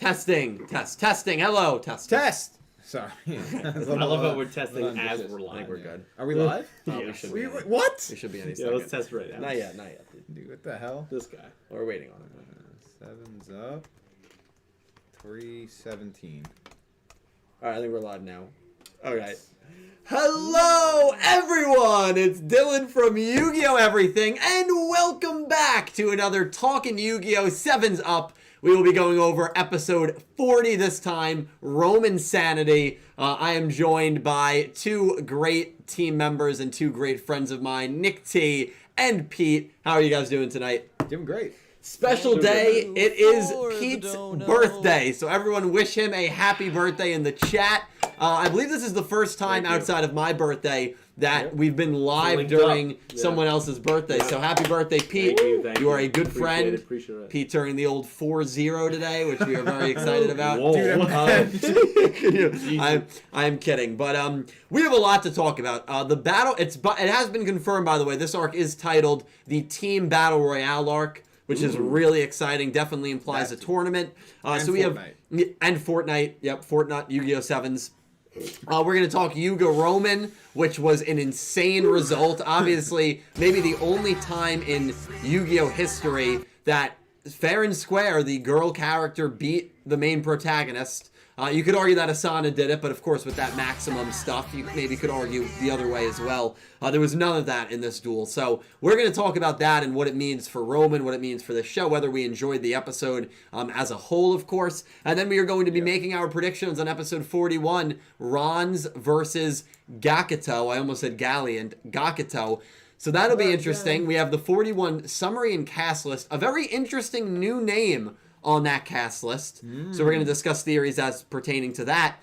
Testing. Hello, test. Test! Sorry. I love how we're testing as we're live. I think we're good. Are we live? We should be. What? We should be any Yeah, second. let's test right now. Not yet. Dude, what the hell? This guy. We're waiting on it. Sevens up. 3:17. All right, I think we're live now. All right. Hello, everyone! It's Dylan from Yu-Gi-Oh! Everything, and welcome back to another Talkin' Yu-Gi-Oh! 7's Up. We will be going over episode 40 this time, Rominsanity. I am joined by two great team members and two great friends of mine, Nick T and Pete. How are you guys doing tonight? Doing great. Special day. It is Pete's birthday, so everyone wish him a happy birthday in the chat. I believe this is the first time outside of my birthday that we've been live during someone else's birthday. So happy birthday, Pete. Thank you. You are a good friend. Appreciate it. Pete turning the old 4-0 today, which we are very excited about. Whoa. Dude, I'm kidding, but we have a lot to talk about. The battle, it has been confirmed, by the way. This arc is titled the Team Battle Royale arc, which is really exciting. Definitely implies a tournament. So we have Fortnite. Yep, Fortnite Yu-Gi-Oh! 7s. We're going to talk Yuga Romin, which was an insane result. Obviously, maybe the only time in Yu-Gi-Oh! History that fair and square, the girl character beat the main protagonist. You could argue that Asana did it, but of course with that maximum stuff, you maybe could argue the other way as well. There was none of that in this duel. So we're going to talk about that and what it means for Romin, what it means for the show, whether we enjoyed the episode as a whole, of course. And then we are going to be making our predictions on episode 41, Ranze versus Gakuto. I almost said Galleon, Gakuto. So that'll be interesting. We have the 41 summary and cast list, a very interesting new name on that cast list. So we're going to discuss theories as pertaining to that.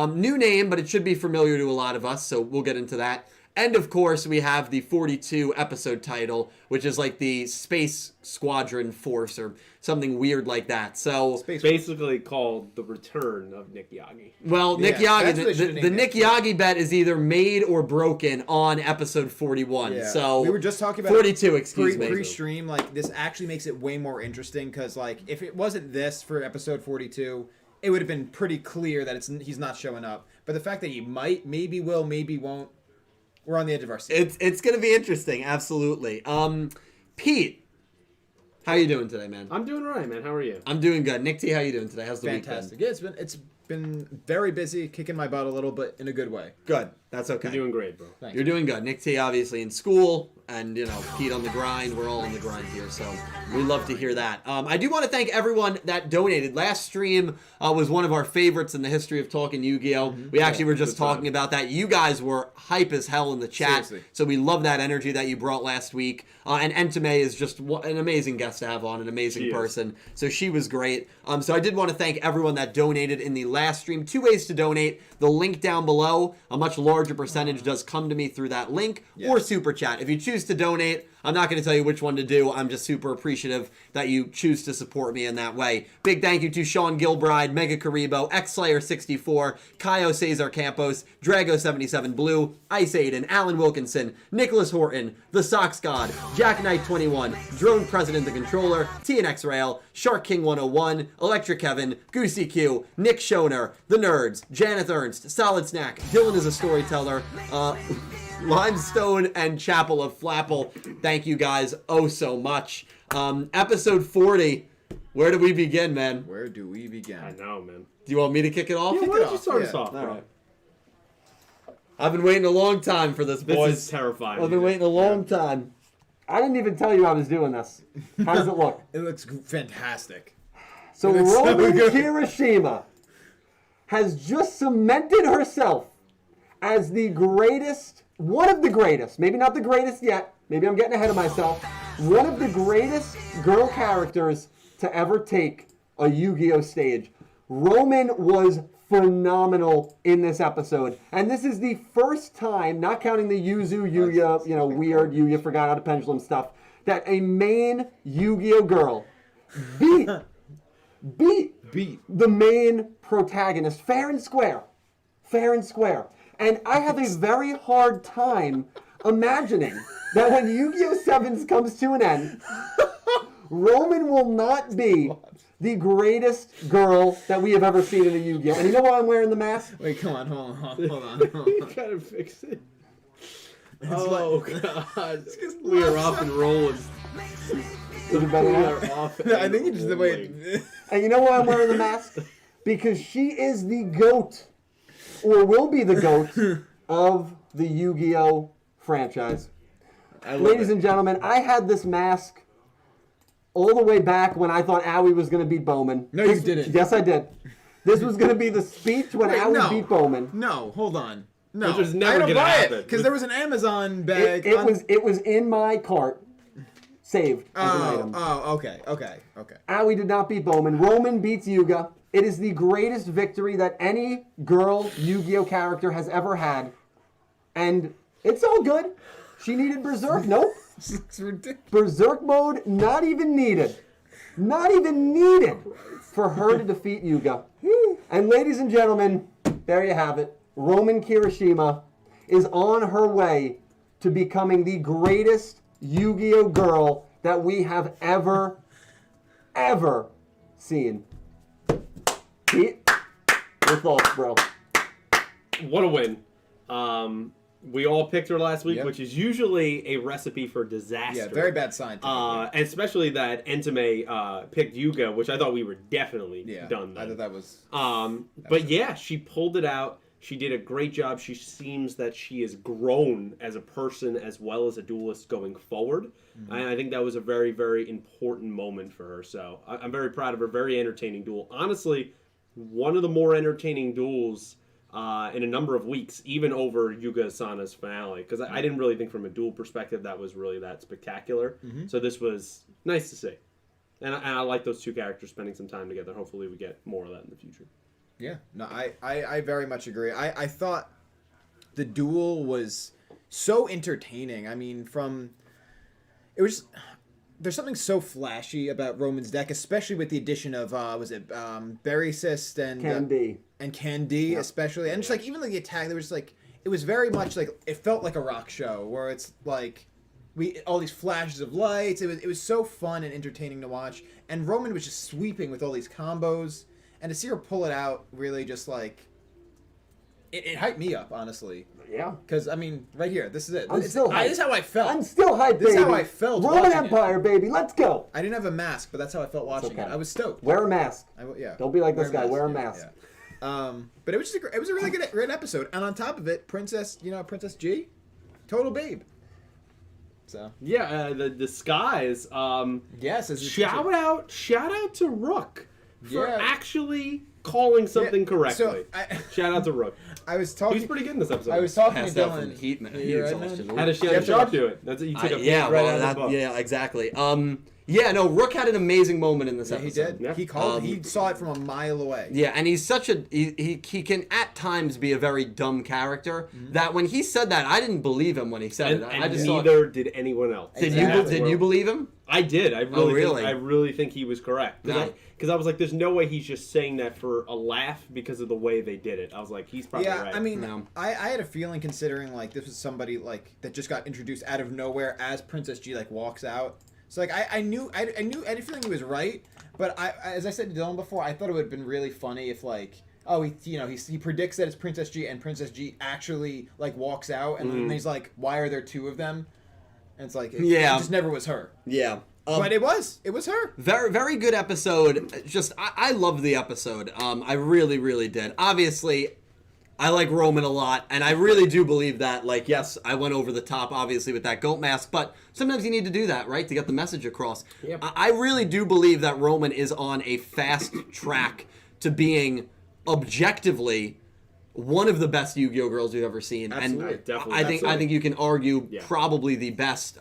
New name, but it should be familiar to a lot of us, so we'll get into that. And of course, we have the 42 episode title, which is like the Space Squadron Force or something weird like that. So basically called the return of Nick Yagi. Well, Nick Yagi, the Nick Yagi bet is either made or broken on episode 41. Yeah. So we were just talking about 42, excuse me. Pre-stream, like this actually makes it way more interesting because, like, if it wasn't this for episode 42, it would have been pretty clear that he's not showing up. But the fact that he might, maybe will, maybe won't, we're on the edge of our seat. It's going to be interesting, absolutely. Pete, how you doing today, man? I'm doing all right, man. How are you? I'm doing good. Nick T, how you doing today? How's the week been? Fantastic. Yeah, it's been very busy, kicking my butt a little, but in a good way. Good. That's okay. You're doing great, bro. Thanks. You're doing good. Nick T, obviously, in school, and, you know, Pete on the grind. We're all on the grind here, so we love to hear that. I do want to thank everyone that donated. Last stream was one of our favorites in the history of Talking Yu-Gi-Oh! We actually were just talking about that. You guys were hype as hell in the chat, Seriously. so we love that energy that you brought last week. And Entame is just an amazing guest to have on, an amazing person. So she was great. So I did want to thank everyone that donated in the last stream. 2 ways to donate. The link down below, a much larger percentage does come to me through that link, or Super Chat. If you choose to donate, I'm not going to tell you which one to do. I'm just super appreciative that you choose to support me in that way. Big thank you to Sean Gilbride, Mega Karibo, XSlayer64, Kaio Cesar Campos, Drago77 Blue, Ice Aiden, Alan Wilkinson, Nicholas Horton, The Sox God, Jack Knight 21, Drone President the Controller, TNX Rail, Shark King 101, Electric Kevin, Goosey Q, Nick Schoner, The Nerds, Janeth Ernst, Solid Snack, Dylan is a Storyteller, Limestone and Chapel of Flapple. Thank you guys oh so much. Episode 40. Where do we begin, man? Where do we begin? I know, man. Do you want me to kick it off? Yeah, why don't you start us off, All bro? right. I've been waiting a long time for this, boys. This is terrifying. I've been waiting a long time. I didn't even tell you I was doing this. How does it look? It looks fantastic. So It looks so Romin good. Kirishima has just cemented herself as the greatest, one of the greatest, maybe not the greatest yet, maybe I'm getting ahead of myself, one of the greatest girl characters to ever take a Yu-Gi-Oh! Stage. Romin was phenomenal in this episode, and this is the first time, not counting the Yuya, you know, weird Yuya forgot how to pendulum stuff, that a main Yu-Gi-Oh! Girl beat the main protagonist, fair and square. And I have a very hard time imagining that when Yu-Gi-Oh! 7's comes to an end, Romin will not be the greatest girl that we have ever seen in a Yu-Gi-Oh! And you know why I'm wearing the mask? Wait, come on, hold on. You gotta fix it. Oh, God. We are off and rolling. Is it better now? I think it's just the way. And you know why I'm wearing the mask? Because she is the GOAT, or will be the GOAT, of the Yu-Gi-Oh! Franchise. Ladies and gentlemen, I had this mask all the way back when I thought Owie was going to beat Bowman. No, you didn't. Yes, I did. This was going to be the speech when Owie beat Bowman. No, hold on. No, Which was never I don't gonna buy happen. it because there was an Amazon bag. It was in my cart, saved as an item. Okay. Owie did not beat Bowman. Romin beats Yuga. It is the greatest victory that any girl Yu-Gi-Oh character has ever had, and it's all good. She needed Berserk. Nope. It's ridiculous. Berserk mode, not even needed. Not even needed for her to defeat Yuga. And ladies and gentlemen, there you have it. Romin Kirishima is on her way to becoming the greatest Yu-Gi-Oh girl that we have ever seen. Pete, your thoughts, bro? What a win. We all picked her last week, Yep. which is usually a recipe for disaster. Yeah, very bad sign. And especially that Entame picked Yuga, which I thought we were definitely done then. I thought that was. But yeah, she pulled it out. She did a great job. She seems that she has grown as a person as well as a duelist going forward. Mm-hmm. And I think that was a very, very important moment for her. So I'm very proud of her. Very entertaining duel. Honestly, one of the more entertaining duels in a number of weeks, even over Yuga Asana's finale. Because I didn't really think from a duel perspective that was really that spectacular. Mm-hmm. So this was nice to see. And I like those two characters spending some time together. Hopefully we get more of that in the future. Yeah, no, I very much agree. I thought the duel was so entertaining. I mean, there's something so flashy about Roman's deck, especially with the addition of Berry Cyst and Candy, especially, and just like even like the attack, there was like it was very much like it felt like a rock show where it's like all these flashes of lights. It was so fun and entertaining to watch, and Roman was just sweeping with all these combos. And to see her pull it out really just like... It hyped me up, honestly. Yeah. Because, I mean, right here, this is it. This is how I felt. I'm still hyped, baby. This is how I felt Roman Empire, baby. Let's go. I didn't have a mask, but that's how I felt watching it. I was stoked. Wear a mask. Yeah. Don't be like this guy. Wear a mask. Yeah. But it was just it was a really great episode. And on top of it, Princess G, total babe. So yeah, the skies. Yes. Shout out to Rook for actually calling something correctly. So shout out to Rook. I was talking. He's pretty good in this episode. I was talking to Dylan. From heat exhaustion. How does she have to do it? That's what you took a yeah, right out of the book. Yeah, exactly. Yeah, no, Rook had an amazing moment in this episode. He did. Yeah. He called. He saw it from a mile away. Yeah, and he's such a he can at times be a very dumb character. Mm-hmm. That when he said that, I didn't believe him when he said it. And neither did anyone else. Did you believe him? I did. I really think he was correct. Because I was like, there's no way he's just saying that for a laugh because of the way they did it. I was like, he's probably right. Yeah, I mean, I had a feeling considering like this was somebody like that just got introduced out of nowhere as Princess G like walks out. So like I had a feeling he was right, but as I said to Dylan before, I thought it would have been really funny if like he predicts that it's Princess G and Princess G actually like walks out and then he's like, why are there two of them? And it's like it just never was her. Yeah. But it was her. Very, very good episode. Just, I loved the episode. I really, really did. Obviously, I like Roman a lot, and I really do believe that, like, yes, I went over the top, obviously, with that goat mask, but sometimes you need to do that, right, to get the message across. Yep. I really do believe that Roman is on a fast track to being objectively one of the best Yu-Gi-Oh girls we've ever seen. Absolutely, and definitely. I think you can argue probably the best.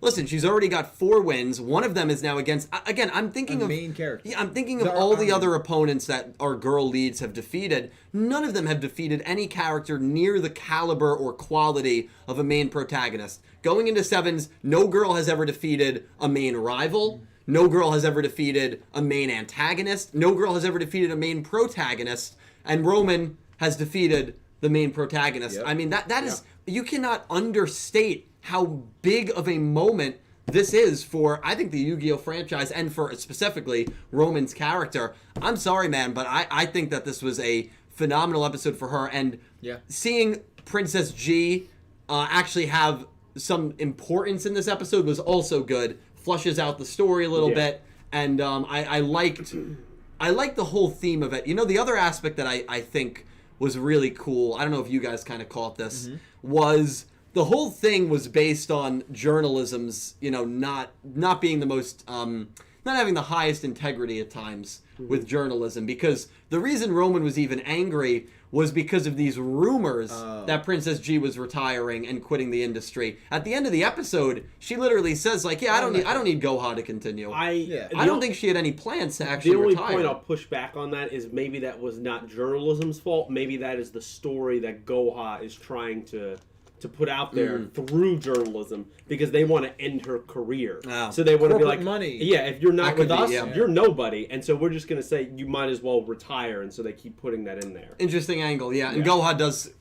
Listen, she's already got 4 wins. One of them is now against. Again, I'm thinking of main character. Yeah, I'm thinking of all the other opponents that our girl leads have defeated. None of them have defeated any character near the caliber or quality of a main protagonist. Going into sevens, no girl has ever defeated a main rival. No girl has ever defeated a main antagonist. No girl has ever defeated a main protagonist. And Roman has defeated the main protagonist. Yep. I mean, that is you cannot understate how big of a moment this is for, I think, the Yu-Gi-Oh franchise and for specifically Romin's character. I'm sorry, man, but I think that this was a phenomenal episode for her. And seeing Princess G actually have some importance in this episode was also good. Flushes out the story a little bit. And I liked the whole theme of it. You know, the other aspect that I think was really cool, I don't know if you guys kind of caught this, was the whole thing was based on journalism's, you know, not being the most, not having the highest integrity at times with journalism. Because the reason Romin was even angry was because of these rumors that Princess G was retiring and quitting the industry. At the end of the episode, she literally says, like, I don't need Goha to continue. I don't think she had any plans to actually retire. The only point I'll push back on that is maybe that was not journalism's fault. Maybe that is the story that Goha is trying to put out there through journalism, because they want to end her career. So they want to be like, money. Yeah, if you're not with us, you're nobody. And so we're just going to say you might as well retire. And so they keep putting that in there. Interesting angle, And Goha does,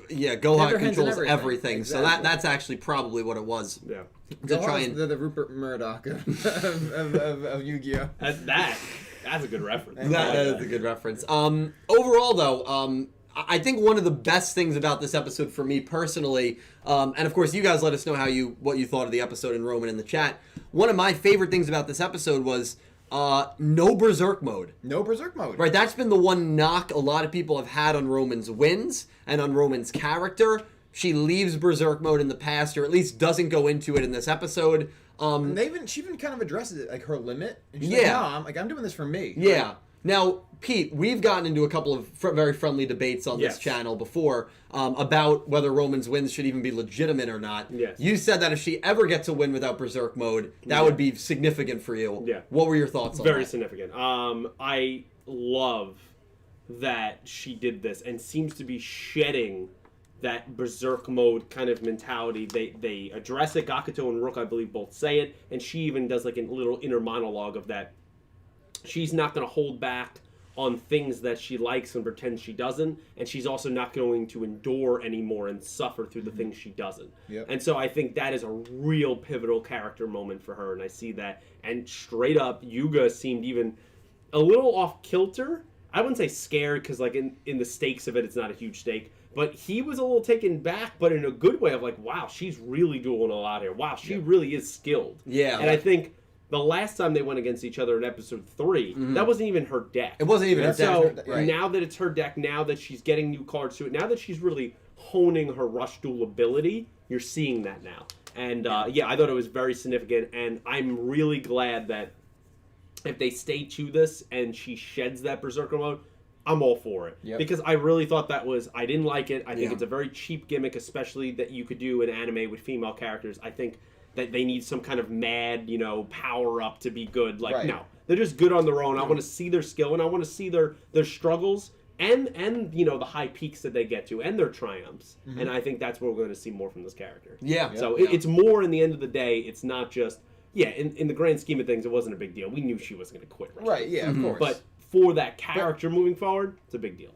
Goha controls everything. Exactly. So that's actually probably what it was. Yeah. To try and the Rupert Murdoch of Yu-Gi-Oh. That's a good reference. That is a good reference. Overall, though, I think one of the best things about this episode for me personally, and of course you guys let us know what you thought of the episode in Romin in the chat. One of my favorite things about this episode was no Berserk mode. No Berserk mode. Right, that's been the one knock a lot of people have had on Romin's wins and on Romin's character. She leaves Berserk mode in the past, or at least doesn't go into it in this episode. She even kind of addresses it, like her limit. And she's like, no, I'm doing this for me. Yeah. Now, Pete, we've gotten into a couple of very friendly debates on this channel before about whether Romin's wins should even be legitimate or not. Yes. You said that if she ever gets a win without Berserk mode, that would be significant for you. Yeah. What were your thoughts on that? Very significant. I love that she did this and seems to be shedding that Berserk mode kind of mentality. They address it. Gakuto and Rook, I believe, both say it, and she even does like a little inner monologue of that. She's not going to hold back on things that she likes and pretend she doesn't, and she's also not going to endure anymore and suffer through the things she doesn't. Yep. And so I think that is a real pivotal character moment for her, and I see that. And straight up, Yuga seemed even a little off kilter. I wouldn't say scared, because like in the stakes of it, it's not a huge stake. But he was a little taken back, but in a good way of like, wow, she's really doing a lot here. Wow, she really is skilled. Yeah. And I think the last time they went against each other in episode 3, that wasn't even her deck. It wasn't even her deck. So now that it's her deck, now that she's getting new cards to it, now that she's really honing her rush duel ability, you're seeing that now. And I thought it was very significant, and I'm really glad that if they stay to this and she sheds that Berserker mode, I'm all for it. Yep. Because I really thought I didn't like it. I think it's a very cheap gimmick, especially that you could do in anime with female characters. I think that they need some kind of mad, power up to be good. Like, no, they're just good on their own. I want to see their skill, and I want to see their struggles and the high peaks that they get to and their triumphs. And I think that's what we're going to see more from this character. Yeah. So it's more, in the end of the day, it's not just, in the grand scheme of things, it wasn't a big deal. We knew she wasn't going to quit. Right, yeah, of course. But for that character moving forward, it's a big deal.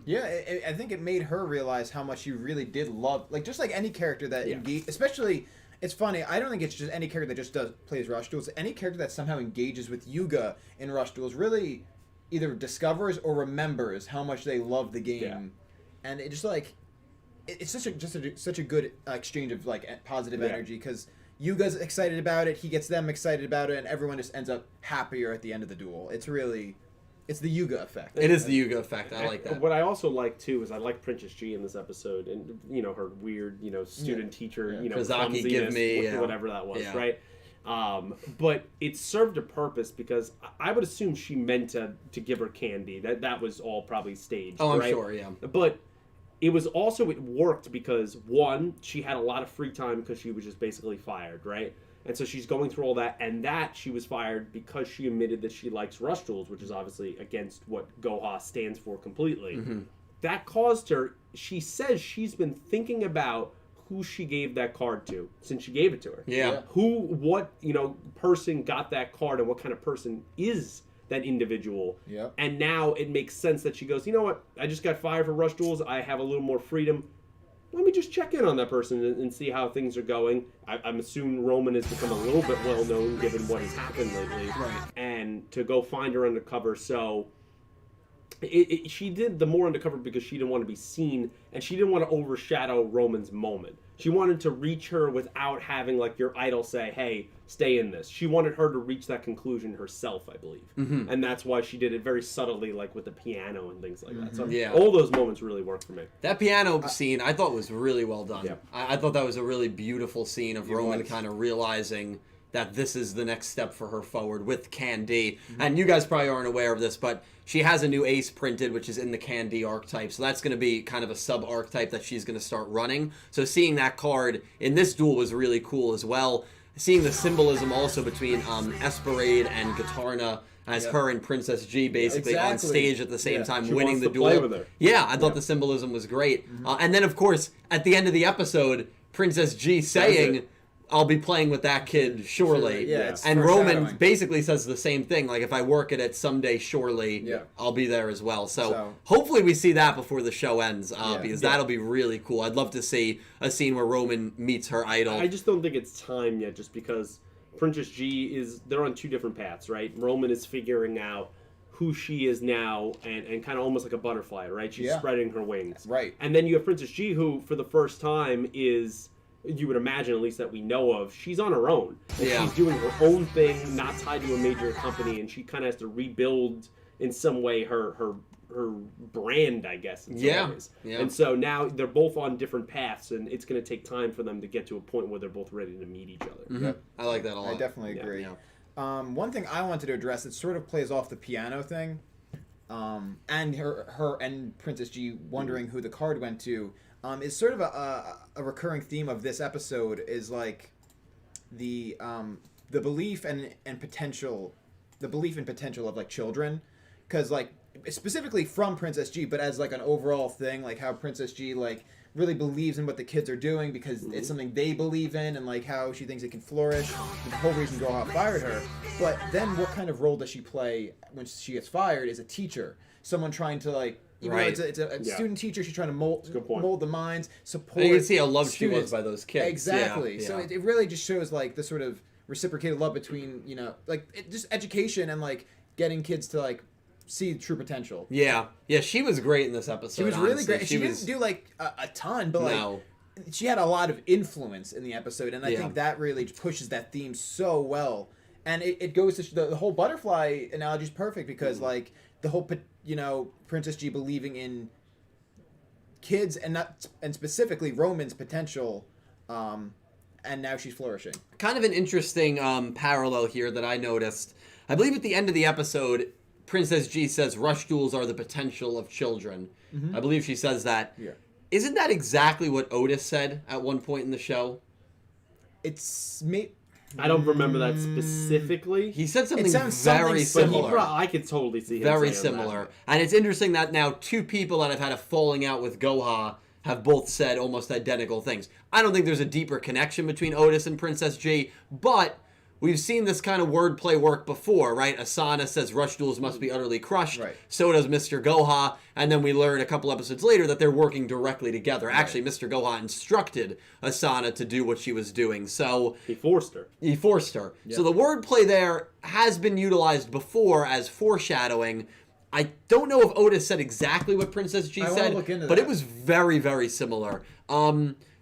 Yeah, I think it made her realize how much she really did love, like, just like any character that especially, it's funny, I don't think it's just any character that just plays Rush Duels. Any character that somehow engages with Yuga in Rush Duels really either discovers or remembers how much they love the game. And it just like, it's such a good exchange of like positive energy, because Yuga's excited about it, he gets them excited about it, and everyone just ends up happier at the end of the duel. It's the Yuga effect. It is the Yuga effect. I like that. What I also like too is I like Princess G in this episode, and her weird student teacher Kazaki give me whatever that was, right? But it served a purpose, because I would assume she meant to give her candy. That was all probably staged. Oh, I'm right? sure, yeah. But it worked because, one, she had a lot of free time because she was just basically fired, right? And so she's going through all that, and that she was fired because she admitted that she likes Rush Duels, which is obviously against what Goha stands for completely. That caused her, she says she's been thinking about who she gave that card to since she gave it to her. Yeah. What person got that card, and what kind of person is that individual. Yep. And now it makes sense that she goes, you know what, I just got fired for Rush Duels, I have a little more freedom. let me just check in on that person and see how things are going. I'm assuming Romin has become a little bit well known given what has happened lately. Right. And to go find her undercover, so she did the more undercover because she didn't want to be seen and she didn't want to overshadow Roman's moment. She wanted to reach her without having like your idol say, hey, stay in this. She wanted her to reach that conclusion herself, I believe. Mm-hmm. And that's why she did it very subtly, like with the piano and things like that. So Yeah. all those moments really worked for me. That piano scene I thought was really well done. Yeah. I thought that was a really beautiful scene of Roman was. kind of realizing that this is the next step for her forward with Candy. And you guys probably aren't aware of this, but she has a new ace printed, which is in the Candy archetype. So that's going to be kind of a sub-archetype that she's going to start running. So seeing that card in this duel was really cool as well. Seeing the symbolism also between Esperade and Gatarna as her and Princess G basically on Exactly. stage at the same Yeah. time She winning wants the to duel. play with her. Yeah, I thought the symbolism was great. And then, of course, at the end of the episode, Princess G saying, it. I'll be playing with that kid surely. Yeah, it's And Roman foreshadowing. basically says the same thing. Like, if I work at it someday, surely Yeah. I'll be there as well. So, So- hopefully we see that before the show ends because Yeah. that'll be really cool. I'd love to see a scene where Roman meets her idol. I just don't think it's time yet, just because Princess G they're on two different paths, right? Roman is figuring out who she is now and kind of almost like a butterfly, right? She's Yeah. spreading her wings. Right. And then you have Princess G, who for the first time is, you would imagine, at least that we know of, she's on her own. And Yeah. she's doing her own thing, not tied to a major company, and she kind of has to rebuild in some way her brand, I guess, in some ways. Yeah. And so now they're both on different paths, and it's going to take time for them to get to a point where they're both ready to meet each other. Mhm. I like that a lot. I definitely Yeah. agree. Yeah. One thing I wanted to address, it sort of plays off the piano thing, and her and Princess G wondering who the card went to, is sort of a recurring theme of this episode, is like the belief and potential, the belief and potential of like children, because like specifically from Princess G, but as like an overall thing, like how Princess G like really believes in what the kids are doing because it's something they believe in, and like how she thinks it can flourish. The whole reason Goha fired her. But then what kind of role does she play when she gets fired? Is a teacher, someone trying to like, even Right. though it's a Yeah. student teacher, she's trying to good point. mold the minds, support. And you can see how loved she was students. by those kids. Exactly. Yeah, So yeah. it really just shows like the sort of reciprocated love between, you know, like just education and like getting kids to like see true potential. Yeah, she was great in this episode. She was really honestly. great. She didn't do like a ton, but like No. she had a lot of influence in the episode, and I Yeah. think that really pushes that theme so well. And it goes to the whole butterfly analogy is perfect because like the whole Princess G believing in kids and specifically Roman's potential, and now she's flourishing. Kind of an interesting parallel here that I noticed. I believe at the end of the episode, Princess G says rush duels are the potential of children. I believe she says that. Yeah. Isn't that exactly what Otis said at one point in the show? It's I don't remember that specifically. He said something sounds very something But similar. I could totally see him Very saying similar. that. And it's interesting that now two people that have had a falling out with Goha have both said almost identical things. I don't think there's a deeper connection between Otis and Princess G, but we've seen this kind of wordplay work before, right? Asana says rush duels must be utterly crushed. Right. So does Mr. Goha. And then we learn a couple episodes later that they're working directly together. Actually, Mr. Goha instructed Asana to do what she was doing. So He forced her. he forced her. So the wordplay there has been utilized before as foreshadowing. I don't know if Otis said exactly what Princess G I wanna said, look into but that. it was very, very similar.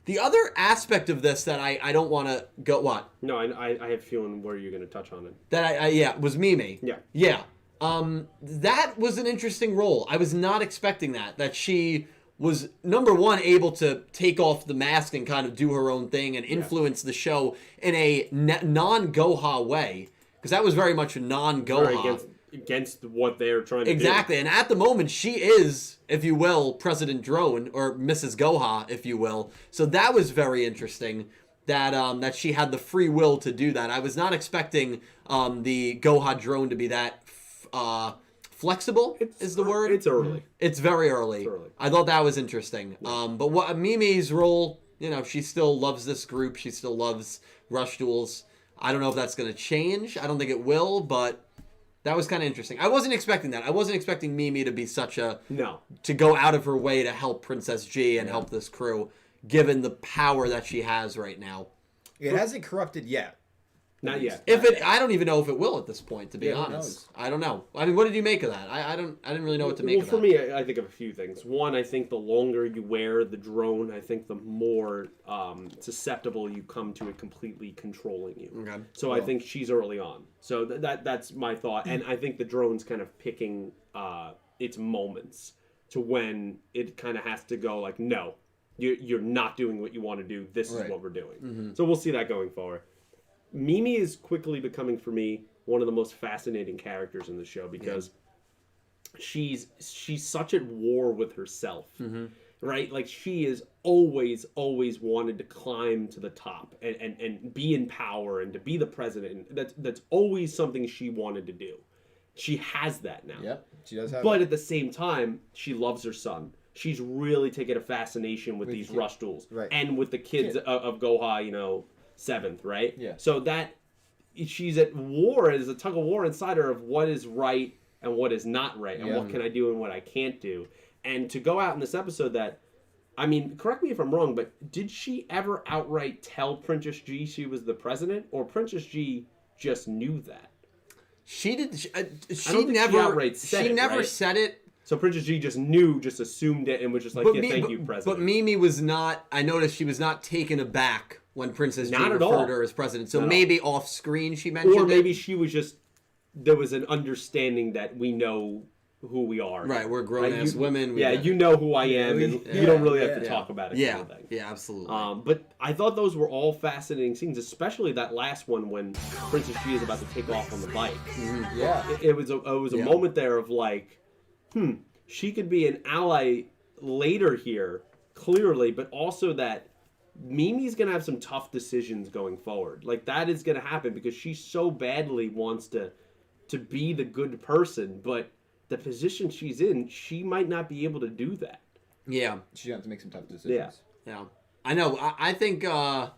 The other aspect of this that I don't want to go, what? No, I have a feeling where you're going to touch on it. That yeah, was Mimi. Yeah. Yeah. That was an interesting role. I was not expecting that she was, number one, able to take off the mask and kind of do her own thing and influence the show in a non-Goha way. Because that was very much a non-Goha. Very against what they're trying to Exactly, and at the moment, she is, if you will, President Drone, or Mrs. Goha, if you will. So that was very interesting, that she had the free will to do that. I was not expecting the Goha drone to be that flexible, is the word? It's early. It's very early. It's early. I thought that was interesting. But what Mimi's role, she still loves this group. She still loves Rush Duels. I don't know if that's going to change. I don't think it will, but that was kind of interesting. I wasn't expecting that. I wasn't expecting Mimi to be such a... No. To go out of her way to help Princess G and help this crew. given the power that she has right now. It hasn't corrupted yet. Not yet. I don't even know if it will at this point, to be honest. knows? I don't know. I mean, what did you make of that? I didn't really know what to make of that. Well, for me, I think of a few things. One, I think the longer you wear the drone, I think the more susceptible you come to it completely controlling you. Okay. So I think she's early on. So that's my thought. And I think the drone's kind of picking its moments to when it kind of has to go like, no, you're not doing what you want to do. This is what we're doing. Mm-hmm. So we'll see that going forward. Mimi is quickly becoming, for me, one of the most fascinating characters in the show because she's such at war with herself, right? Like, she is always wanted to climb to the top and be in power and to be the president. That's always something she wanted to do. She has that now. Yep, she does have But that. at the same time, she loves her son. She's really taken a fascination with these rush duels. Right. And with the kids of Goha, 7th, right? Yeah. So that she's at war, there's a tug of war inside her of what is right and what is not right, and what can I do and what I can't do. And to go out in this episode that, I mean, correct me if I'm wrong, but did she ever outright tell Princess G she was the president, or Princess G just knew that? She did. She never outright said it, She never right? said it. So Princess G just knew, just assumed it, and was just like, thank you, president. But Mimi was not. I noticed she was not taken aback when Princess G Not at referred all. to her as president. So maybe off screen she mentioned Or maybe it. she was just, there was an understanding that we know who we are. Right, we're grown-ass women. You know who I am, and you don't really have to talk about it. Yeah, Kind of thing. yeah, absolutely. But I thought those were all fascinating scenes, especially that last one when Princess G is about to take off on the bike. Yeah. It was a moment there of like, she could be an ally later here, clearly, but also that Mimi's going to have some tough decisions going forward. Like, that is going to happen because she so badly wants to be the good person, but the position she's in, she might not be able to do that. Yeah. She's going to have to make some tough decisions. Yeah. I know. I think her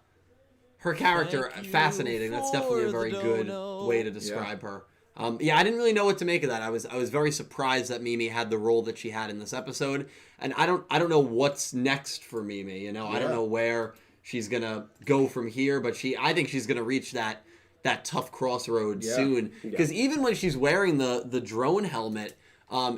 character, fascinating. That's definitely a very good way to describe her. I didn't really know what to make of that. I was very surprised that Mimi had the role that she had in this episode, and I don't know what's next for Mimi. I don't know where she's gonna go from here, but I think she's gonna reach that tough crossroad soon. Because even when she's wearing the drone helmet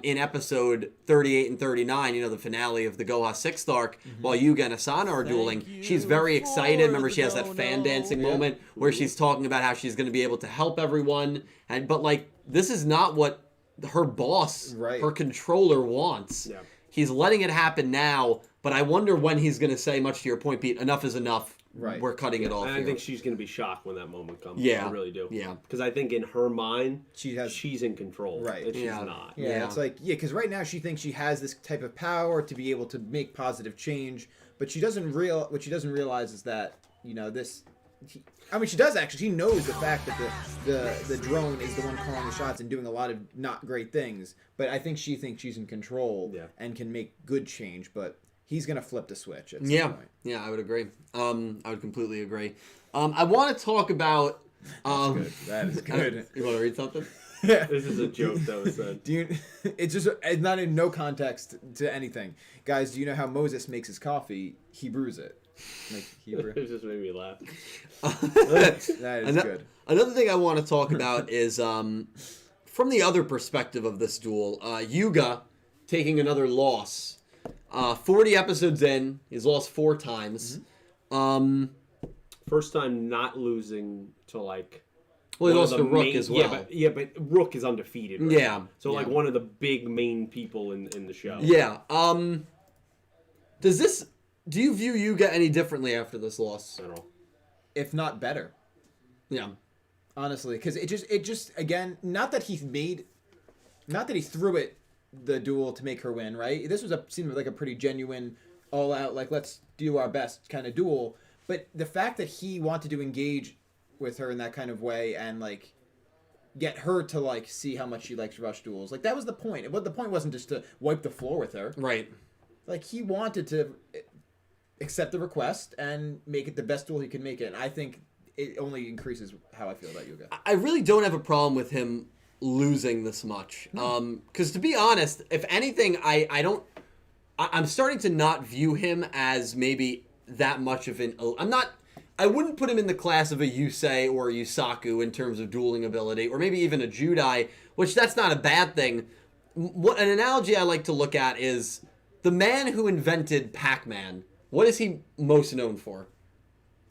in episode 38 and 39, the finale of the Goha 6th arc, while Yuga and Asana are dueling, she's very excited. Remember, she has that fan dancing moment where she's talking about how she's going to be able to help everyone. But like, this is not what her boss, her controller wants. Yeah. He's letting it happen now, but I wonder when he's going to say, much to your point, Pete, enough is enough. Right. We're cutting it off. And here. I think she's going to be shocked when that moment comes. Yeah. I really do. Yeah. Because I think in her mind, she's in control. Right. And she's not. Yeah. It's like, because right now she thinks she has this type of power to be able to make positive change, but she doesn't what she doesn't realize is that, she does actually. She knows the fact that the drone is the one calling the shots and doing a lot of not great things, but I think she thinks she's in control and can make good change, but he's going to flip the switch at some point. Yeah, I would agree. I would completely agree. I want to talk about... That is good. You want to read something? Yeah. This is a joke that was said. It's not in no context to anything. Guys, do you know how Moses makes his coffee? He brews it. Like Hebrew. It just made me laugh. That is good. Another thing I want to talk about is from the other perspective of this duel, Yuga taking another loss. 40 episodes in, he's lost 4 times. First time not losing to like. Well, he lost to Rook as well. But Rook is undefeated. Right now. So like one of the big main people in the show. Yeah. Do you view Yuga any differently after this loss? I don't know. If not better. Yeah. Honestly, because it just again, not that he threw it the duel to make her win, right? This seemed like a pretty genuine, all out, like let's do our best kind of duel. But the fact that he wanted to engage with her in that kind of way and like get her to like see how much she likes rush duels, like that was the point. But the point wasn't just to wipe the floor with her, right? Like he wanted to accept the request and make it the best duel he can make it. And I think it only increases how I feel about Yuga. I really don't have a problem with him losing this much. Because to be honest, if anything, I'm starting to not view him as maybe that much of an. I wouldn't put him in the class of a Yusei or a Yusaku in terms of dueling ability, or maybe even a Judai, which that's not a bad thing. What an analogy I like to look at is the man who invented Pac-Man. What is he most known for?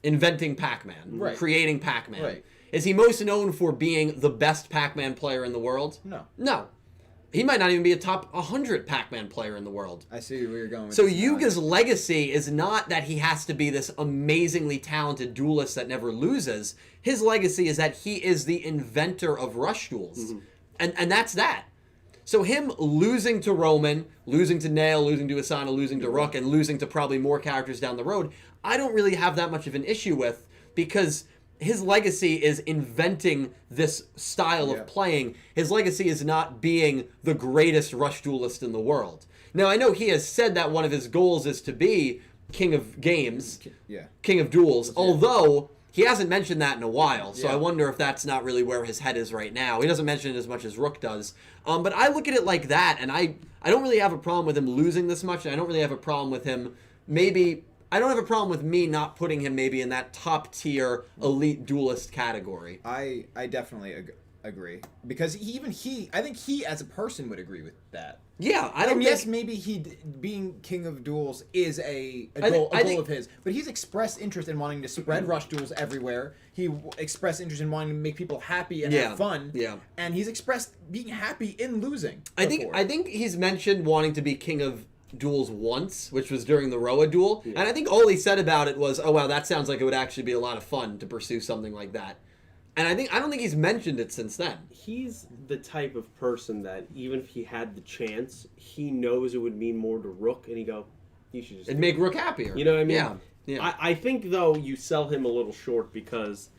Inventing Pac-Man, right. Creating Pac-Man. Right. Is he most known for being the best Pac-Man player in the world? No. No. He might not even be a top 100 Pac-Man player in the world. I see where you're going with So this Yuga's legacy is not that he has to be this amazingly talented duelist that never loses. His legacy is that he is the inventor of rush duels. And that's that. So him losing to Romin, losing to Nail, losing to Asana, losing to Rook, and losing to probably more characters down the road, I don't really have that much of an issue with, because his legacy is inventing this style of playing. His legacy is not being the greatest rush duelist in the world. Now, I know he has said that one of his goals is to be king of games, king of duels, although he hasn't mentioned that in a while, so I wonder if that's not really where his head is right now. He doesn't mention it as much as Rook does. But I look at it like that, and I don't really have a problem with him losing this much, and I don't really have a problem with him I don't have a problem with me not putting him maybe in that top tier elite duelist category. I definitely agree, because I think he as a person would agree with that. Yeah, I don't think... Yes, maybe being king of duels is a goal of his, but he's expressed interest in wanting to spread rush duels everywhere. He expressed interest in wanting to make people happy and have fun. Yeah, and he's expressed being happy in losing. I think he's mentioned wanting to be king of duels once, which was during the Roa duel, and I think all he said about it was, "Oh wow, that sounds like it would actually be a lot of fun to pursue something like that." And I don't think he's mentioned it since then. He's the type of person that even if he had the chance, he knows it would mean more to Rook, and he'd go, "You should just." It'd make Rook happier. You know what I mean? Yeah. I think though you sell him a little short, because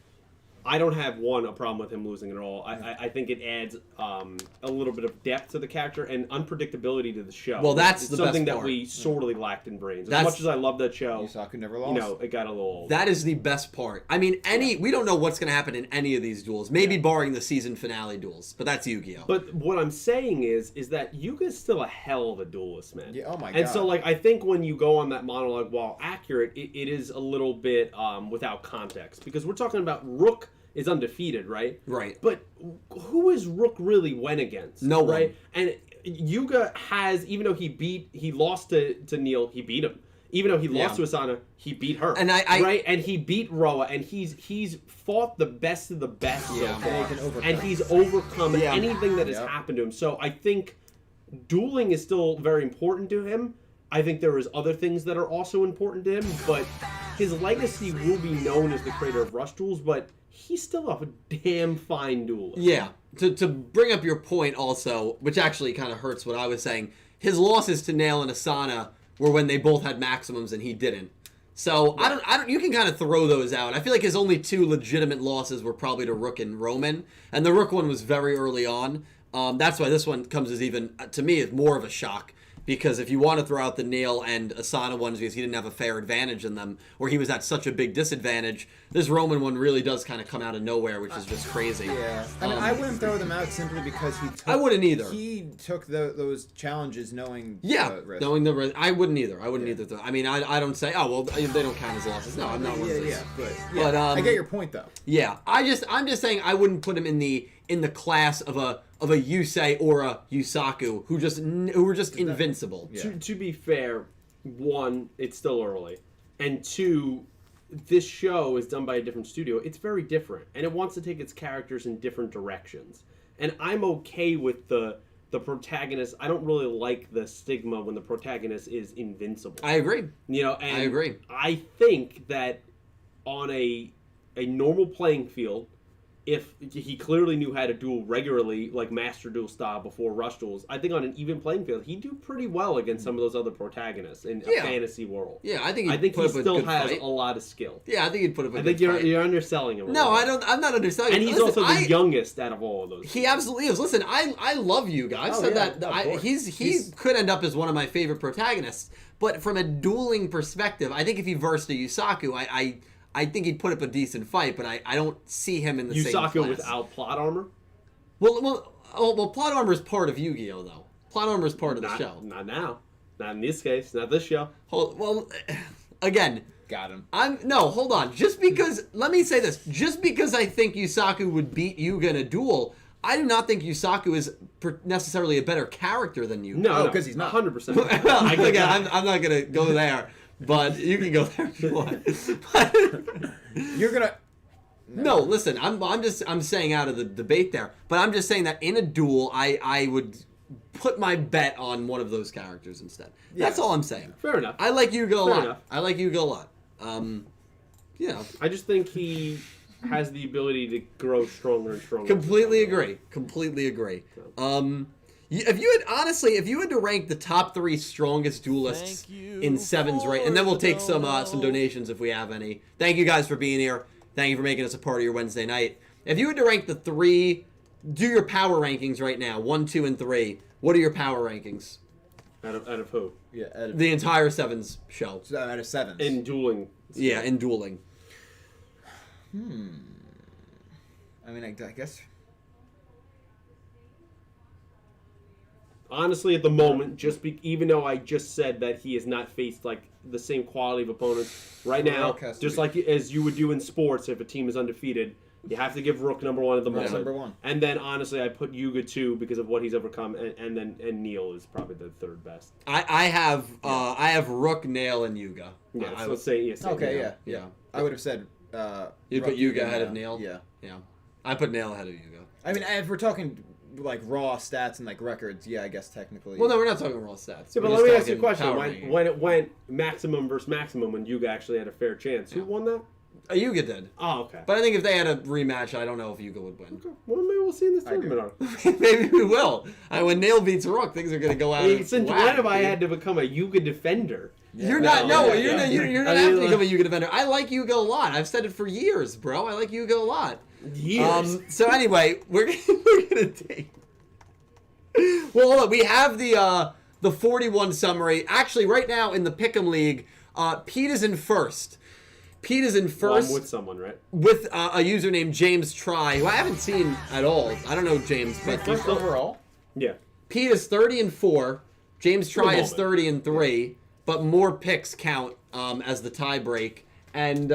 I don't have a problem with him losing at all. I think it adds a little bit of depth to the character and unpredictability to the show. Well, that's it's the something best that part. we sorely lacked in Brains. As much as I love that show, Yusaku never lost. It got a little old. That is the best part. I mean, we don't know what's going to happen in any of these duels. Maybe barring the season finale duels, but that's Yu-Gi-Oh. But what I'm saying is that Yuga's still a hell of a duelist, man. Yeah, oh my god. And so, I think when you go on that monologue, while accurate, it is a little bit without context, because we're talking about Rook is undefeated, right? Right. But who is Rook really went against? No one. Right? And Yuga has, even though he lost to Neil, he beat him. Even though he lost to Asana, he beat her. And right? And he beat Roa, and he's fought the best of the best so far. And he's overcome anything that has happened to him. So I think dueling is still very important to him. I think there is other things that are also important to him, but his legacy will be known as the creator of rush duels, but he's still a damn fine duelist. Yeah. To bring up your point also, which actually kind of hurts what I was saying, his losses to Nail and Asana were when they both had maximums and he didn't. So I don't. You can kind of throw those out. I feel like his only two legitimate losses were probably to Rook and Romin, and the Rook one was very early on. That's why this one comes as even, to me, is more of a shock. Because if you want to throw out the Nail and Asana ones because he didn't have a fair advantage in them, or he was at such a big disadvantage, this Roman one really does kind of come out of nowhere, which is just crazy. Yeah, I mean, I wouldn't throw them out simply because I wouldn't either. He took those challenges knowing the risk. Knowing the risk. I wouldn't either. I wouldn't either. I mean, I don't say, oh, well, they don't count as losses. No, I'm not one of those. But I get your point, though. Yeah, I'm just saying I wouldn't put him in the class of a Yusei or a Yusaku who were just invincible. Yeah. To be fair, one, it's still early, and two, this show is done by a different studio. It's very different, and it wants to take its characters in different directions. And I'm okay with the protagonist. I don't really like the stigma when the protagonist is invincible. I agree. And I agree. I think that on a normal playing field, if he clearly knew how to duel regularly, like Master Duel style before Rush Duels, I think on an even playing field, he'd do pretty well against some of those other protagonists in a fantasy world. Yeah, I think he still has a lot of skill. Yeah, I think he'd put up a good fight. I think you're underselling him. No, I don't. I'm not underselling him. And he's also the youngest out of all of those. He absolutely is. Listen, I love Yuga. I've said that. He could end up as one of my favorite protagonists. But from a dueling perspective, I think if he versed a Yusaku, I think he'd put up a decent fight, but I don't see him in the same class. Yusaku without plot armor? Well, plot armor is part of Yu-Gi-Oh, though. Plot armor is part of the show. Not now. Not in this case. Not this show. Well, again, Got him. no, hold on. Just because, let me say this. Just because I think Yusaku would beat Yuga in a duel, I do not think Yusaku is necessarily a better character than Yuga. No, because he's not. 100%. Well, again, I'm not going to go there, but you can go there if you want. You're gonna. No, listen, I'm saying out of the debate there, but I'm just saying that in a duel, I would put my bet on one of those characters instead. That's all I'm saying. Fair enough. I like Yuga a lot. enough. I like Yuga a lot. You know. I just think he has the ability to grow stronger and stronger. Completely agree. If you had to rank the top 3 strongest duelists in sevens, right? And then we'll take some donations if we have any. Thank you guys for being here. Thank you for making us a part of your Wednesday night. If you had to rank the 3, do your power rankings right now, 1, 2, and 3. What are your power rankings? Out of who? Yeah. The entire sevens show. Out of 7s. In dueling. Yeah, in dueling. I mean, I guess. Honestly, at the moment, even though I just said that he has not faced like the same quality of opponents right now, just like as you would do in sports, if a team is undefeated, you have to give Rook number 1 at the moment. Number 1. And then honestly, I put Yuga 2 because of what he's overcome, and Neil is probably the 3rd best. I have Rook, Nail, and Yuga. Yeah, so let's say Okay, yeah. I would have said. You'd put Yuga ahead of Nail. Yeah. Yeah. I put Nail ahead of Yuga. I mean, if we're talking like raw stats and like records, yeah, I guess technically. Well, no, we're not talking raw stats. Yeah, but let me ask you a question. When it went maximum versus maximum, when Yuga actually had a fair chance, who won that? Yuga did. Oh, okay. But I think if they had a rematch, I don't know if Yuga would win. Okay. Well, maybe we'll see in this tournament. Maybe we will. When Nail beats Rook, things are going to go out. Since when have I had to become a Yuga defender? Yeah. You're not have to become a Yuga defender. I like Yuga a lot. I've said it for years, bro. I like Yuga a lot. Years. So anyway, we're gonna take. Well, hold on. We have the 41 summary. Actually, right now in the Pick'em League, Pete is in first. Well, I'm with someone, right? With a user named James Try, who I haven't seen at all. I don't know James, but first overall. Yeah. Pete is 30-4. James Try is 30-3. But more picks count as the tie break. And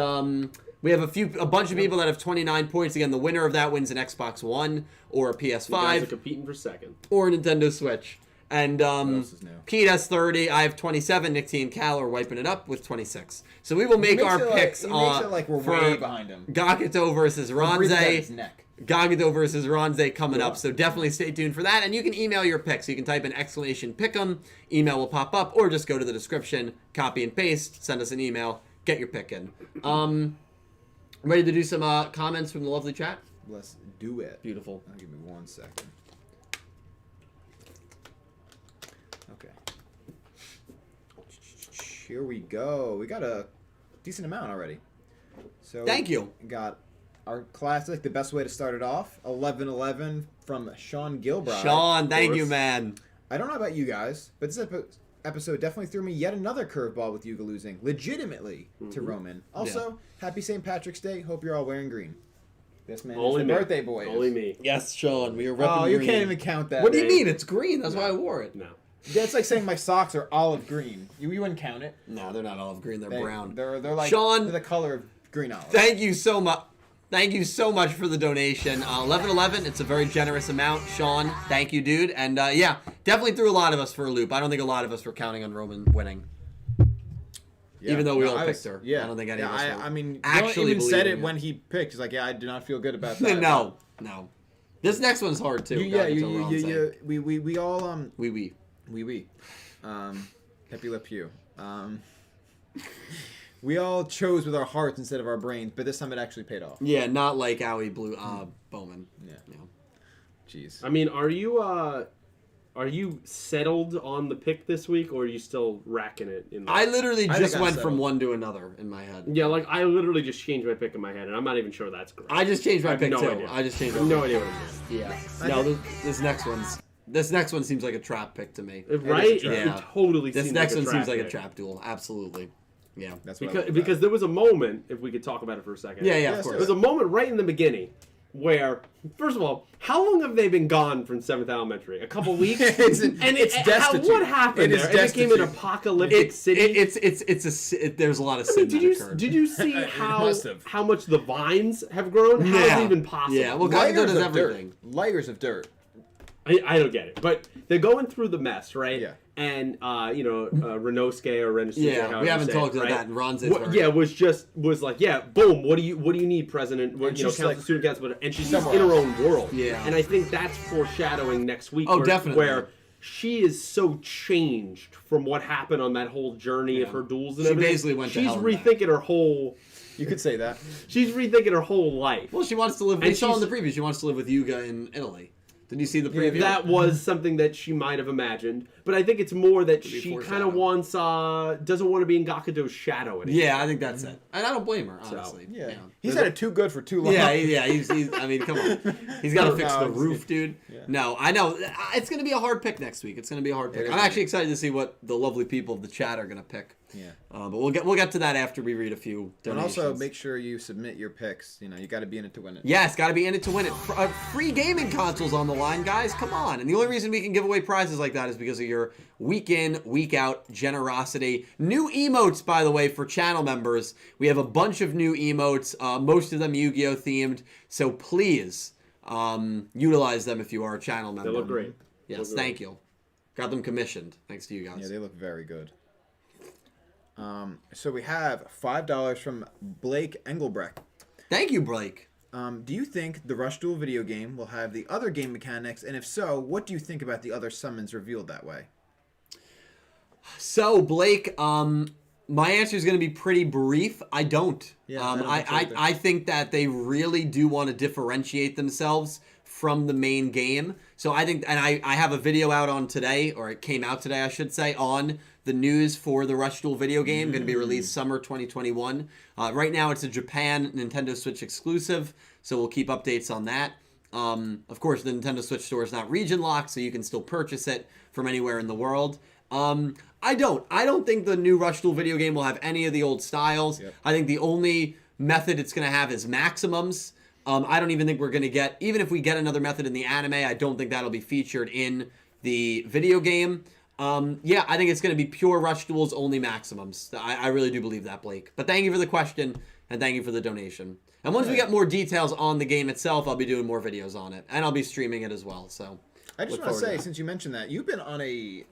we have a bunch of people that have 29 points. Again, the winner of that wins an Xbox One or a PS5. You guys are competing for second. Or a Nintendo Switch. And else is new? Pete has 30. I have 27. Nick T and Cal are wiping it up with 26. So we will make our picks he makes it like we're way behind him. Gakuto versus Ranze. Neck. Gakuto versus Ranze coming up, so definitely stay tuned for that. And you can email your picks. You can type in !pick'em, email will pop up, or just go to the description, copy and paste, send us an email, get your pick in. Ready to do some comments from the lovely chat? Let's do it. Beautiful. Give me 1 second. Okay. Here we go. We got a decent amount already. So thank you. Got our classic, the best way to start it off, 11-11 from Sean Gilbride. Sean, thank you, man. I don't know about you guys, but this episode definitely threw me yet another curveball with Yuga losing, legitimately, to Romin. Also, happy St. Patrick's Day. Hope you're all wearing green. This man is the birthday boy. Only me. Yes, Sean, we are repping you green. can't even count that. What do you mean? It's green. That's why I wore it. No. That's like saying my socks are olive green. You wouldn't count it. No, they're not olive green. They're brown. They're like Sean, they're the color of green olive. Thank you so much. Thank you so much for the donation. 11-11, it's a very generous amount. Sean, thank you, dude. And yeah, definitely threw a lot of us for a loop. I don't think a lot of us were counting on Romin winning. Yeah. Even though we all picked her. Yeah. I don't think any of us were. I mean, actually even said it when he picked. He's like, yeah, I do not feel good about that. No. This next one's hard, too. We all, We. Happy Le Pew. We all chose with our hearts instead of our brains, but this time it actually paid off. Yeah, not like Owie Blue Bowman. Yeah. Jeez. I mean, are you settled on the pick this week, or are you still racking it? I literally just went from one to another in my head. Yeah, like I literally just changed my pick in my head, and I'm not even sure that's correct. I just changed my pick too. Idea. I just changed. I have no idea what it is. Yeah. No, this next one seems like a trap pick to me. Right? Yeah. It totally. This seems next like one seems like pick. a trap duel. Absolutely. Yeah. That's because there was a moment, if we could talk about it for a second. Yeah, of course. There was a moment right in the beginning where, first of all, how long have they been gone from 7th Elementary? A couple weeks? It's destitute. What happened It is there? It became an destitute. apocalyptic city. There's a lot of sin that occurred. Did you see must have. how much the vines have grown? How is it even possible? Yeah, well, Gakuto does everything. Layers of dirt. I don't get it. But they're going through the mess, right? Yeah. And Renosuke or Renosuke, Yeah, we haven't talked about that. And Ranze was like, yeah, boom. What do you need, President? And she's council, like, student council, and she's just somewhere in her else. own world. Yeah. And I think that's foreshadowing next week. Oh, definitely. Where she is so changed from what happened on that whole journey of her duels and everything. Basically went to She's hell and back. rethinking her whole. You could say that. She's rethinking her whole life. Well, she wants to live. We saw in the preview. She wants to live with Yuga in Italy. Did you see the preview? That was something that she might have imagined, but I think it's more that she kind of wants, doesn't want to be in Gakuto's shadow anymore. Yeah, I think that's it, and I don't blame her, honestly. Yeah. He's had it too good for too long. Yeah. He's I mean, come on. He's got to fix the roof, dude. Yeah. No, I know. It's going to be a hard pick next week. It's going to be a hard pick. I'm actually excited to see what the lovely people of the chat are going to pick. Yeah. But we'll get to that after we read a few donations. And also make sure you submit your picks. You got to be in it to win it. Yes, got to be in it to win it. Free gaming consoles on the line, guys. Come on. And the only reason we can give away prizes like that is because of your week in, week out generosity. New emotes, by the way, for channel members. We have a bunch of new emotes, most of them Yu-Gi-Oh themed. So please utilize them if you are a channel member. They look great. Yes, thank you. Got them commissioned. Thanks to you guys. Yeah, they look very good. So we have $5 from Blake Engelbrecht. Thank you, Blake. Do you think the Rush Duel video game will have the other game mechanics? And if so, what do you think about the other summons revealed that way? So, Blake, my answer is going to be pretty brief. I don't. Yeah, I think that they really do want to differentiate themselves from the main game. So I think, and I have a video out on today, or it came out today, I should say, on the news for the Rush Duel video game, going to be released summer 2021. Right now it's a Japan Nintendo Switch exclusive, so we'll keep updates on that. Of course, the Nintendo Switch store is not region locked, so you can still purchase it from anywhere in the world. I don't think the new Rush Duel video game will have any of the old styles. Yep. I think the only method it's going to have is maximums. I don't even think we're going to get, even if we get another method in the anime, I don't think that'll be featured in the video game. Yeah, I think it's going to be pure Rush Duels, only maximums. I really do believe that, Blake. But thank you for the question, and thank you for the donation. And once we get more details on the game itself, I'll be doing more videos on it. And I'll be streaming it as well, so. I just want to say, since you mentioned that, you've been on a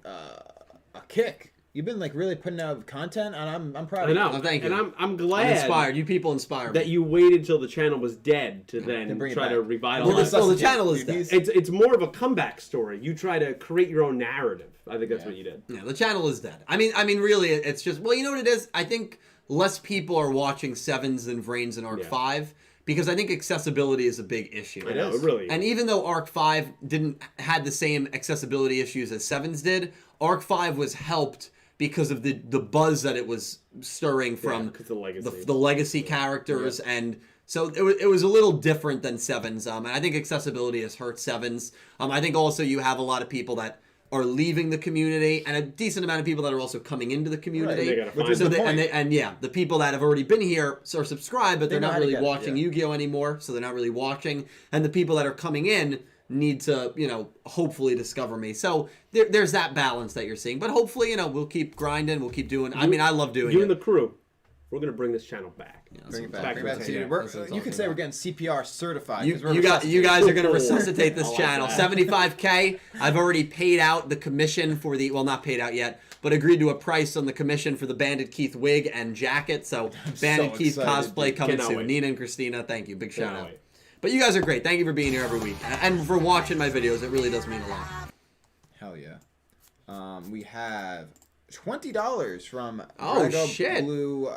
kick. You've been like really putting out content, and I'm proud of you. I know. Oh, thank you. And I'm glad. I'm inspired. You people inspire me. That you waited till the channel was dead to then bring it try back. to revitalize. Well, the channel is dead. It's more of a comeback story. You try to create your own narrative. I think that's what you did. Yeah, the channel is dead. I mean, really, it's just, well, you know what it is? I think less people are watching Sevens than Vrains and Arc 5, because I think accessibility is a big issue. I know, it really is. And even though Arc 5 had the same accessibility issues as Sevens did, Arc 5 was helped because of the buzz that it was stirring from the legacy characters, and so it was a little different than Sevens. And I think accessibility has hurt Sevens. I think also you have a lot of people that are leaving the community, and a decent amount of people that are also coming into the community. Right. The people that have already been here are subscribed, but they're not really watching it, Yu-Gi-Oh anymore, so they're not really watching. And the people that are coming in need to, hopefully discover me. So there's that balance that you're seeing. But hopefully, we'll keep grinding. We'll keep doing. I love doing it. You and the crew, we're going to bring this channel back. Bring it back. That's You can say we're getting CPR certified. You guys are going to resuscitate this channel. 75K. I've already paid out the commission for the, well, not paid out yet, but agreed to a price on the commission for the Bandit Keith wig and jacket. So Bandit Keith cosplay coming soon. Nina and Christina, thank you. Big shout out. But you guys are great. Thank you for being here every week. And for watching my videos. It really does mean a lot. Hell yeah. We have $20 from shit. Blue,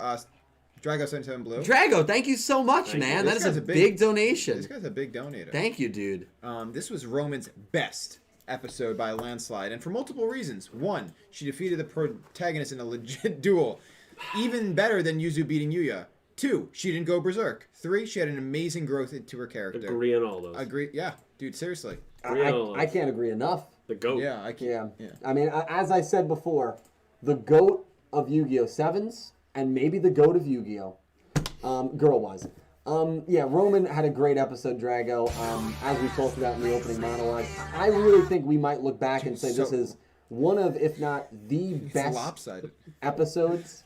Drago77 Blue. Drago, thank you so much, man. That is a big donation. This guy's a big donator. Thank you, dude. This was Roman's best episode by a landslide, and for multiple reasons. One, she defeated the protagonist in a legit duel. Even better than Yuzu beating Yuya. 2, she didn't go berserk. 3, she had an amazing growth into her character. Agree on all those. Agree, yeah, dude, seriously. I can't agree enough. The GOAT. Yeah, I can't. Yeah. I mean, as I said before, the GOAT of Yu-Gi-Oh! Sevens, and maybe the GOAT of Yu-Gi-Oh! Girl-wise. Yeah, Roman had a great episode, Drago. As we talked about in the opening monologue, I really think we might look back and say this is one of, if not the best lopsided episodes.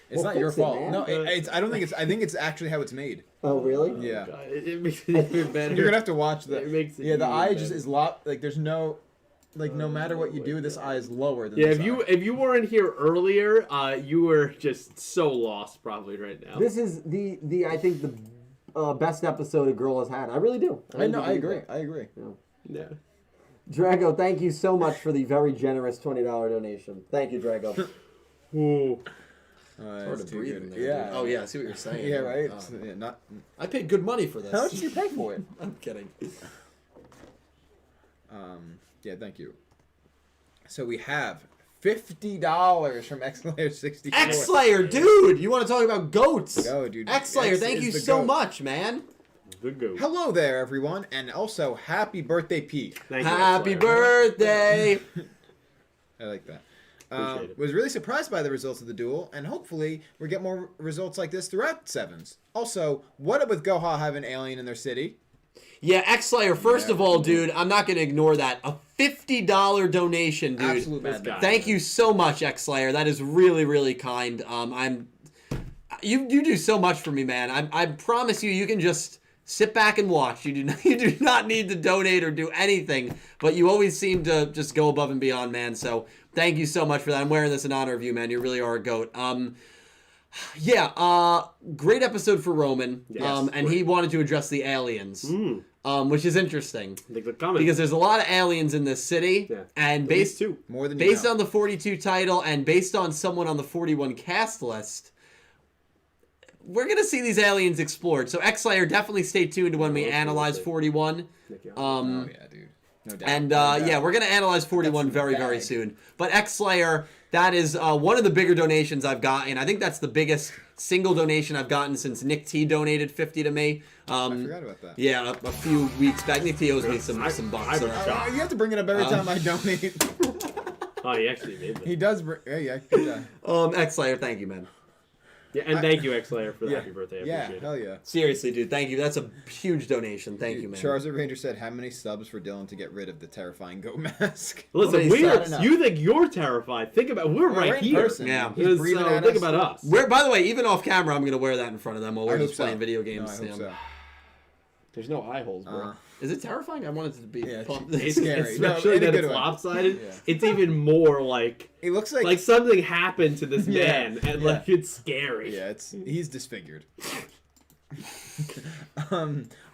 It's Well, not your fix it, fault. man. No, it's. I don't think it's. I think it's actually how it's made. Oh, really? Yeah. God, it makes it even better. You're gonna have to watch the. It makes it yeah, the even eye better. just is like there's no, like no matter what you do, this eye is lower than. Yeah, this if eye. you weren't here earlier, you were just so lost probably right now. This is the I think the best episode a girl has had. I really do. I know. I really agree. do. I agree. Yeah. Drago, thank you so much for the very generous $20 donation. Thank you, Drago. Ooh. Hard to breathe in there. Yeah. Dude. Oh yeah, I see what you're saying. Yeah. Right. Oh. Yeah, not. I paid good money for this. How much did you pay for it? I'm kidding. Yeah. Thank you. So we have $50 from XLayer64. X-Slayer, dude! You want to talk about goats? Go, dude. X-Slayer, X thank is you the so goat. much, man. The goat. Hello there, everyone, and also happy birthday, Pete. Thank you, Happy X-Slayer. birthday! I like that. Appreciate it. Was really surprised by the results of the duel, and hopefully we get more results like this throughout Sevens. Also, what up with Goha having an alien in their city? Yeah, X-Slayer, first Yeah. of all, dude, I'm not going to ignore that. A $50 donation, dude. Absolute This madness. guy. Thank you so much, X-Slayer. That is really, really kind. You do so much for me, man. I promise you can just sit back and watch. You do not need to donate or do anything, but you always seem to just go above and beyond, man. So thank you so much for that. I'm wearing this in honor of you, man. You really are a goat. Great episode for Roman. Yes, and he wanted to address the aliens, which is interesting. I think they're coming. Because there's a lot of aliens in this city, Yeah. and At least two. More than you based know. on the 42 title and based on someone on the 41 cast list, we're gonna see these aliens explored. So X-Slayer, definitely stay tuned to when we analyze 41. Oh yeah, dude. No doubt. And No doubt. yeah, we're gonna analyze 41 That's the very, very bag. soon. But X-Slayer, that is one of the bigger donations I've gotten. I think that's the biggest single donation I've gotten since Nick T donated 50 to me. I forgot about that. Yeah, a few weeks back. Nick T owes me some bucks. I so- was shocked. You have to bring it up every time I donate. Oh, he actually made that. He does. Yeah. Good job. X-Slayer, thank you, man. Yeah, and thank you, X-Slayer, for the Yeah. happy birthday. I Yeah. appreciate it. Hell yeah. Seriously, dude, thank you. That's a huge donation. Thank you, man. Charizard Ranger said, "How many subs for Dylan to get rid of the terrifying goat mask?" Listen, Somebody we're, said- you think you're terrified. Think about, we're right right in here. person. Yeah. He's So breathing at think us. about us. By the way, even off camera, I'm gonna wear that in front of them while I we're hope just so. playing video No, games. I hope Yeah. so. There's no eye holes, bro. Is it terrifying? I wanted it to be. Yeah, pumped. it's scary. No, Especially in a that good it's way. lopsided. Yeah. It's even more like It looks like. like something happened to this Yeah. man, and Yeah. like it's scary. Yeah, he's disfigured.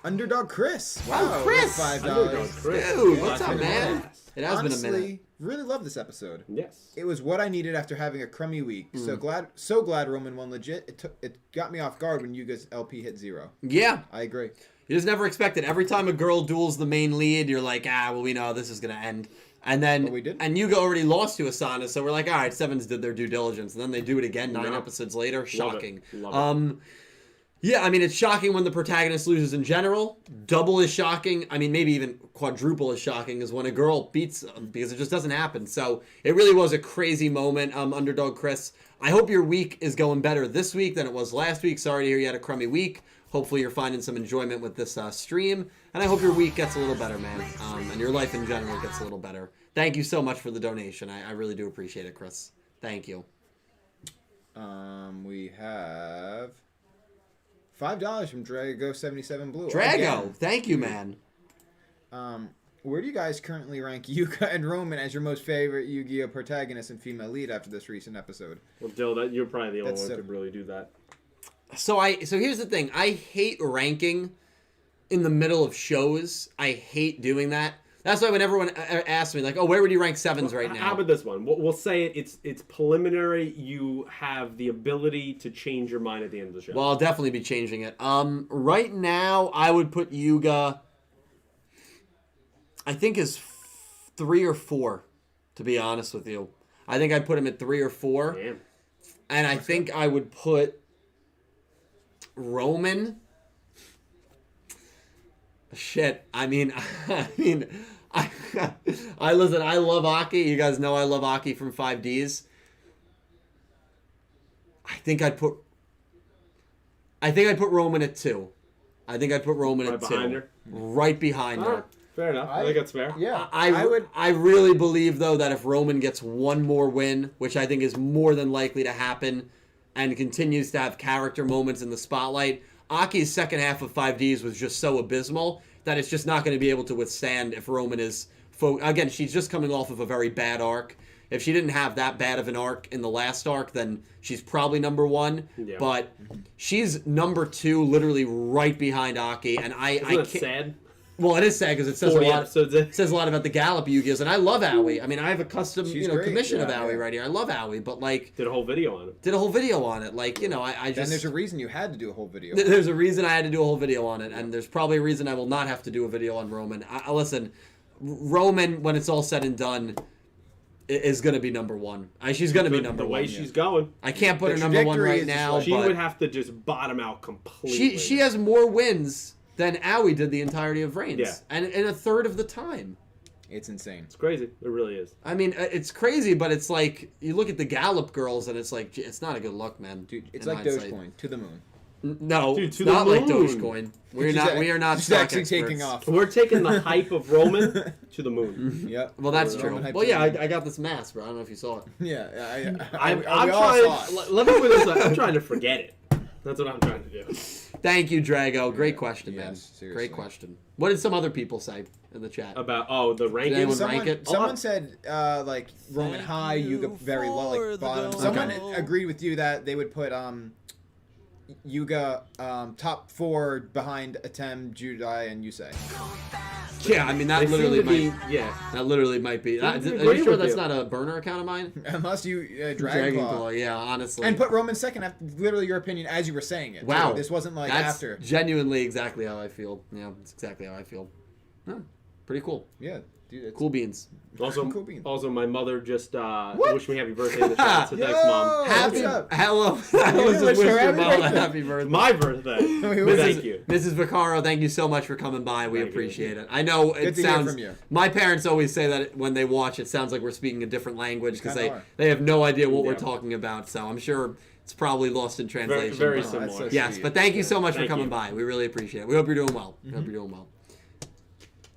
Underdog Chris. Wow, Chris! $5. Chris. Dude, what's up, Watching man? the ass. It has Honestly, been a minute. really love this episode. Yes. It was what I needed after having a crummy week. So glad Roman won legit. It got me off guard when Yuga's LP hit 0. Yeah, I agree. you just never expect it. Every time a girl duels the main lead, you're like, well, we know this is gonna end. And then, But we didn't. and Yuga already lost to Asana, so we're like, all right, Sevens did their due diligence, and then they do it again 9 No. episodes later. Shocking. Love it. Yeah, I mean, it's shocking when the protagonist loses in general. Double is shocking. I mean, maybe even quadruple is shocking is when a girl beats them, because it just doesn't happen. So it really was a crazy moment, Underdog Chris. I hope your week is going better this week than it was last week. Sorry to hear you had a crummy week. Hopefully you're finding some enjoyment with this stream. And I hope your week gets a little better, man. And your life in general gets a little better. Thank you so much for the donation. I really do appreciate it, Chris. Thank you. We have $5 from Drago77 Blue. Drago, Again. thank you, man. Where do you guys currently rank Yuga and Romin as your most favorite Yu-Gi-Oh protagonist and female lead after this recent episode? Well, Dill, you're probably the only That's one so- who could really do that. So here's the thing. I hate ranking in the middle of shows. I hate doing that. That's why when everyone asks me, like, oh, where would you rank Sevens right How now? about this one? We'll say it's preliminary. You have the ability to change your mind at the end of the show. Well, I'll definitely be changing it. Right now, I would put Yuga, I think, is 3 or 4, to be honest with you. I think I'd put him at 3 or 4. Damn. And I think I would put Roman. Shit. I mean, I listen. I love Aki. You guys know I love Aki from 5Ds. I think I'd put I think I put Roman at 2. I think I put Roman Right at 2. behind her? Right behind her. Fair enough. I think that's fair. Yeah, I would. I really believe, though, that if Roman gets one more win, which I think is more than likely to happen, and continues to have character moments in the spotlight, Aki's second half of 5Ds was just so abysmal that it's just not going to be able to withstand if Roman is... Again, she's just coming off of a very bad arc. If she didn't have that bad of an arc in the last arc, then she's probably number 1. Yeah. But she's number 2, literally right behind Aki, and I Isn't can't... that sad? Well, it is sad because it says 40 a lot. episodes in. It says a lot about the Gallop Yu-Gi-Ohs, and I love Aoi. I mean, I have a custom, She's great. commission of Yeah, Aoi yeah. right here. I love Aoi, but like, Did a whole video on it. did a whole video on it. Like, I And just there's a reason you had to do a whole video. there's a reason I had to do a whole video on it, and there's probably a reason I will not have to do a video on Roman. Listen, Roman, when it's all said and done, is going to be number 1. She's going to be number The way 1. she's going, I can't put The her number 1 trajectory right is just now, like- she but would have to just bottom out completely. she has more wins than Aoi did the entirety of Reigns, Yeah. and in a third of the time. It's insane. It's crazy. It really is. I mean, it's crazy, but it's like you look at the Gallop girls, and it's like it's not a good look, man. Dude, it's in like hindsight. Dogecoin to the moon. No, Dude, to the not like moon. Dogecoin. We're She's not. a- We are not she's stock actually experts. taking off. We're taking the hype of Roman to the moon. Yep. Well, that's Roman true. hype Well, to yeah, the moon. I got this mask, bro. I don't know if you saw it. Yeah, I'm we all saw trying. it. Let me put this. I'm trying to forget it. That's what I'm trying to do. Thank you, Drago. Great question, man. Yes, seriously. Great question. What did some other people say in the chat? About the Did anyone rankings. rank it? Someone said like Roman high, Yuga very low, like bottom. Someone agreed with you that they would put Yuga top 4 behind Atem, Judai, and Yusei. Yeah, I mean that They seem literally to be. might. Yeah. That literally might be. Are agree you sure with that's you. not a burner account of mine? Unless you Dragon Dragon Claw. Claw. Yeah, honestly. And put Roman second after literally your opinion as you were saying it. Wow. Too. This wasn't like That's after. genuinely exactly how I feel. Yeah, it's exactly how I feel. Huh, pretty cool. Yeah, dude. It's Cool beans. Also, Cool beans. also, my mother just What? wished me happy birthday in the chat. So thanks, mom. Happy, what's up? hello. I was wish just her wishing happy Mom a birthday. happy birthday. My birthday. Mrs. Thank you. Mrs. Vaccaro, thank you so much for coming by. We Thank you. appreciate it. I know it Good to hear sounds. from you. My parents always say that when they watch, it sounds like we're speaking a different language because kinda are. they have no idea what we're Yeah. talking about. So I'm sure it's probably lost in translation. Very but- similar. that's so Yes, sweet. but thank you so much for Thank coming you. by. We really appreciate it. We hope you're doing well. We hope you're doing well.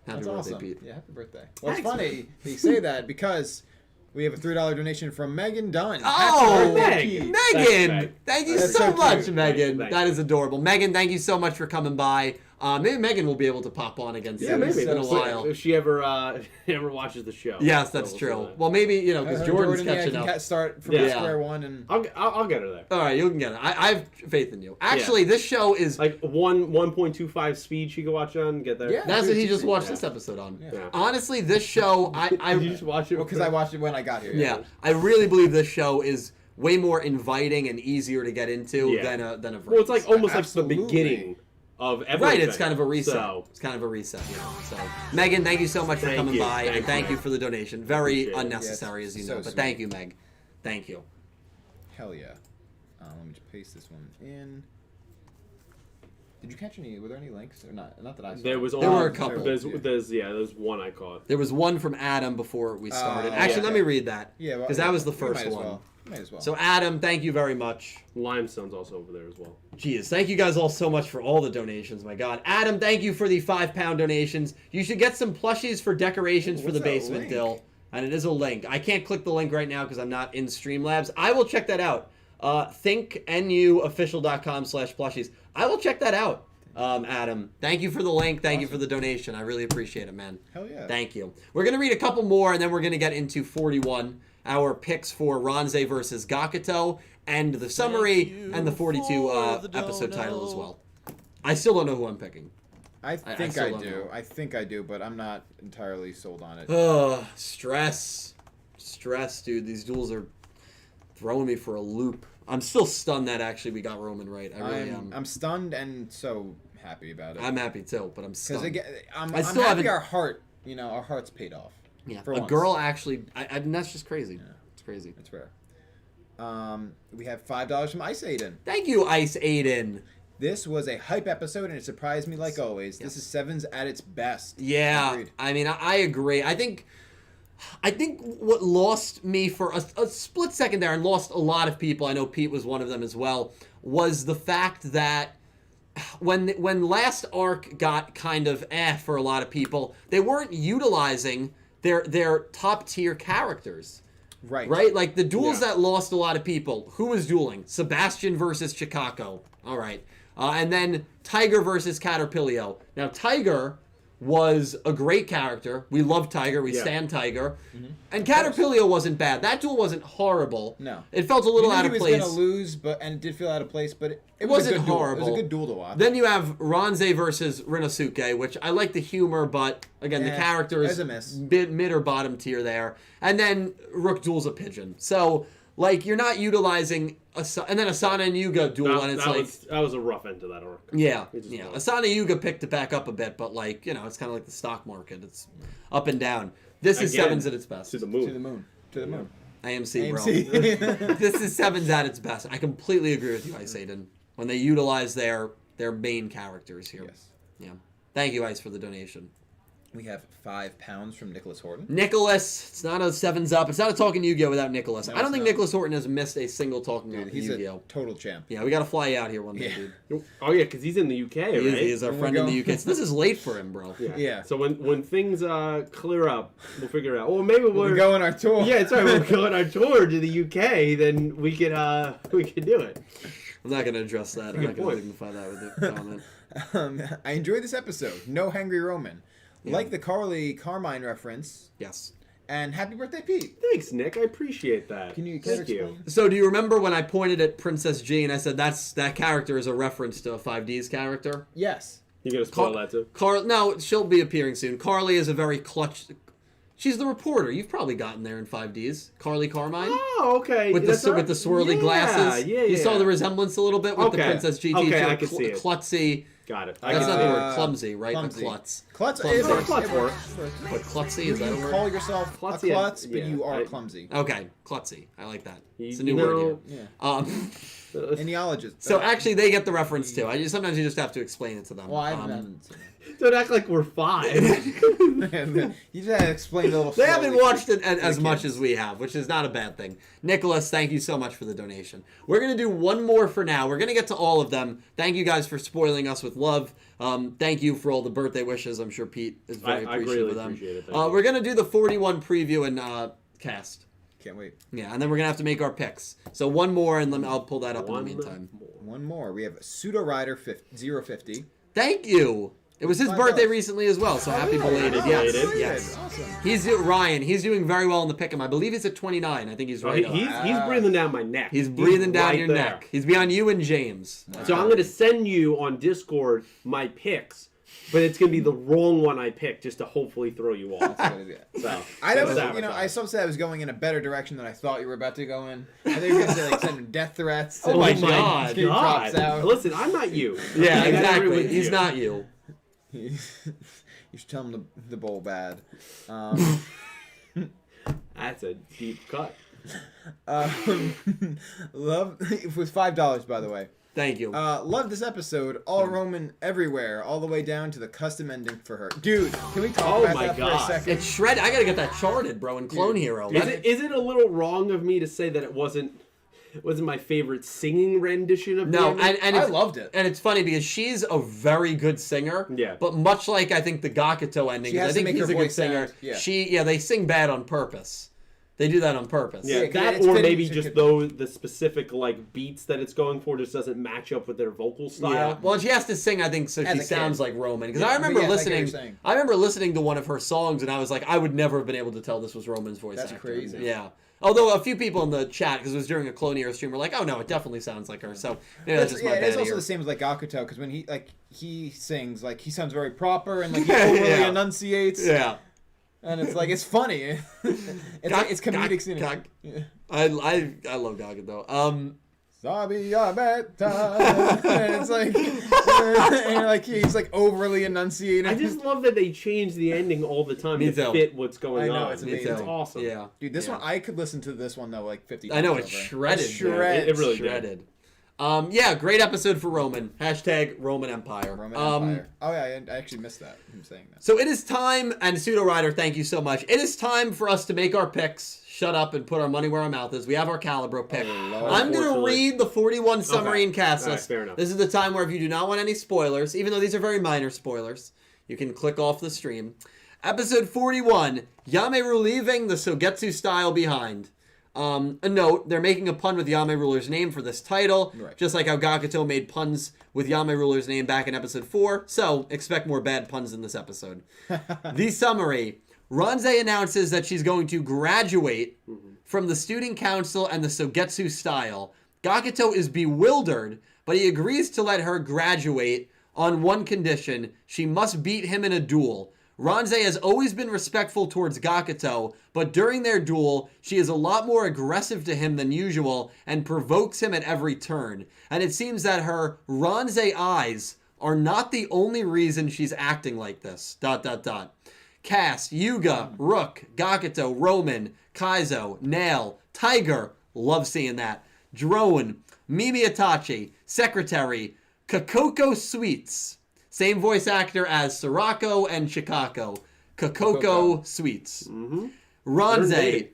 Happy That's birthday, awesome. Pete. Yeah, happy birthday. Well, it's Thanks, funny that you say that because we have a $3 donation from Megan Dunn. Oh, Happy birthday, Meg. Pete. Thanks, Megan, Meg. thank you That's so so much, cute. Megan. Thank That you. is adorable. Megan, thank you so much for coming by. Maybe Megan will be able to pop on again soon. Yeah, maybe. It's been a So, while. if she ever ever watches the show. Yes, that's So we'll true. see that. Well, maybe, because Jordan's catching can up. start from Yeah. square one and I'll get her there. All right, you can get it. I have faith in you. Actually, this show is... Like 1.25 speed she could watch on. Get there. Yeah. That's what he just watched Yeah. this episode on. Yeah. Honestly, this show, Did you just watch it? because I watched it when I got here. yeah, I really believe this show is way more inviting and easier to get into Yeah. than a Well, it's like almost Absolutely. like the beginning of everything. Right, it's kind of a reset. So, It's kind of a reset, So, Megan, thank you so much for Thank coming you. by, and Thanks, thank you Meg. for the donation. Very Appreciate it. unnecessary, Yes, as you so know, but sweet. thank you, Meg. Thank you. Hell yeah. Let me just paste this one in. Did you catch any? Were there any links or not? Not that I saw. there was There only, were a couple. There's one I caught. There was one from Adam before we started. Actually, yeah. let me read that. Yeah, because that was the we first might as one. well. Might as well. So, Adam, thank you very much. Limestone's also over there as well. Jeez, thank you guys all so much for all the donations, my God. Adam, thank you for the £5 donations. You should get some plushies for decorations for the what's that basement, link? Dill. And it is a link. I can't click the link right now because I'm not in Streamlabs. I will check that out. thinknuofficial.com/plushies. I will check that out, Adam. Thank you for the link. Thank you for the donation. I really appreciate it, man. Hell yeah. Thank you. We're going to read a couple more, and then we're going to get into 41, our picks for Ranze versus Gakuto, and the summary, and the 42 episode title as well. I still don't know who I'm picking. I think still I don't do. know. I think I do, but I'm not entirely sold on it. Ugh, stress, dude. These duels are throwing me for a loop. I'm still stunned that actually we got Roman right. I really am. I'm stunned and so happy about it. I'm happy too, but I'm Because stunned. again, I'm I still happy haven't- our heart's paid off. Yeah, for a once. girl actually. I mean, that's just crazy. It's crazy. That's rare. We have $5 from Ice Aiden. Thank you, Ice Aiden. This was a hype episode and it surprised me like always. This is Sevens at its best. Yeah, Agreed. I mean, I agree. I think I think what lost me for a split second there and lost a lot of people, I know Pete was one of them as well, was the fact that when last arc got kind of for a lot of people, they weren't utilizing their top tier characters. Right? Like the duels that lost a lot of people. Who was dueling? Sebastian versus Chicago. All right. And then Tiger versus Caterpillar. Now, Tiger was a great character. We love Tiger. We stand Tiger. Mm-hmm. And Caterpillar wasn't bad. That duel wasn't horrible. No. It felt a little out of place. He was going to lose, and it did feel out of place, but it wasn't horrible. It was a good duel to watch. Then you have Ranze versus Rinosuke, which I like the humor, but again, the character is a miss. Mid or bottom tier there. And then Rook duels a pigeon. So, like, you're not utilizing... and then Asana and Yuga duel, and it's that was a rough end to that arc. Yeah. Asana Yuga picked it back up a bit, but, like, it's kind of like the stock market. It's up and down. This is Sevens at its best. To the moon. To the moon. AMC, bro. This is Sevens at its best. I completely agree with you, Ice Aiden. When they utilize their main characters here. Yes. Yeah. Thank you, Ice, for the donation. We have £5 from Nicholas Horton. Nicholas, it's not a Sevens up. It's not a Talking Yu-Gi-Oh without Nicholas. No, I don't think Nicholas Horton has missed a single Talking Yu-Gi-Oh. He's a total champ. Yeah, we got to fly you out here one day, dude. Oh, yeah, because he's in the UK, right? He is our friend in the UK. So this is late for him, bro. Yeah. So when things clear up, we'll figure it out. Or maybe we'll go on our tour. Yeah, it's right. We'll go on our tour to the UK. Then we could do it. I'm not going to address that. I'm not going to dignify that with a comment. I enjoyed this episode. No Hangry Roman. Like the Carmine reference. Yes. And happy birthday, Pete. Thanks, Nick. I appreciate that. Can you explain? So do you remember when I pointed at Princess G and I said that character is a reference to a 5D's character? Yes. You gonna spoil that too? No, she'll be appearing soon. Carly is a very clutch... She's the reporter. You've probably gotten there in 5Ds. Carly Carmine. Oh, okay. With the swirly glasses. Yeah. You saw the resemblance a little bit with the Princess G teacher. Okay, I can see it. Klutzy. Got it. That's not the word. Clumsy, right? Clumsy. The klutz. Klutz Clumsy. is Klutz work. But klutzy, is that a You word? call yourself Klutzy, a klutz, but yeah, you are clumsy. Okay, klutzy. I like that. It's a You new word Yeah. here. Neologist. So actually, they get the reference too. Sometimes you just have to explain it to them. Well, I haven't seen Don't act like we're 5. it. You just had to explain a little. They haven't slowly watched it to as the much kids. as we have, which is not a bad thing. Nicholas, thank you so much for the donation. We're going to do one more for now. We're going to get to all of them. Thank you guys for spoiling us with love. Thank you for all the birthday wishes. I'm sure Pete is very appreciative of them. Appreciate it. We're going to do the 41 preview and cast. Can't wait. Yeah, and then we're going to have to make our picks. So one more, and I'll pull that up in the meantime. One more. We have Pseudo Rider 050. Thank you. It was his $5. birthday recently as well, so happy belated. Happy Yes, belated. yes. Awesome. He's Ryan. He's doing very well in the pick'em. I believe he's at 29. I think he's right. He's breathing down my neck. He's breathing down right your there. neck. He's beyond you and James. So I'm going to send you on Discord my picks, but it's going to be the wrong one I picked just to hopefully throw you off. So, I so said I was going in a better direction than I thought you were about to go in. I think you were going to send him death threats. Oh my God. He drops out. Listen, I'm not you. Yeah, I gotta agree exactly. with He's you. not you. You should tell him the bowl bad. That's a deep cut. Love it was $5, by the way. Thank you. Love this episode. All Roman everywhere, all the way down to the custom ending for her. Dude, can we talk about my that God. for a second? It's shredded. I gotta get that charted, bro, in Clone Hero. Is it a little wrong of me to say that it wasn't my favorite singing rendition of No, the ending? and I loved it. And it's funny because she's a very good singer. Yeah. But much like I think the Gakuto ending, She 'cause has I to think make he's her a good voice singer. sound- They sing bad on purpose. They do that on purpose. Yeah, 'cause that it's or fitting maybe to- just the specific like beats that it's going for just doesn't match up with their vocal style. Yeah. Well, she has to sing, I think, so As she a kid. sounds like Roman. Because Yeah. I remember But yeah, I get what you're listening. saying. I remember listening to one of her songs, and I was like, I would never have been able to tell this was Roman's voice. That's actor. crazy. Yeah. Although a few people in the chat, because it was during a Clone Hero stream, were like, "Oh no, it definitely sounds like her." So maybe that's just my bad it's also ear. the same as like Gakuto because when he sings he sounds very proper and like he overly Yeah. enunciates. Yeah. And it's like it's funny. It's comedic scene. Yeah. I love Gakuto. Sabia and it's like and like he's like overly enunciating. I just love that they change the ending all the time Me to too. fit what's going I know, on. it's amazing. It's awesome. Yeah. Dude, this Yeah. one I could listen to this one though like 50 times I know it's over. shredded. It's shredded. It really did. shredded. Yeah, great episode for Roman. Hashtag Roman Empire. Roman Empire. Oh yeah, I actually missed that. Him saying that. So it is time, and Pseudo Rider, thank you so much. It is time for us to make our picks. Shut up and put our money where our mouth is. We have our Calibro pick. Lord. I'm going to read the 41 summary and cast All right, list. fair enough. This is the time where if you do not want any spoilers, even though these are very minor spoilers, you can click off the stream. Episode 41, Yameru leaving the Sogetsu style behind. A note, they're making a pun with Yame Ruler's name for this title, Right. just like how Gakuto made puns with Yame Ruler's name back in episode 4, so expect more bad puns in this episode. The summary, Ranze announces that she's going to graduate from the student council and the Sogetsu style. Gakuto is bewildered, but he agrees to let her graduate on one condition: she must beat him in a duel. Ranze has always been respectful towards Gakuto, but during their duel, she is a lot more aggressive to him than usual and provokes him at every turn. And it seems that her Ranze eyes are not the only reason she's acting like this. ... Cast, Yuga, Rook, Gakuto, Romin, Kaizo, Nail, Tiger, love seeing that, Drone, Mimi Itachi, Secretary, Kakoko Sweets, same voice actor as Sorako and Chikako, Kakoko Sweets, Ranze,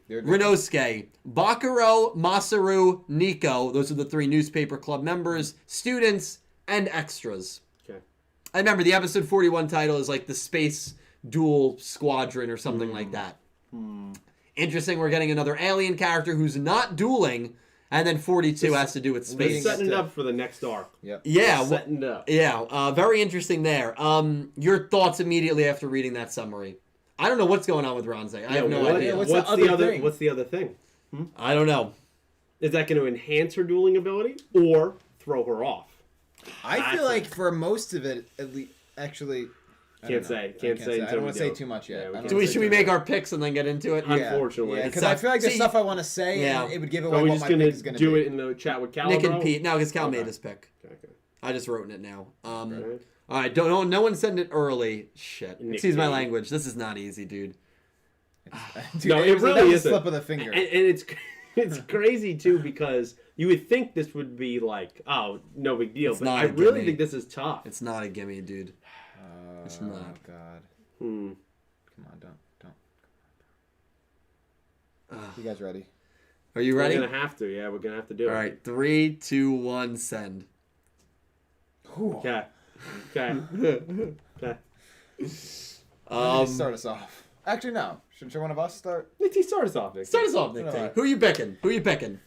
They're dating. Rinosuke, Bakuro, Masaru, Nico, those are the 3 newspaper club members, students, and extras. Okay. I remember the episode 41 title is like the Space Duel Squadron or something like that. Interesting, we're getting another alien character who's not dueling, and then 42 has to do with They're space. setting it up for the next arc. Yep. Yeah, Setting it up. yeah, very interesting there. Your thoughts immediately after reading that summary? I don't know what's going on with Ranze. I have no idea. What's the other thing? What's the other thing? I don't know. Is that going to enhance her dueling ability or throw her off? I feel like for most of it, at least, actually, I Can't don't know. say. Can't say. I until don't want we to say do. too much yet. Yeah, we I don't can't. Do wanna we, say should we too make much. our picks and then get into it? Unfortunately. Yeah, It because I sucks. feel like there's See, stuff I want to say, Yeah. and it would give Are away we what just my going pick is to going to do be. it in the chat with Calibro? Nick and Pete. No, because Cal Okay. made his pick. Okay. I just wrote it now. Right. All right, no one send it early. Shit. Nick Excuse my Cage. language. This is not easy, dude. Dude, No, it was- that really was a isn't. slip of the finger. And it's crazy too, because you would think this would be like, oh, no big deal. It's But not I a really gimme. think this is tough. It's not a gimme, dude. It's Oh not. God! Hmm. Come on, don't. You guys ready? Are you ready? We're gonna have to. Yeah, we're gonna have to do All it. right, 3, 2, 1, send. Okay. Okay. Okay. Start us off. Actually, no. Should one of us start? Nick, start us off, Nick. Start us off, Nick. All T. right. Who you picking? Who you picking?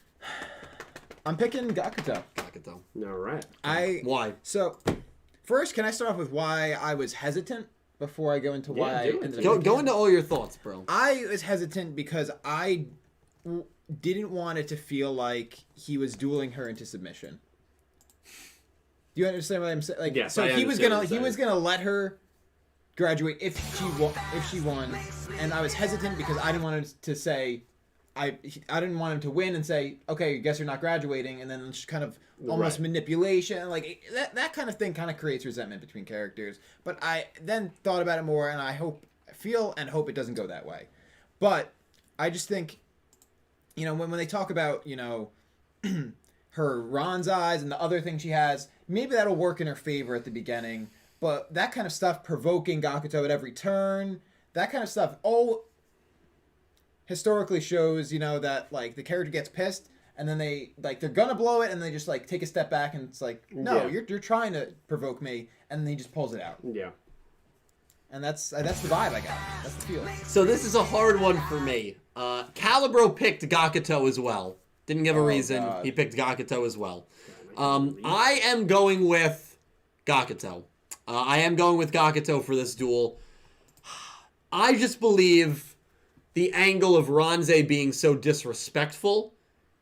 I'm picking Gakuto. Gakuto. All right. Why? So, first, can I start off with why I was hesitant before I go into why I do it. ended up Go picking him? into all your thoughts, bro. I was hesitant because I didn't want it to feel like he was dueling her into submission. Do you understand what I'm saying? Like, Yes, so I he was understand gonna what you're saying. let her graduate if she won, and I was hesitant because I didn't want him to say. I didn't want him to win and say, okay, I guess you're not graduating, and then just kind of almost Right. manipulation, like that kind of thing kind of creates resentment between characters. But I then thought about it more, and I hope it doesn't go that way. But I just think, when they talk about, her Ron's eyes and the other thing she has, maybe that'll work in her favor at the beginning. But that kind of stuff, provoking Gakuto at every turn, that kind of stuff, historically shows, that like the character gets pissed and then they're gonna blow it and they just like take a step back and it's like, no, Yeah. you're trying to provoke me, and then he just pulls it out. Yeah. And that's the vibe I got. That's the feel. So this is a hard one for me. Calibro picked Gakuto as well. Didn't give a reason. God. He picked Gakuto as well. I am going with Gakuto. I am going with Gakuto for this duel. I just believe the angle of Ranze being so disrespectful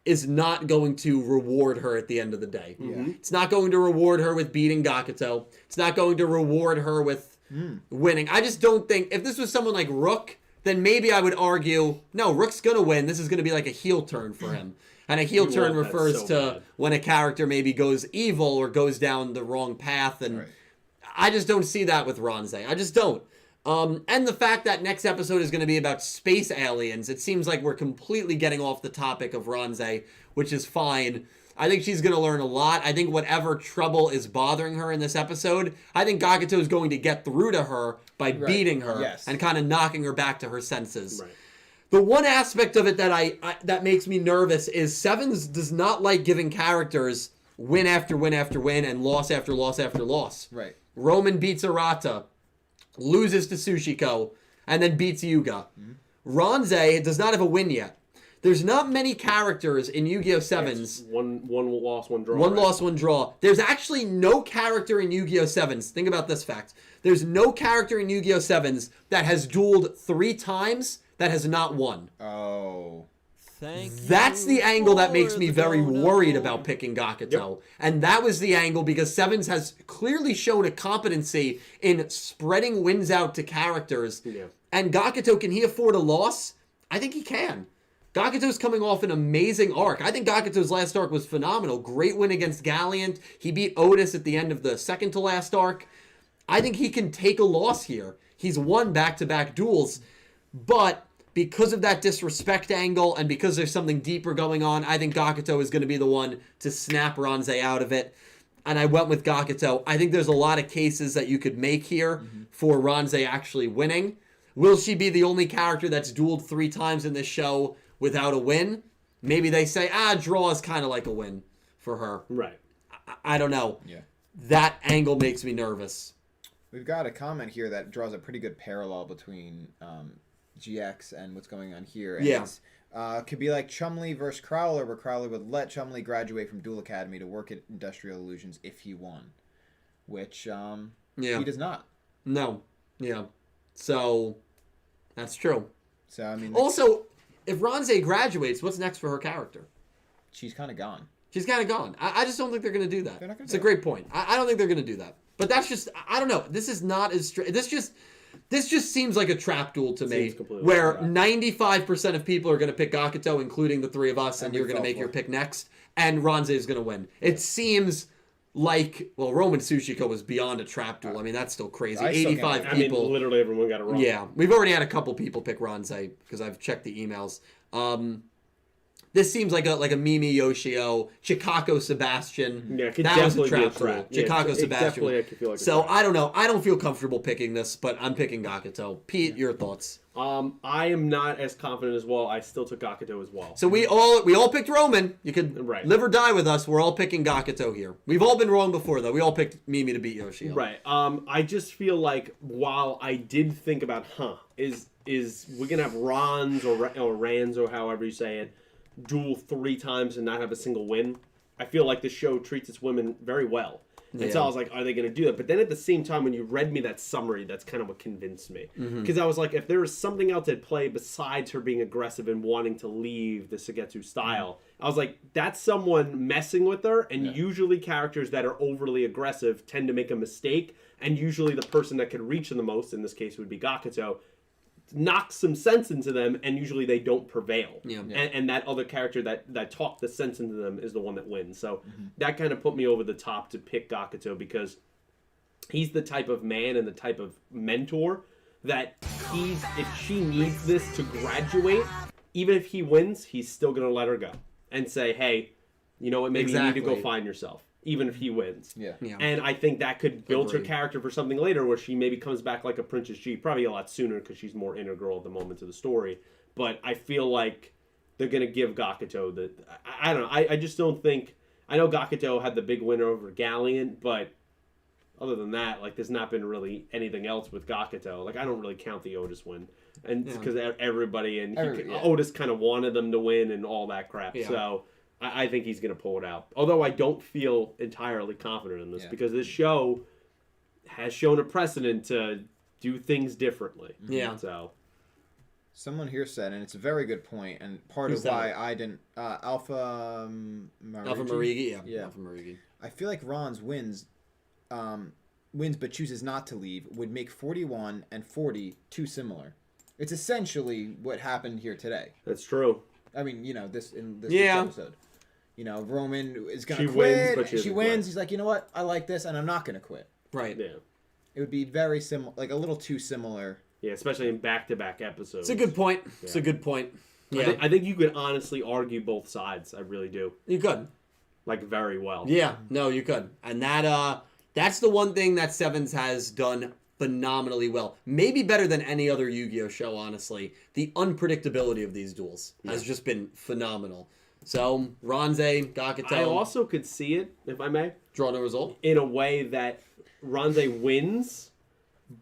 is not going to reward her at the end of the day. Yeah. It's not going to reward her with beating Gakuto. It's not going to reward her with winning. I just don't think, if this was someone like Rook, then maybe I would argue, no, Rook's going to win. This is going to be like a heel turn for him. And a heel You turn want that refers so to bad. when a character maybe goes evil or goes down the wrong path. And Right. I just don't see that with Ranze. I just don't. And the fact that next episode is going to be about space aliens, it seems like we're completely getting off the topic of Ranze, which is fine. I think she's going to learn a lot. I think whatever trouble is bothering her in this episode, I think Gakuto is going to get through to her by beating her and kind of knocking her back to her senses. Right. The one aspect of it that that makes me nervous is Sevens does not like giving characters win after win after win and loss after loss after loss. Right. Romin beats Arata, loses to Tsuchiko, and then beats Yuga. Ranze does not have a win yet. There's not many characters in Yu-Gi-Oh! Sevens. One loss, one draw. One loss, one draw. There's actually no character in Yu-Gi-Oh! Sevens. Think about this fact. There's no character in Yu-Gi-Oh! Sevens that has dueled 3 times that has not won. Oh. That's the angle that makes me very worried about picking Gakuto. Yep. And that was the angle because Sevens has clearly shown a competency in spreading wins out to characters. Yeah. And Gakuto, can he afford a loss? I think he can. Gakuto's coming off an amazing arc. I think Gakuto's last arc was phenomenal. Great win against Galliant. He beat Otis at the end of the second to last arc. I think he can take a loss here. He's won back-to-back duels. But because of that disrespect angle and because there's something deeper going on, I think Gakuto is going to be the one to snap Ranze out of it. And I went with Gakuto. I think there's a lot of cases that you could make here for Ranze actually winning. Will she be the only character that's dueled 3 times in this show without a win? Maybe they say, draw is kind of like a win for her. Right. I don't know. Yeah. That angle makes me nervous. We've got a comment here that draws a pretty good parallel between GX and what's going on here. And Yeah. It's, could be like Chumley versus Crowler, where Crowler would let Chumley graduate from Duel Academy to work at Industrial Illusions if he won. Which he does not. No. Yeah. So, that's true. So, I mean... Also, if Ranze graduates, what's next for her character? She's kind of gone. She's kind of gone. I just don't think they're going to do that. They're not gonna It's do a it. great point. I don't think they're going to do that. But that's just, I don't know. This is not as straight. This just seems like a trap duel to me, where 95% of people are going to pick Gakuto, including the 3 of us, and you're going to make your pick next, and Ranze is going to win. It seems like, well, Roman Tsuchiko was beyond a trap duel. I mean, that's still crazy. 85 people. I mean, literally everyone got it wrong. Yeah, we've already had a couple people pick Ranze because I've checked the emails. This seems like a Mimi Yoshio, Chikako Sebastian. Yeah, it could that was a definitely trap be a duel. trap. Yeah, Chikako it Sebastian. definitely, I could feel like a so trap. I don't know. I don't feel comfortable picking this, but I'm picking Gakuto. Pete, your thoughts? I am not as confident as well. I still took Gakuto as well. So we all picked Roman. You could Right. live or die with us. We're all picking Gakuto here. We've all been wrong before, though. We all picked Mimi to beat Yoshio. Right. I just feel like while I did think about, is we're gonna have Ranze or Ranze or however you say it, duel 3 times and not have a single win? I feel like the show treats its women very well. And so I was like, are they going to do that? But then at the same time, when you read me that summary, that's kind of what convinced me. Because I was like, if there was something else at play besides her being aggressive and wanting to leave the Sugetsu style, I was like, that's someone messing with her. And usually characters that are overly aggressive tend to make a mistake. And usually the person that could reach them the most, in this case would be Gakuto, knocks some sense into them, and usually they don't prevail. And that other character that talked the sense into them is the one that wins. So that kind of put me over the top to pick Gakuto, because he's the type of man and the type of mentor that if she needs this to graduate, even if he wins, he's still going to let her go and say, hey, you know what, maybe you need to go find yourself, even if he wins. Yeah. And I think that could build her character for something later where she maybe comes back like a Princess G, probably a lot sooner because she's more integral at the moment to the story. But I feel like they're going to give Gakuto the... I don't know. I just don't think... I know Gakuto had the big winner over Galliant, but other than that, like, there's not been really anything else with Gakuto. Like, I don't really count the Otis win. And because everybody... And Otis kind of wanted them to win and all that crap. Yeah. So... I think he's going to pull it out. Although I don't feel entirely confident in this because this show has shown a precedent to do things differently. Yeah. So someone here said, and it's a very good point, and part of why I didn't Alpha Marigi. Yeah. Alpha Marigi. I feel like Ron's wins but chooses not to leave would make 41 and 40 too similar. It's essentially what happened here today. That's true. I mean, this episode. Roman is going to She quit. wins, but she wins. He's like, you know what? I like this, and I'm not going to quit. Right. Yeah. It would be very similar, like a little too similar. Yeah, especially in back-to-back episodes. It's a good point. It's a good point. Yeah. I think you could honestly argue both sides. I really do. You could. like very well. Yeah, no, you could. And that's the one thing that Sevens has done phenomenally well. Maybe better than any other Yu-Gi-Oh show, honestly. The unpredictability of these duels has just been phenomenal. So, Ranze, Gakuto. I also could see it, if I may, draw no result. in a way that Ranze wins,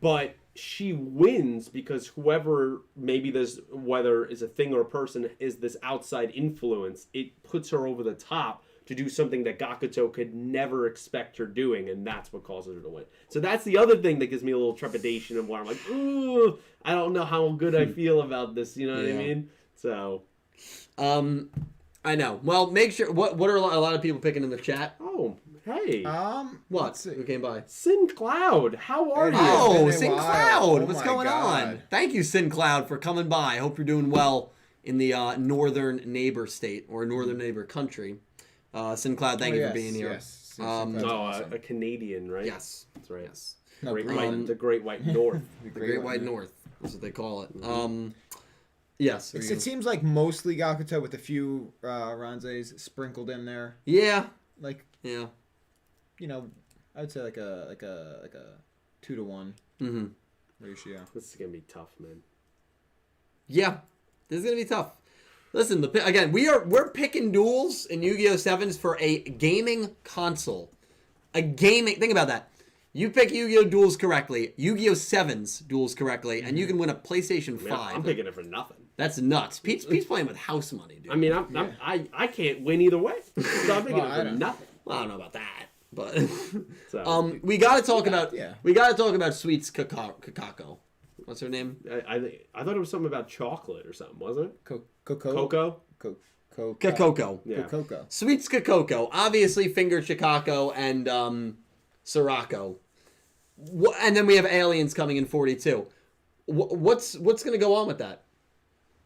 but she wins because whoever, maybe this, whether it's a thing or a person, is this outside influence, it puts her over the top to do something that Gakuto could never expect her doing, and that's what causes her to win. So that's the other thing that gives me a little trepidation of where I'm like, ooh, I don't know how good I feel about this, you know what I mean? So... I know. Well, make sure... What are a lot of people picking in the chat? Oh, hey. What? Who came by? Sin Cloud, how are you? Oh, been a Sin while. Cloud. Oh What's my going God. on? Thank you, Sin Cloud, for coming by. Hope you're doing well in the northern neighbor state or northern neighbor country. Sin Cloud, thank you for being here. Yes. A Canadian, right? Yes. That's right. Yes. No, The Great White North. The Great White North. That's what they call it. Yes. It seems like mostly Gakuto with a few Ranzes sprinkled in there. Yeah. Like, Yeah. you know, I would say like a 2-to-1 ratio. This is gonna be tough, man. Yeah. This is gonna be tough. Listen, again, we're picking duels in Yu-Gi-Oh! Sevens for a gaming console. Think about that. You pick Yu-Gi-Oh! Duels correctly, Yu-Gi-Oh! Sevens duels correctly, and you can win a PlayStation 5. I'm picking it for nothing. That's nuts. Pete's playing with house money, dude. I mean, I can't win either way. So I'm picking it for nothing. Well, I don't know about that, but So, we got to talk about yeah. Sweet's Kakako. What's her name? I thought it was something about chocolate or something, wasn't it? Coco? Coco? Kakoko. Yeah. Coco. Sweet's Kakoko. Obviously, Finger Chicago and Sirocco. And then we have Aliens coming in 42. What's going to go on with that?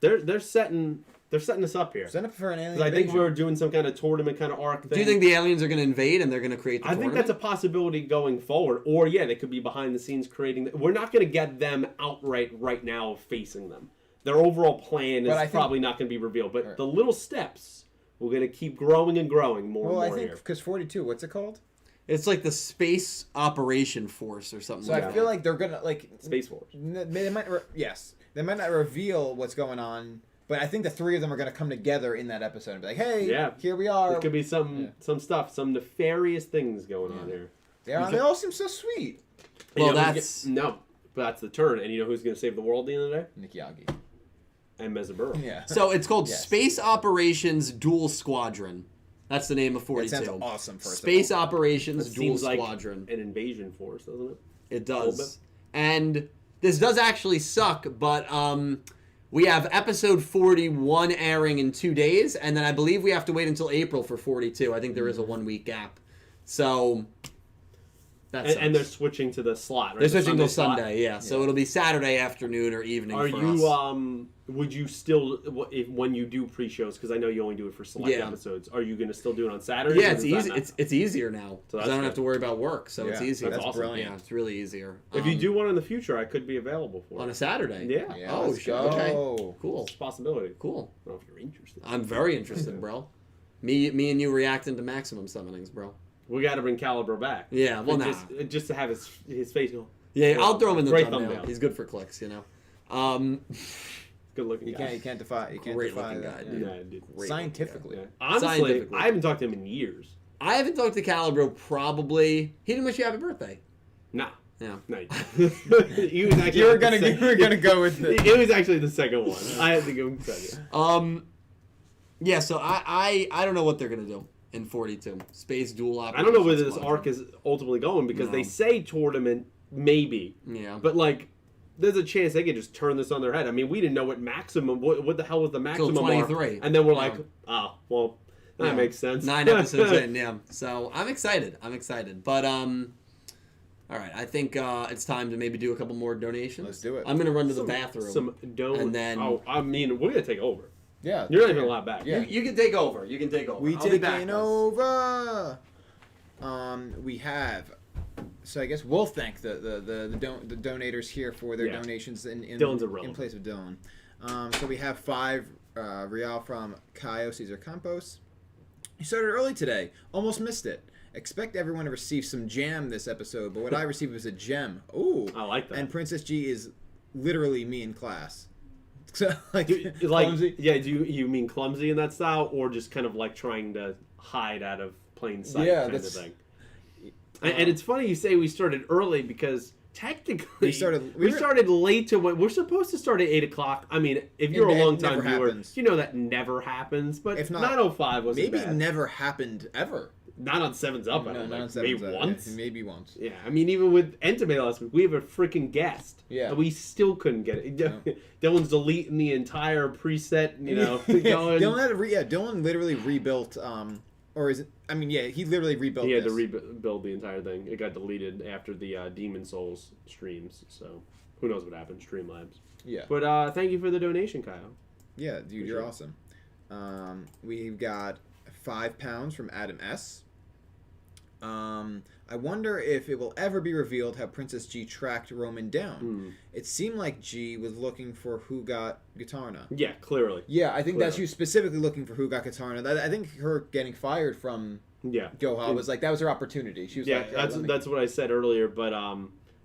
They're setting us up here. Send up for an alien. I think invasion. we're doing some kind of tournament kind of arc thing. Do you think the aliens are going to invade and they're going to create the I think tournament? that's a possibility going forward. Or, yeah, they could be behind the scenes creating... We're not going to get them outright right now facing them. Their overall plan is probably not going to be revealed. But the little steps, we're going to keep growing and growing more and more I think here. because 42, what's it called? It's like the Space Operation Force or something So like I that. feel like they're gonna Space Force. They might they might not reveal what's going on, but I think the three of them are gonna come together in that episode and be like, hey, here we are. There could be some stuff, some nefarious things going on here. They all seem so sweet. Well, But that's the turn. And you know who's going to save the world at the end of the day? Nikiagi. And Mezaburo. Yeah. So it's called Space Operations Dual Squadron. That's the name of 42. That sounds awesome. Space Operations Dual Seems like Squadron. an invasion force, doesn't it? It does. And this does actually suck, but we have episode 41 airing in 2 days, and then I believe we have to wait until April for 42. I think there is a 1 week gap. So and they're switching to the slot, right? They're switching to slot. Sunday, yeah. So it'll be Saturday afternoon or evening Are for you us. Would you still, when you do pre-shows, because I know you only do it for select episodes, are you going to still do it on Saturday? Yeah, it's easy. It's easier now because I don't have to worry about work, so it's easier. That's awesome. Brilliant. Yeah, it's really easier. If you do one in the future, I could be available for on it. a Saturday. Yeah. Oh, let's shit. go. Okay. Cool. It's a possibility. Cool. I don't know if you're interested. I'm very interested, bro. Me and you reacting to maximum summonings, bro. We got to bring Calibur back. Yeah, well, just to have his face go. Yeah, I'll throw him in the Great thumbnail. He's good for clicks, you know. Good looking guy. You can't defy. Great looking guy, dude. Yeah, dude. Great Scientifically. Yeah. Honestly, Scientifically. I haven't talked to him in years. I haven't talked to Calibro probably. He didn't wish you happy birthday. Nah. Yeah. No. He was actually You were gonna go with it. It was actually the second one. I had to go second. Yeah. So I don't know what they're gonna do in 42 Space Dual Operations. I don't know whether this arc is ultimately going because they say tournament maybe. Yeah. But like, there's a chance they could just turn this on their head. I mean, we didn't know what maximum. What the hell was the maximum? 23. Arc? And then we're like, oh, well, that makes sense. 9 episodes in, yeah. So I'm excited. But all right. I think it's time to maybe do a couple more donations. Let's do it. I'm gonna run to the bathroom. And then. Oh, I mean, we're gonna take over. Yeah. You're not even allowed back. Yeah. You can take over. We I'll be taking back, over. We have. So I guess we'll thank the donators here for their donations in place of Dylan. So we have 5 real from Caio Cesar Campos, You started early today. Almost missed it. Expect everyone to receive some jam this episode, but what I received was a gem. Ooh. I like that. And Princess G is literally me in class. So, like, like, clumsy. yeah, do you mean clumsy in that style, or just kind of like trying to hide out of plain sight kind of thing? And it's funny you say we started early because technically we started late to what we're supposed to start at 8 o'clock. I mean, if you're a long time viewer, you know that never happens. But if not, 9:05 wasn't maybe bad. Never happened ever. Not on Sevens Up. I don't think. Maybe once. Yeah, maybe once. Yeah, I mean, even with Entomate last week, we have a freaking guest. Yeah. And we still couldn't get it. No. Dylan's deleting the entire preset. You know, going. Dylan literally rebuilt. Or is it? I mean, yeah, he literally rebuilt. He had to rebuild the entire thing. It got deleted after the Demon Souls streams. So who knows what happened? Streamlabs. Yeah. But thank you for the donation, Kyle. Yeah, dude, you're awesome. We've got £5 from Adam S. I wonder if it will ever be revealed how Princess G tracked Romin down. It seemed like G was looking for who got Gitarna. Yeah, clearly. Yeah, I think that she was specifically looking for who got Gitarna. I think her getting fired from Goha was like, that was her opportunity. She was like, that's what I said earlier, but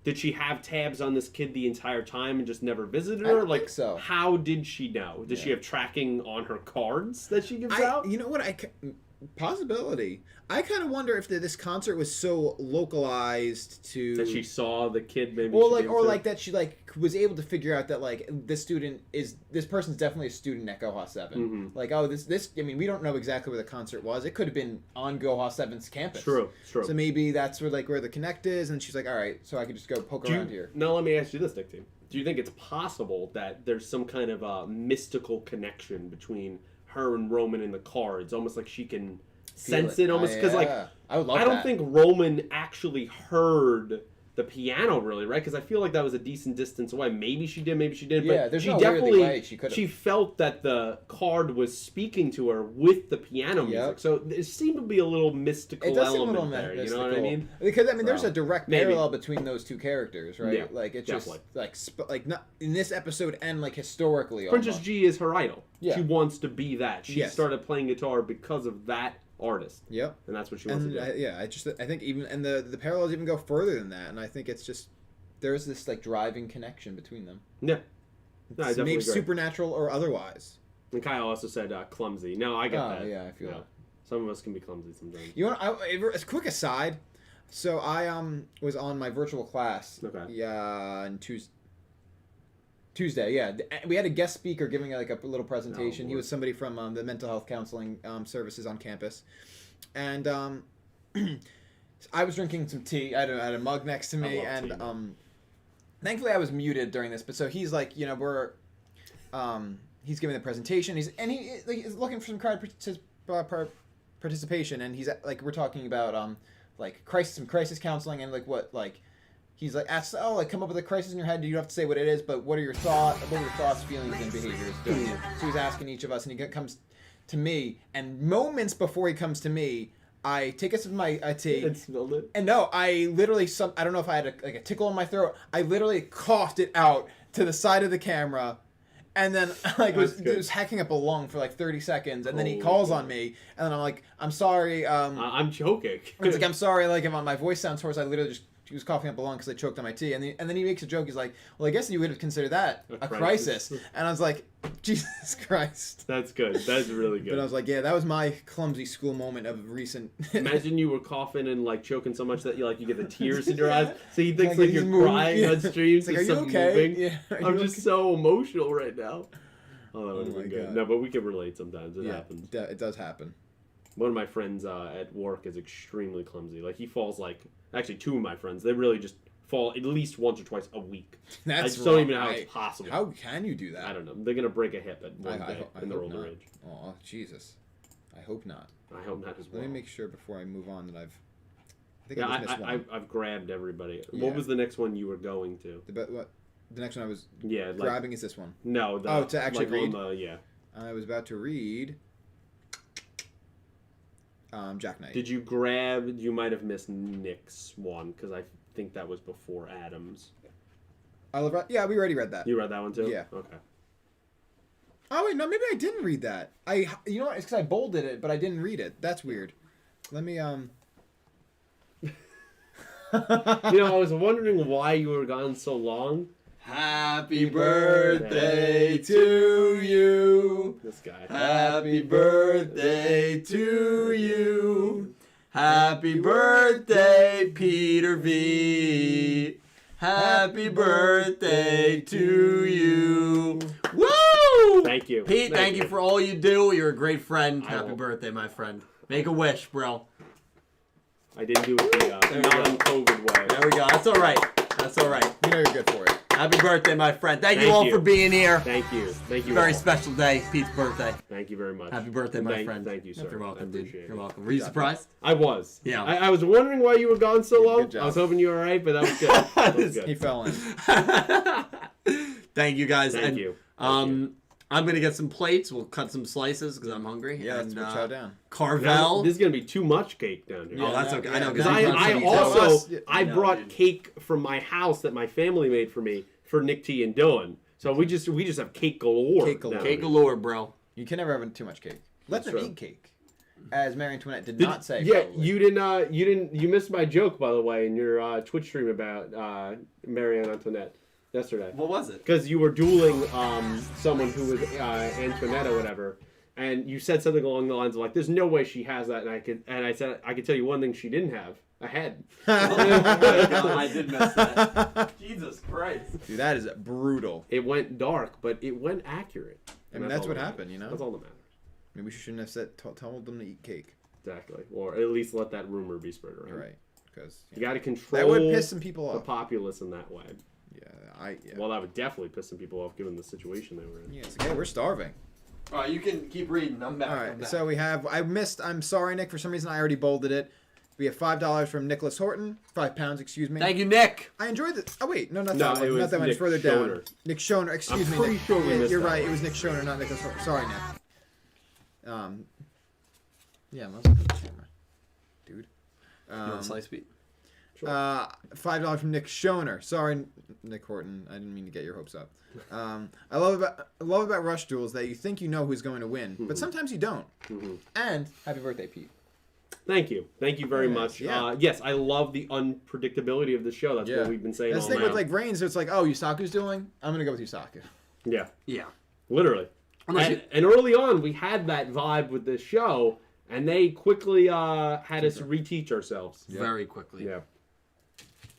did she have tabs on this kid the entire time and just never visited her? I don't think so. How did she know? Did she have tracking on her cards that she gives out? You know what? Possibility. I kind of wonder if this concert was so localized to that she saw the kid maybe. Well, like that she was able to figure out that like this person's definitely a student at Goha 7. Mm-hmm. Like, oh, this. I mean, we don't know exactly where the concert was. It could have been on Goha 7's campus. True. So maybe that's where the connect is, and she's like, all right, so I could just go poke around here. Now let me ask you this, Nick Team. Do you think it's possible that there's some kind of mystical connection between her and Romin in the cards, almost like she can sense it almost because I don't think Romin actually heard the piano really, right? Because I feel like that was a decent distance away. Maybe she did, maybe she didn't. Yeah, but there's she no definitely way she felt that the card was speaking to her with the piano music. So there seemed to be a little mystical element there. You know what I mean? Because I mean, there's a direct parallel between those two characters, right? Yeah, like it's definitely. just like not in this episode and like historically. Princess G is her idol. Yeah. She wants to be that. She started playing guitar because of that artist. Yep. And that's what she wants to do. I think even and the parallels even go further than that, and I think it's just there's this like driving connection between them. Yeah. No, I definitely maybe agree. supernatural or otherwise. And Kyle also said clumsy. No, I get that. Yeah, I feel that. Some of us can be clumsy sometimes. You want a quick aside? So I was on my virtual class. Okay. Yeah, on Tuesday, yeah. We had a guest speaker giving like a little presentation. He was somebody from the mental health counseling services on campus. And I was drinking some tea. I had a mug next to me. And tea, thankfully I was muted during this. But so he's like, you know, he's giving the presentation. He's looking for some crowd participation. And he's like, we're talking about like some crisis counseling and like what like. He's like, come up with a crisis in your head. You don't have to say what it is, but what are your thoughts, feelings, and behaviors doing it? So he's asking each of us, and he comes to me, and moments before he comes to me, I take a sip of my tea. And smelled it. And no, I literally, I don't know if I had a tickle in my throat. I literally coughed it out to the side of the camera, and then it was hacking up a lung for like 30 seconds, and then he calls on me, and then I'm like, I'm sorry. I'm joking. It's like, I'm sorry, like if my voice sounds hoarse, I literally just... He was coughing up a lung because I choked on my tea. And then he makes a joke. He's like, well, I guess you would have considered that a crisis. And I was like, Jesus Christ. That's good. That's really good. But I was like, yeah, that was my clumsy school moment of recent... Imagine you were coughing and like choking so much that you get the tears in your eyes. So he thinks like you're crying on stream. It's like, are you okay? Yeah, I'm just so emotional right now. Oh, that would have been good. God. No, but we can relate sometimes. It happens. It does happen. One of my friends at work is extremely clumsy. Like he falls actually two of my friends, they really just fall at least once or twice a week. I just don't even know how it's possible. How can you do that? I don't know. They're gonna break a hip at one day in their older age. Oh, Jesus. I hope not. I hope not as well. Let me make sure before I move on that I've grabbed everybody. Yeah. What was the next one you were going to? The next one I was grabbing grabbing is this one. No. To actually read? Yeah. I was about to read... Jack Knight. Did you grab... You might have missed Nick's one, because I think that was before Adam's. Yeah, we already read that. You read that one too? Yeah. Okay. Oh wait, no, maybe I didn't read that. You know what? It's because I bolded it, but I didn't read it. That's weird. Let me I was wondering why you were gone so long. Happy birthday to you. This guy. Happy birthday to you. Happy birthday, Peter V. Happy birthday to you. Woo! Thank you. Pete, thank you for all you do. You're a great friend. I Happy will. birthday, my friend. Make a wish, bro. I didn't do it the non-COVID way. There we go. That's all right. That's all right. You know you're good for it. Happy birthday, my friend. Thank you Thank all you. for being here. Thank you. Thank you Very all. special day, Pete's birthday. Thank you very much. Happy birthday, my friend. Thank you, sir. You're welcome, I dude. appreciate You're it. welcome. Were you surprised? I was. Yeah. I was wondering why you were gone so long. Good job. I was hoping you were alright, but that was good. That was He good. fell in. Thank you, guys. Thank and, you. I'm gonna get some plates. We'll cut some slices because I'm hungry. Yeah, let's and, chow down. Carvel. This is gonna be too much cake down here. Oh, that's okay. I know, Because because I tell also us- I No, brought dude. cake from my house that my family made for me for Nick T and Dylan. So we just have cake galore. Cake galore. down Cake here. galore, bro. You can never have too much cake. Let That's them true. eat cake. As Mary Antoinette did Did- not say. Yeah, probably. you missed my joke, by the way, in your Twitch stream about Mary Antoinette yesterday. What was it? Because you were dueling someone who was Antoinette or whatever, and you said something along the lines of like, "There's no way she has that," and I said I could tell you one thing she didn't have: a head. I did miss that. Jesus Christ. Dude, that is brutal. It went dark, but it went accurate. I mean, that's what happened, you know? That's all that matters. Maybe we shouldn't have said told them to eat cake. Exactly, or at least let that rumor be spread around. You're right. Because You got to control that would piss some people the off. populace in that way. Yeah. Well, that would definitely piss some people off given the situation they were in. Yeah, it's okay. We're starving. All right, you can keep reading. I'm back. All I'm right, back. so we have. I'm sorry, Nick. For some reason, I already bolded it. We have $5 from Nicholas Horton. £5, excuse me. Thank you, Nick. I enjoyed it. Oh wait, no, not No, that it one. was Not that one. It's Nick further down. Schoner. Nick Schoner. Excuse I'm me. pretty Nick. sure we Yeah, missed you're that right. one. It was Nick Schoner, not Nicholas Horton. Sorry, Nick. Yeah, let's look at the camera, dude. You want a slice, Pete? $5 from Nick Schoner. Sorry, Nick Horton. I didn't mean to get your hopes up. I love about Rush Duels that you think you know who's going to win, but sometimes you don't. And happy birthday, Pete. Thank you very Yes, much. yeah. Yes, I love the unpredictability of the show. That's what we've been saying That's all the thing night. with like Ranze, it's like, oh, Yusaku's dueling. I'm gonna go with Yusaku. Yeah, Yeah. literally. Unless you- And early on, we had that vibe with this show, and they quickly had us reteach ourselves. Very quickly. Yeah.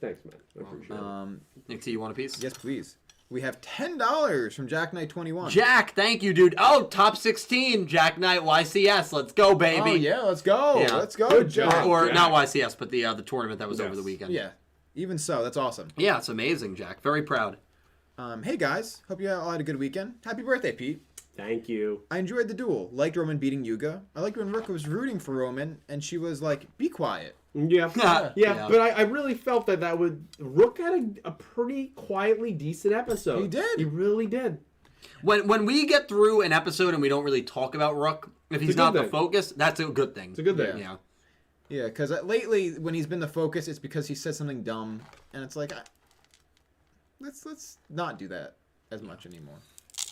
Thanks, man. I appreciate it. Nick T, you want a piece? Yes, please. We have $10 from Jack Knight 21. Jack, thank you, dude. Oh, top 16, Jack Knight YCS. Let's go, baby. Oh yeah, let's go. Yeah. Let's go, Good Jack. job. Or Jack. not YCS, but the tournament that was over Yes. the weekend. Yeah. Even so, that's awesome. Yeah, it's amazing, Jack. Very proud. Hey guys, hope you all had a good weekend. Happy birthday, Pete. Thank you. I enjoyed the duel. Liked Romin beating Yuga. I liked when Rook was rooting for Romin and she was like, "Be quiet." Yeah. Yeah. Yeah, but I really felt that would... Rook had a pretty quietly decent episode. He did. He really did. When we get through an episode and we don't really talk about Rook, if he's a not good the thing. focus, that's a good thing. It's a good thing. Yeah. Yeah, because lately when he's been the focus, it's because he said something dumb, and it's like, let's not do that as much anymore.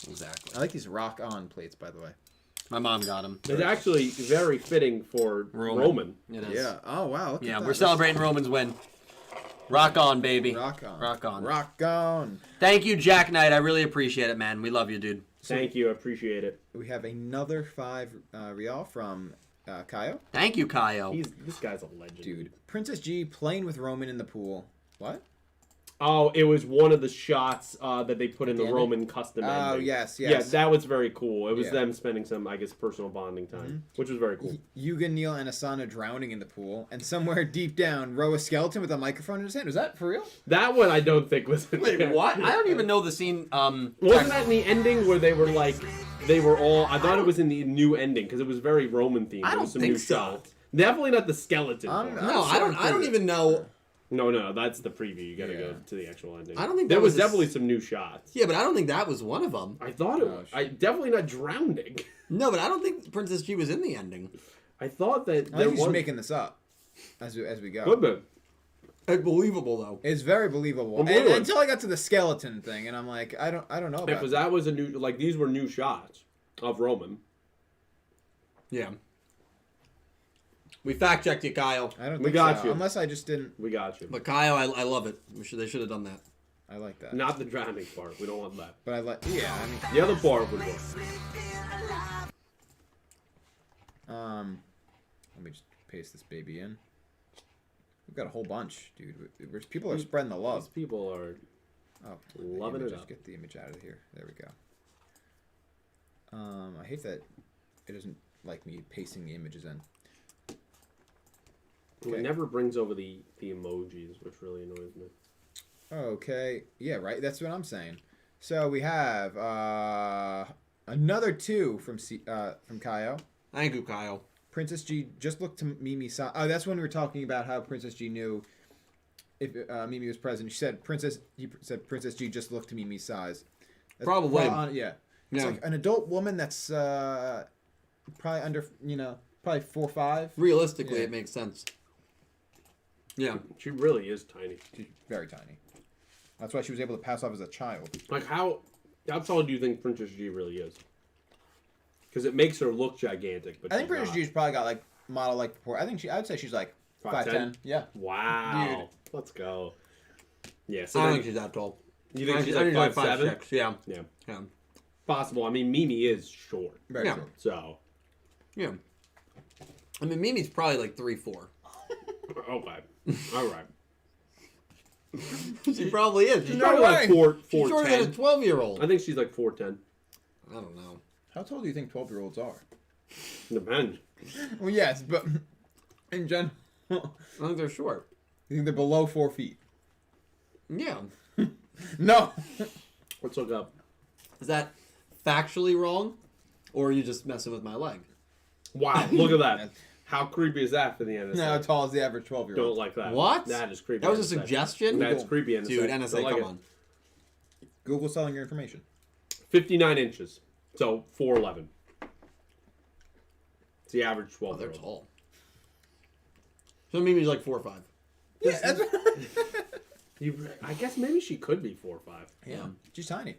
Exactly. I like these rock on plates, by the way. My mom got him. It's actually very fitting for Roman. It is. Yeah. Oh wow. Look at Yeah, that. we're celebrating Roman's win. Rock on, baby. Rock on. Rock on. Rock on. Thank you, Jack Knight. I really appreciate it, man. We love you, dude. Thank you. I appreciate it. We have another 5 real from Kaio. Thank you, Kaio. This guy's a legend. Dude, Princess G playing with Roman in the pool. What? Oh, it was one of the shots that they put in the ending? Roman custom Oh, ending. yes. Yeah, that was very cool. It was Yeah. them spending some, I guess, personal bonding time, which was very cool. Yuga, Neil, and Asana drowning in the pool, and somewhere deep down, row a skeleton with a microphone in his hand. Was that for real? That one I don't think was. Wait, what? I don't even know the scene. Wasn't that in the ending where they were like, they were all? I thought it was in the new ending because it was very Roman themed. I There don't was some think new so. shots. Definitely not the skeleton. part. No, I don't even know. No, that's the preview. You got to Yeah. go to the actual ending. I don't think there that was was a definitely some new shots. Yeah, but I don't think that was one of them. I thought it Oh, was. shit. I definitely not drowning. No, but I don't think Princess G was in the ending. I thought that I there think he's was. just making this up as we go. Could be. It's believable though. It's very believable. Unbelievable. Until I got to the skeleton thing, and I'm like, I don't know about Because that was a new. Like these were new shots. of Romin. Yeah. We fact checked you, Kyle. I don't We think got so. you. Unless I just didn't. We got you. But Kyle, I love it. They should have done that. I like that. Not the drowning part. We don't want that. But I like. Yeah, I mean. The other part would work. Let me just paste this baby in. We've got a whole bunch, dude. People are spreading the These love. people are Oh, loving it just up. get the image out of here. There we go. I hate that it doesn't like me pasting the images in. It never brings over the emojis, which really annoys me. Okay. Yeah, right. That's what I'm saying. So we have another 2 from Kaio. Thank you, Kyle. Princess G just looked to Mimi. Oh, that's when we were talking about how Princess G knew if Mimi was present. He said Princess G just looked to Mimi's size. That's Probably. Yeah. It's Yeah. like an adult woman that's probably under, probably 4'5". Realistically, Yeah. it makes sense. Yeah. She really is tiny. She's very tiny. That's why she was able to pass off as a child. Like, how tall do you think Princess G really is? Because it makes her look gigantic, but I think she's Princess not. G's probably got like model-like proportions. I'd say she's like 5'10". Yeah. Wow. Let's go. Yeah, so I don't then, think she's that tall. you think she's I like think she's 5'7"? 5'6". Yeah. Yeah. Yeah. Possible. I mean, Mimi is short. Very Yeah. short. So, Yeah. I mean, Mimi's probably like 3'4". okay. All right. She probably is. She's She's probably probably like like she's shorter than a 4'10". 12-year-old. I think she's like 4'10". I don't know. How tall do you think 12-year-olds are? Depends. Well, yes, but in general, you I think they're short. think they're below 4 feet? Yeah. No. Let's look up. Is that factually wrong, or are you just messing with my leg? Wow, look at that. How creepy is that for the NSA? How tall is the average 12-year-old? Don't like that. What? That is creepy. That was a NSA. suggestion? That's creepy NSA. Dude, Don't NSA, like come it. on. Google's selling your information. 59 inches. So 4'11". It's the average Oh, they're 12-year-old. tall. So Mimi's like 4'5". Yeah, that's I guess maybe she could be 4'5". Yeah, she's tiny.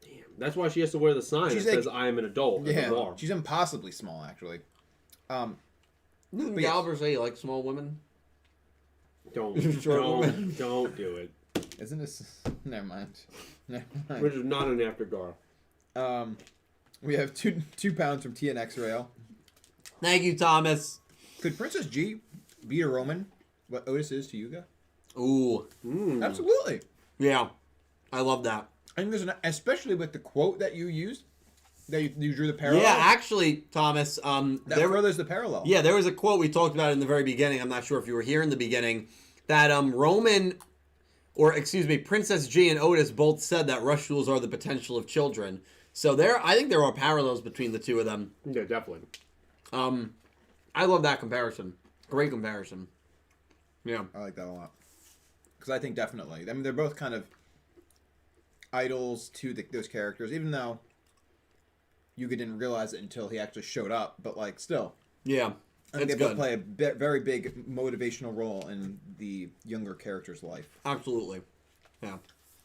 Damn. That's why she has to wear the sign She's that like- says "I am an adult." at the Yeah, bar. she's impossibly small, actually. Didn't But yes. Galver say you like small women? Don't Short woman. don't do it. Isn't this? Never mind. Never Which mind. is not an after dark. We have 2 pounds from TNX Rail. Thank you, Thomas. Could Princess G be a Roman? What Otis is to Yuga? Ooh. Absolutely. Yeah. I love that. I think there's especially with the quote that you used, that you drew the parallel. Yeah, actually, Thomas, that furthers the parallel. Yeah, there was a quote we talked about in the very beginning. I'm not sure if you were here in the beginning. That Princess G and Otis both said that rush duels are the potential of children. So I think there are parallels between the two of them. Yeah, definitely. I love that comparison. Great comparison. Yeah. I like that a lot. Because I think definitely. I mean, they're both kind of idols to those characters, even though Yuga didn't realize it until he actually showed up. But, like, still. Yeah. I think It's they both good. play a very big motivational role in the younger character's life. Absolutely. Yeah.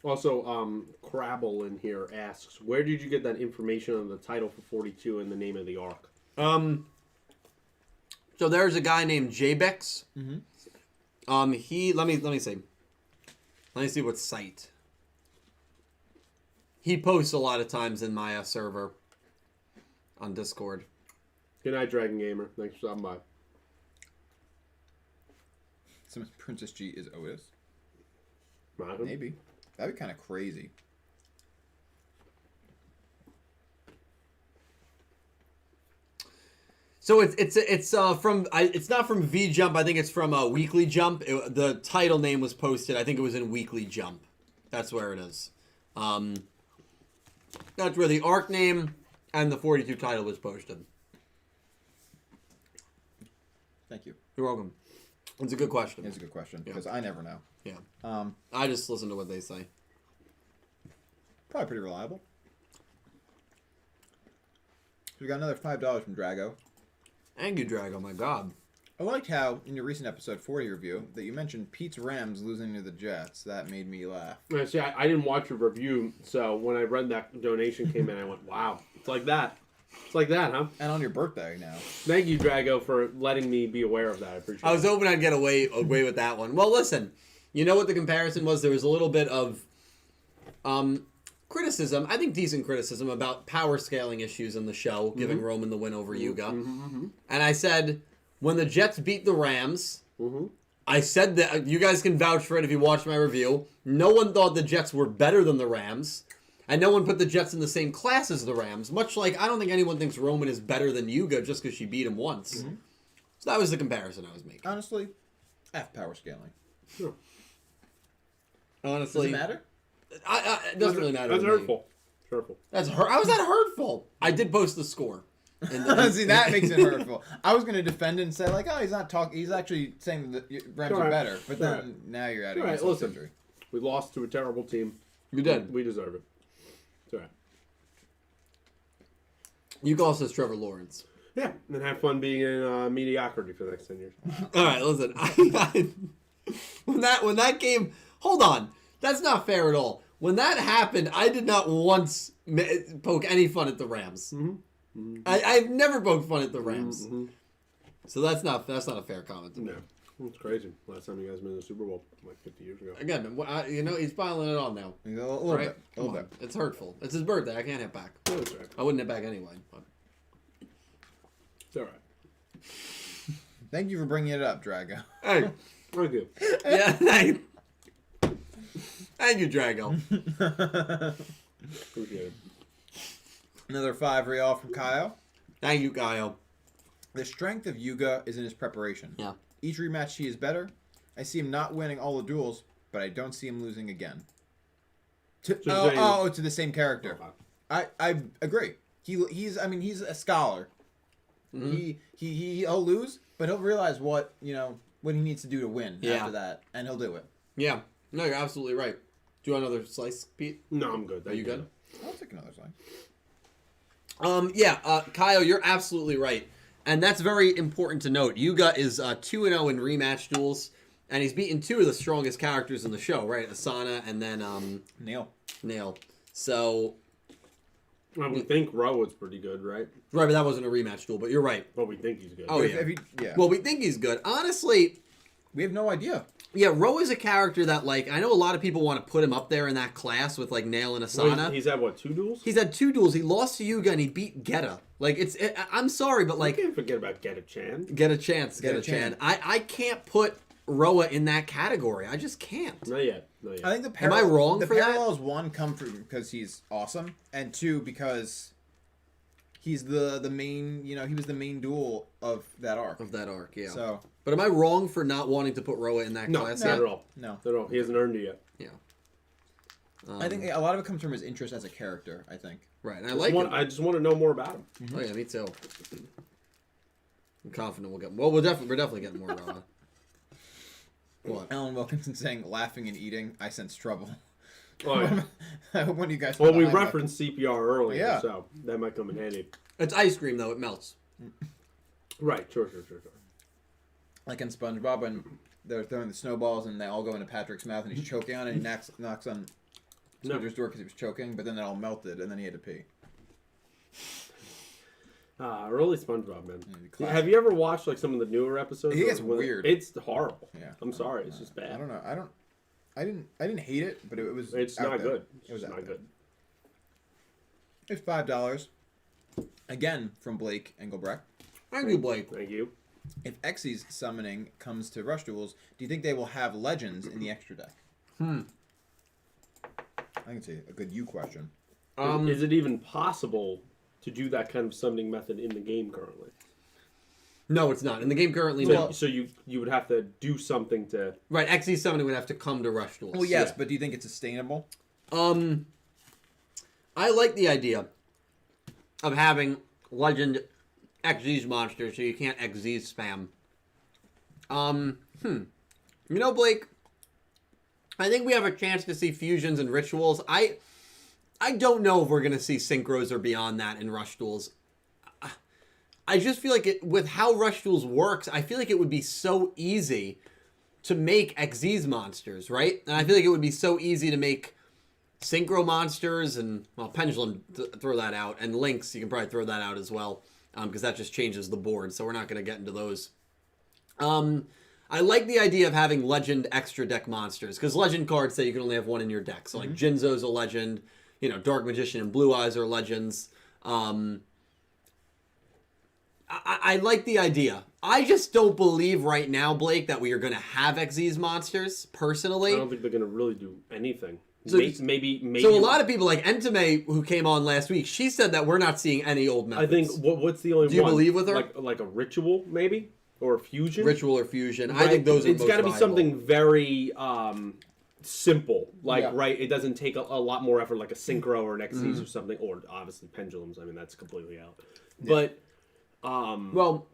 Also, Crabble in here asks, where did you get that information on the title for 42 and the name of the arc? So there's a guy named Jbex. Mm-hmm. He let me see. Let me see what site. He posts a lot of times in my server on Discord. Good night, Dragon Gamer. Thanks for stopping by. Some Princess G is Otis. Martin? Maybe. That'd be kind of crazy. So it's not from V Jump. I think it's from Weekly Jump. The title name was posted. I think it was in Weekly Jump. That's where it is. That's where the arc name and the 42 title was posted. Thank you. You're welcome. It's a good question. It's a good question Yeah. because I never know. Yeah. I just listen to what they say. Probably pretty reliable. We got another $5 from Drago. Thank you, Drag. Oh my God. I liked how in your recent episode 40 review that you mentioned Pete's Rams losing to the Jets. That made me laugh. See, I didn't watch your review, so when I read that donation came in, I went, wow, it's like that. It's like that, huh? And on your birthday now. Thank you, Drago, for letting me be aware of that. I appreciate it. I was hoping I'd get away with that one. Well, listen, you know what the comparison was? There was a little bit of criticism, I think decent criticism, about power scaling issues in the show, giving Roman the win over Yuga. And I said, when the Jets beat the Rams, I said that, you guys can vouch for it if you watch my review, no one thought the Jets were better than the Rams. And no one put the Jets in the same class as the Rams. Much like, I don't think anyone thinks Roman is better than Yuga just because she beat him once. So that was the comparison I was making. Honestly, F power scaling. Sure. Honestly. Does it matter? It doesn't really matter. That's to me. hurtful. It's hurtful. That's How is that hurtful? I did post the score. See, that makes it hurtful. I was going to defend it and say, like, oh, he's not talking. He's actually saying that the Rams are better. But then now you're adding insult to injury. We lost to a terrible team. You did. We deserve it. It's all right. You call us Trevor Lawrence. Yeah, and have fun being in mediocrity for the next 10 years. All right, listen. When that game, hold on, that's not fair at all. When that happened, I did not once poke any fun at the Rams. I've never poked fun at the Rams, so that's not a fair comment to me. No, it's crazy. Last time you guys been in the Super Bowl, like 50 years ago. Again, he's piling it on now. A little Right? bit. A little bit. It's hurtful. It's his birthday. I can't hit back. That's right. I wouldn't hit back anyway. But. It's all right. Thank you for bringing it up, Drago. Hey. Thank you. Yeah, thank you, Drago. Appreciate it. Another 5 real from Kyle. Thank you, Kyle. The strength of Yuga is in his preparation. Yeah. Each rematch he is better. I see him not winning all the duels, but I don't see him losing again. To the same character. I agree. He's a scholar. He'll lose, but he'll realize what he needs to do to win after that, and he'll do it. Yeah. No, you're absolutely right. Do you want another slice, Pete? No, I'm good. Are you good? I'll take another slice. Kyle, you're absolutely right. And that's very important to note. Yuga is 2-0 in rematch duels, and he's beaten 2 of the strongest characters in the show, right? Asana and then Nail. So... Well, we think Rowan's pretty good, right? Right, but that wasn't a rematch duel, but you're right. But we think he's good. Oh, yeah. Well, we think he's good. Honestly... We have no idea. Yeah, Ro is a character that, like, I know a lot of people want to put him up there in that class with, like, Nail and Asana. Well, he's had, 2 duels? He's had 2 duels. He lost to Yuga and he beat Geta. Like, I'm sorry, but, like... You can't forget about Geta-chan. Geta-chan. I can't put Roa in that category. I just can't. Not yet. I think Am I wrong for that? The parallels, 1, come from because he's awesome, and 2, because he's the main, he was the main duel of that arc. Yeah. So... But am I wrong for not wanting to put Roa in that class? Not at all. No. Not at all. He hasn't earned it yet. Yeah. I think a lot of it comes from his interest as a character, I think. Right, and I just want to know more about him. Oh, yeah, me too. I'm confident we'll get... Well, we're definitely getting more Roa. What? Alan Wilkinson saying, laughing and eating, I sense trouble. Oh, yeah. When do you guys... Well, we referenced CPR earlier, so that might come in handy. It's ice cream, though. It melts. Right, sure. Like in SpongeBob, when they're throwing the snowballs and they all go into Patrick's mouth and he's choking on it, and he knocks on Scooter's door because he was choking, but then it all melted and then he had to pee. Really SpongeBob, man. Yeah, have you ever watched some of the newer episodes? It gets weird. It's horrible. Yeah. I'm sorry, it's just bad. I don't know. I didn't hate it, but it was. It's out not there. good. It was not good. It's $5. Again from Blake Engelbrecht. Thank you, Blake. Thank you. If Xy's summoning comes to Rush Duels, do you think they will have legends in the extra deck? I think it's a good you question. Is it even possible to do that kind of summoning method in the game currently? No, it's not. In the game currently, no. So you would have to do something to... Right, XE summoning would have to come to Rush Duels. Well, yes, but do you think it's sustainable? I like the idea of having legend XZ's monsters so you can't XZ spam. Blake, I think we have a chance to see fusions and rituals. I don't know if we're going to see synchros or beyond that in Rush Duels. I just feel like with how Rush Duels works, I feel like it would be so easy to make XZ's monsters, right? And I feel like it would be so easy to make Synchro monsters and, well, Pendulum, throw that out. And Links, you can probably throw that out as well. Because that just changes the board. So we're not going to get into those. I like the idea of having Legend extra deck monsters. Because Legend cards say you can only have one in your deck. So like Jinzo's a Legend. You know, Dark Magician and Blue Eyes are Legends. I like the idea. I just don't believe right now, Blake, that we are going to have Xyz monsters, personally. I don't think they're going to really do anything. So, maybe. So a lot of people, like Entame, who came on last week, she said that we're not seeing any old methods. I think, what's the only one? Do you believe with her? Like a Ritual, maybe? Or a Fusion? Ritual or Fusion. Right? I think those are It's got to be viable. something very simple. Like, Yeah. right, it doesn't take a lot more effort, like a Synchro or an Xyz or something. Or, obviously, Pendulums. I mean, that's completely out. Yeah. But... Well,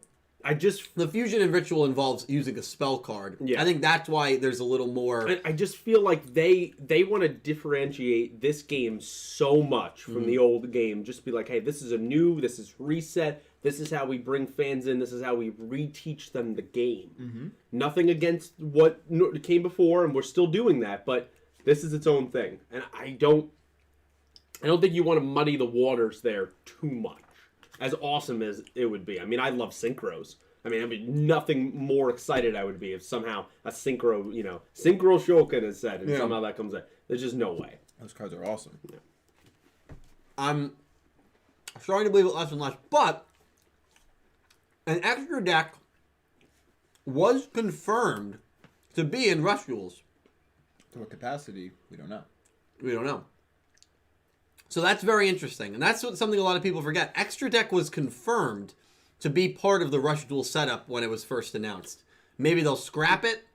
I just the Fusion and Ritual involves using a spell card. Yeah. I think that's why there's a little more... I just feel like they want to differentiate this game so much from the old game. Just be like, hey, this is this is reset. This is how we bring fans in. This is how we reteach them the game. Nothing against what came before, and we're still doing that. But this is its own thing, and I don't think you want to muddy the waters there too much. As awesome as it would be. I mean, I love synchros. I mean, nothing more excited I would be if somehow a synchro, synchro Shokan is said, and somehow that comes out. There's just no way. Those cards are awesome. Yeah. I'm starting to believe it less and less, but an extra deck was confirmed to be in Rush Duels. To what capacity, we don't know. We don't know. So that's very interesting, and that's something a lot of people forget. Extra Deck was confirmed to be part of the Rush Duel setup when it was first announced. Maybe they'll scrap it,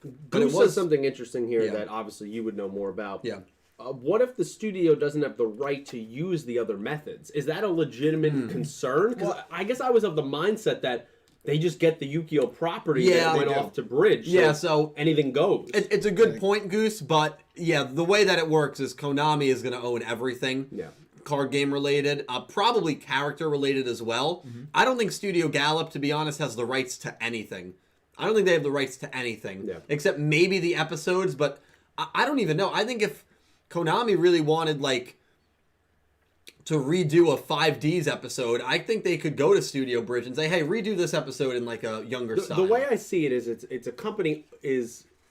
but Goose it was says something interesting here Yeah. that obviously you would know more about. Yeah. What if the studio doesn't have the right to use the other methods? Is that a legitimate concern? Because I guess I was of the mindset that they just get the Yugioh property Yeah, that went they do. off to Bridge. Yeah, so anything goes. It's a good point, Goose, but yeah, the way that it works is Konami is going to own everything. Yeah. Card game related, probably character related as well. I don't think Studio Gallop, to be honest, has the rights to anything. I don't think they have the rights to anything. Yeah. Except maybe the episodes, but I don't even know. I think if Konami really wanted, like, to redo a 5Ds episode, I think they could go to Studio Bridge and say, hey, redo this episode in, like, a younger style. The way I see it is it's a company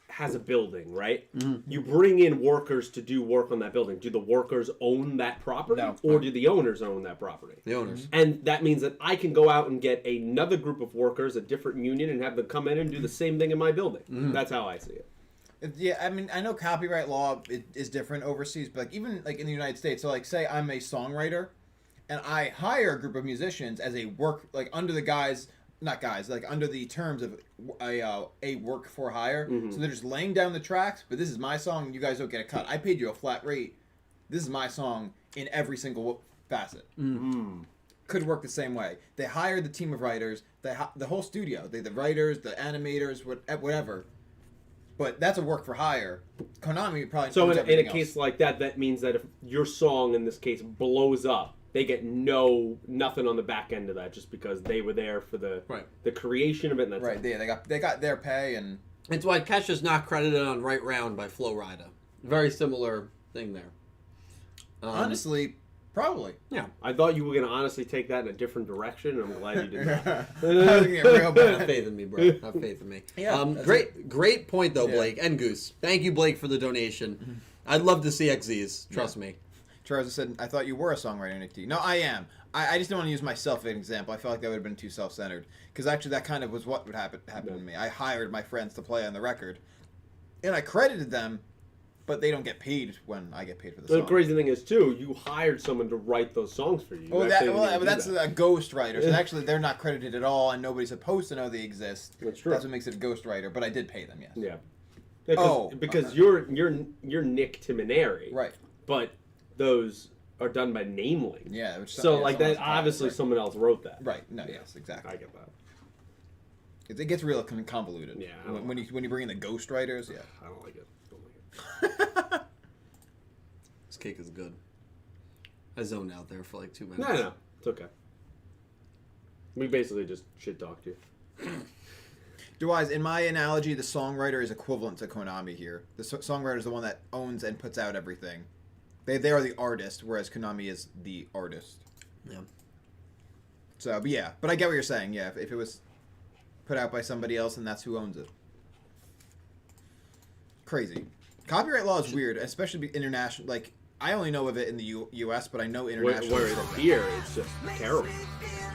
has a building, right? You bring in workers to do work on that building. Do the workers own that property? No. Or do the owners own that property? The owners. And that means that I can go out and get another group of workers, a different union, and have them come in and do the same thing in my building. That's how I see it. Yeah, I mean, I know copyright law is different overseas, but like even like in the United States, so like say I'm a songwriter, and I hire a group of musicians as a work like under the guise, not guys, like under the terms of a work for hire. So they're just laying down the tracks, but this is my song, and you guys don't get a cut. I paid you a flat rate. This is my song in every single facet. Could work the same way. They hired the team of writers, the whole studio, the writers, the animators, whatever. But that's a work for hire. Konami probably. So owns in a everything case else. like that, that means that if your song in this case blows up, they get nothing on the back end of that just because they were there for the creation of it. And that's Right, it. they got their pay and It's why Kesha's not credited on Right Round by Flo Rida. Very similar thing there. honestly, probably. Yeah. I thought you were going to honestly take that in a different direction, and I'm glad you did not. I was gonna get real Have bad. faith in me, bro. Have faith in me. Yeah, that's Great point, though, Yeah. Blake and Goose. Thank you, Blake, for the donation. I'd love to see XZs. Trust me. Charles said, "I thought you were a songwriter, Nick T." No, I am. I just don't want to use myself as an example. I felt like that would have been too self-centered. Because actually, that kind of was what would happen to me. I hired my friends to play on the record, and I credited them, but they don't get paid when I get paid for the The song. crazy thing is, too, you hired someone to write those songs for you. Well, Actually, you do that's that. a ghost writer. So actually, they're not credited at all, and nobody's supposed to know they exist. That's true. That's what makes it a ghost writer. But I did pay them, yes. Yeah. Because okay. you're Nick Timoneri. Right. But those are done by nameling. Yeah. Which So yeah, like someone's that, obviously right. someone else wrote that. Right. No. Yeah. Yes. Exactly. I get that. It gets real convoluted. Yeah, I don't When you bring in the ghost writers, yeah. I don't like it. Don't like it. This cake is good. I zoned out there for like 2 minutes. No, it's okay. We basically just shit talked you. Duwise, in my analogy, the songwriter is equivalent to Konami here. The songwriter is the one that owns and puts out everything. They are the artist, whereas Konami is the artist. Yeah. So, but yeah. But I get what you're saying. Yeah, if it was put out by somebody else and that's who owns it. Crazy. Copyright law is weird, especially international. Like, I only know of it in the U.S., but I know international. Whereas here, it's just terrible.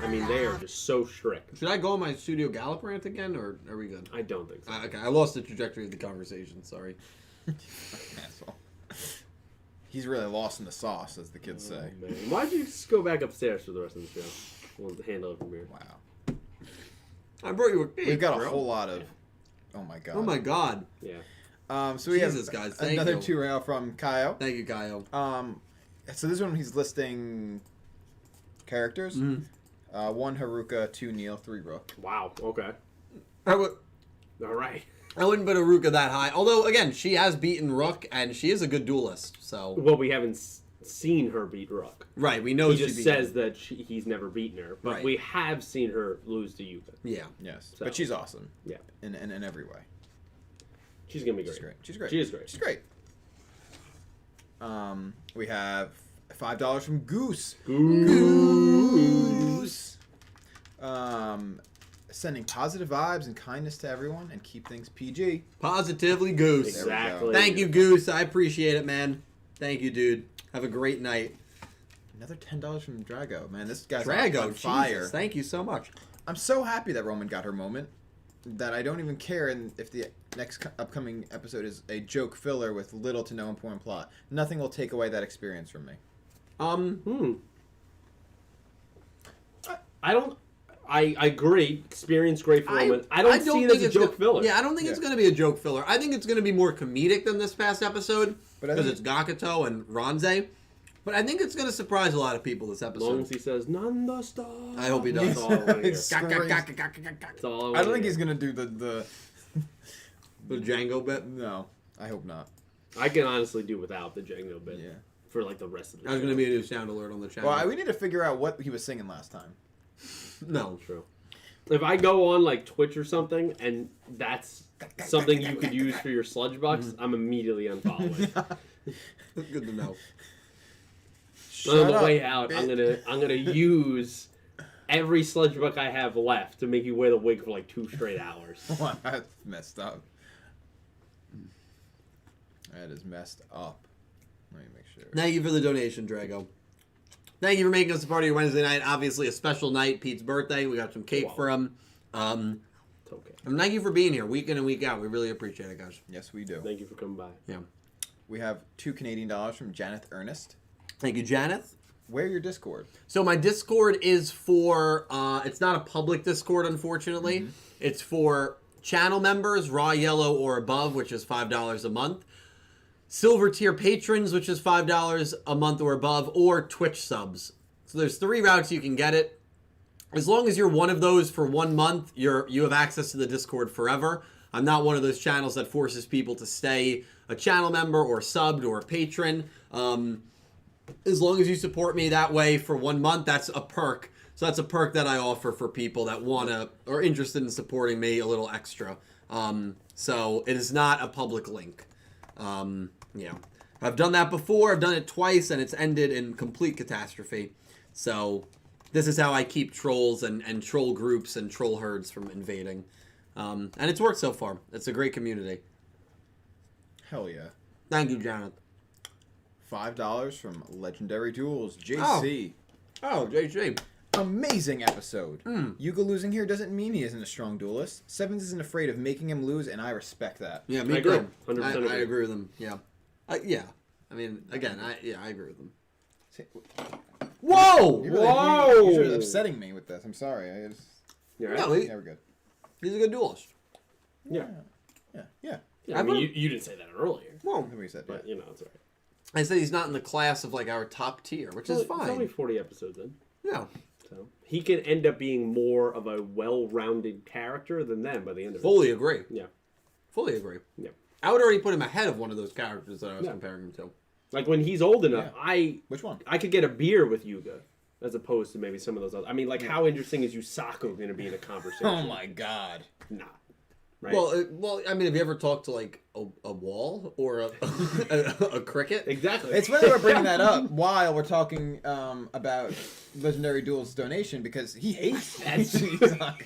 I mean, they are just so strict. Should I go on my Studio Gallop rant again, or are we good? I don't think so. Okay, I lost the trajectory of the conversation. Sorry. Asshole. He's really lost in the sauce, as the kids say. Man. Why'd you just go back upstairs for the rest of the show? We'll handle it from here. Wow. I brought you a cake. We've got a bro. whole lot of... Oh, my God. Oh my God. Yeah. So we Jesus, have guys, thank another you. 2-rail from Kaio. Thank you, Kyle. So this one he's listing characters. Mm-hmm. 1 Haruka, 2 Neil, 3 Rook. Wow. Okay. I would. All right. I wouldn't put Haruka that high. Although, again, she has beaten Rook, and she is a good duelist. So Well, we haven't seen her beat Rook. right, we know He she just beat says him. that he's never beaten her, but Right. we have seen her lose to Yuga. Yeah. Yes. So- But she's awesome. Yeah. In every way. She's gonna be great. She's great. She's great. She is great. She's great. We have $5 from Goose. Goose. Sending positive vibes and kindness to everyone and keep things PG. Positively Goose. Exactly. Thank you, Goose. I appreciate it, man. Thank you, dude. Have a great night. Another $10 from Drago. Man, this guy's Drago, on fire. Jesus, thank you so much. I'm so happy that Roman got her moment that I don't even care if the next upcoming episode is a joke filler with little to no important plot. Nothing will take away that experience from me. I agree. Experience great for Roman. I don't see it as a joke filler. Yeah, I don't think it's going to be a joke filler. I think it's going to be more comedic than this past episode because it's Gakuto and Ranze. But I think it's going to surprise a lot of people this As episode. long as he says, none the star. I hope he does. That's all I want to hear. It's Gak, gak, screams. gak, gak, gak, gak, gak. That's all I I wanna don't think hear. he's gonna do the. The Django bit. No, I hope not. I can honestly do without the Django bit Yeah. for like the rest of the There's show. going to be a new sound alert on the channel. Well, we need to figure out what he was singing last time. No. True. If I go on like Twitch or something and that's something you could use for your sludge bucks, I'm immediately unfollowing. Good to know. On the way out, I'm gonna use every sludge buck I have left to make you wear the wig for like 2 straight hours. That's messed up. That is messed up. Let me make sure. Thank you for the donation, Drago. Thank you for making us a part of your Wednesday night. Obviously, a special night. Pete's birthday. We got some cake Wow. for him. It's okay. And thank you for being here week in and week out. We really appreciate it, guys. Yes, we do. Thank you for coming by. Yeah. We have $2 Canadian from Janeth Ernest. Thank you, Janet. Where your Discord? So my Discord is for, it's not a public Discord, unfortunately. It's for channel members, raw yellow or above, which is $5 a month. Silver tier patrons, which is $5 a month or above, or Twitch subs. So there's 3 routes you can get it. As long as you're one of those for 1 month, you have access to the Discord forever. I'm not one of those channels that forces people to stay a channel member or subbed or a patron. As long as you support me that way for 1 month, that's a perk. So that's a perk that I offer for people that are interested in supporting me a little extra. So it is not a public link. Yeah, I've done that before. I've done it twice, and it's ended in complete catastrophe. So this is how I keep trolls and troll groups and troll herds from invading. And it's worked so far. It's a great community. Hell yeah. Thank you, Janet. $5 from Legendary Duels. JC. Oh, JJ. Amazing episode. Yuga losing here doesn't mean he isn't a strong duelist. Sevens isn't afraid of making him lose, and I respect that. Yeah, me I agree. too. 100% I agree. agree with them. Yeah. Yeah. I mean, again, I agree with them. Whoa! You're upsetting me with this. I'm sorry. You all right? No, Yeah, we're good. he's a good duelist. Yeah. Yeah. Yeah, I mean, you didn't say that earlier, Well, That's what we said. but you know, it's all right. I said he's not in the class of like our top tier, which is It's only fine. 40 episodes in. Yeah. So he can end up being more of a well-rounded character than them by the end of it. Fully agree. Yeah. Fully agree. Yeah. I would already put him ahead of one of those characters that I was Yeah. comparing him to. Like when he's old enough, Which one? I could get a beer with Yuga as opposed to maybe some of those other. I mean, like how interesting is Yusaku going to be in a conversation? Oh my god. Nah. right? Well, I mean, have you ever talked to like a wall or a cricket? Exactly. It's funny we're bringing that up while we're talking about Legendary Duel's donation because he hates Yuga.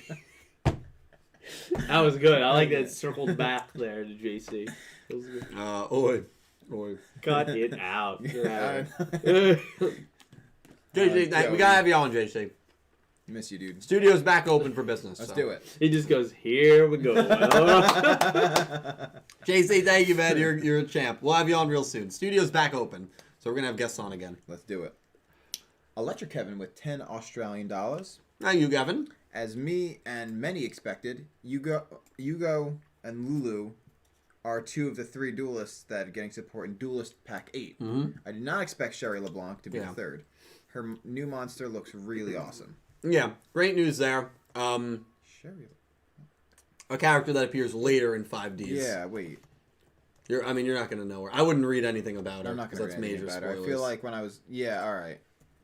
That was good. I like that it circled back there to JC. That was good. Oi. Cut it out. JC, we gotta have you on, JC. Miss you, dude. Studio's back open for business. Let's do it. He just goes, here we go. JC, thank you, man. You're a champ. We'll have you on real soon. Studio's back open, so we're gonna have guests on again. Let's do it. Electric Kevin with $10 Australian. Now you, Gavin. As me and many expected, Yugioh and Lulu are two of the three duelists that are getting support in Duelist Pack 8. Mm-hmm. I did not expect Sherry LeBlanc to be the third. Her new monster looks really awesome. Yeah, great news there. Sherry, A character that appears later in 5Ds. yeah, wait. You're not gonna know her. I wouldn't read anything about her. I'm not going to That's read anything major about her. I spoilers. feel like when I was... Yeah, all right.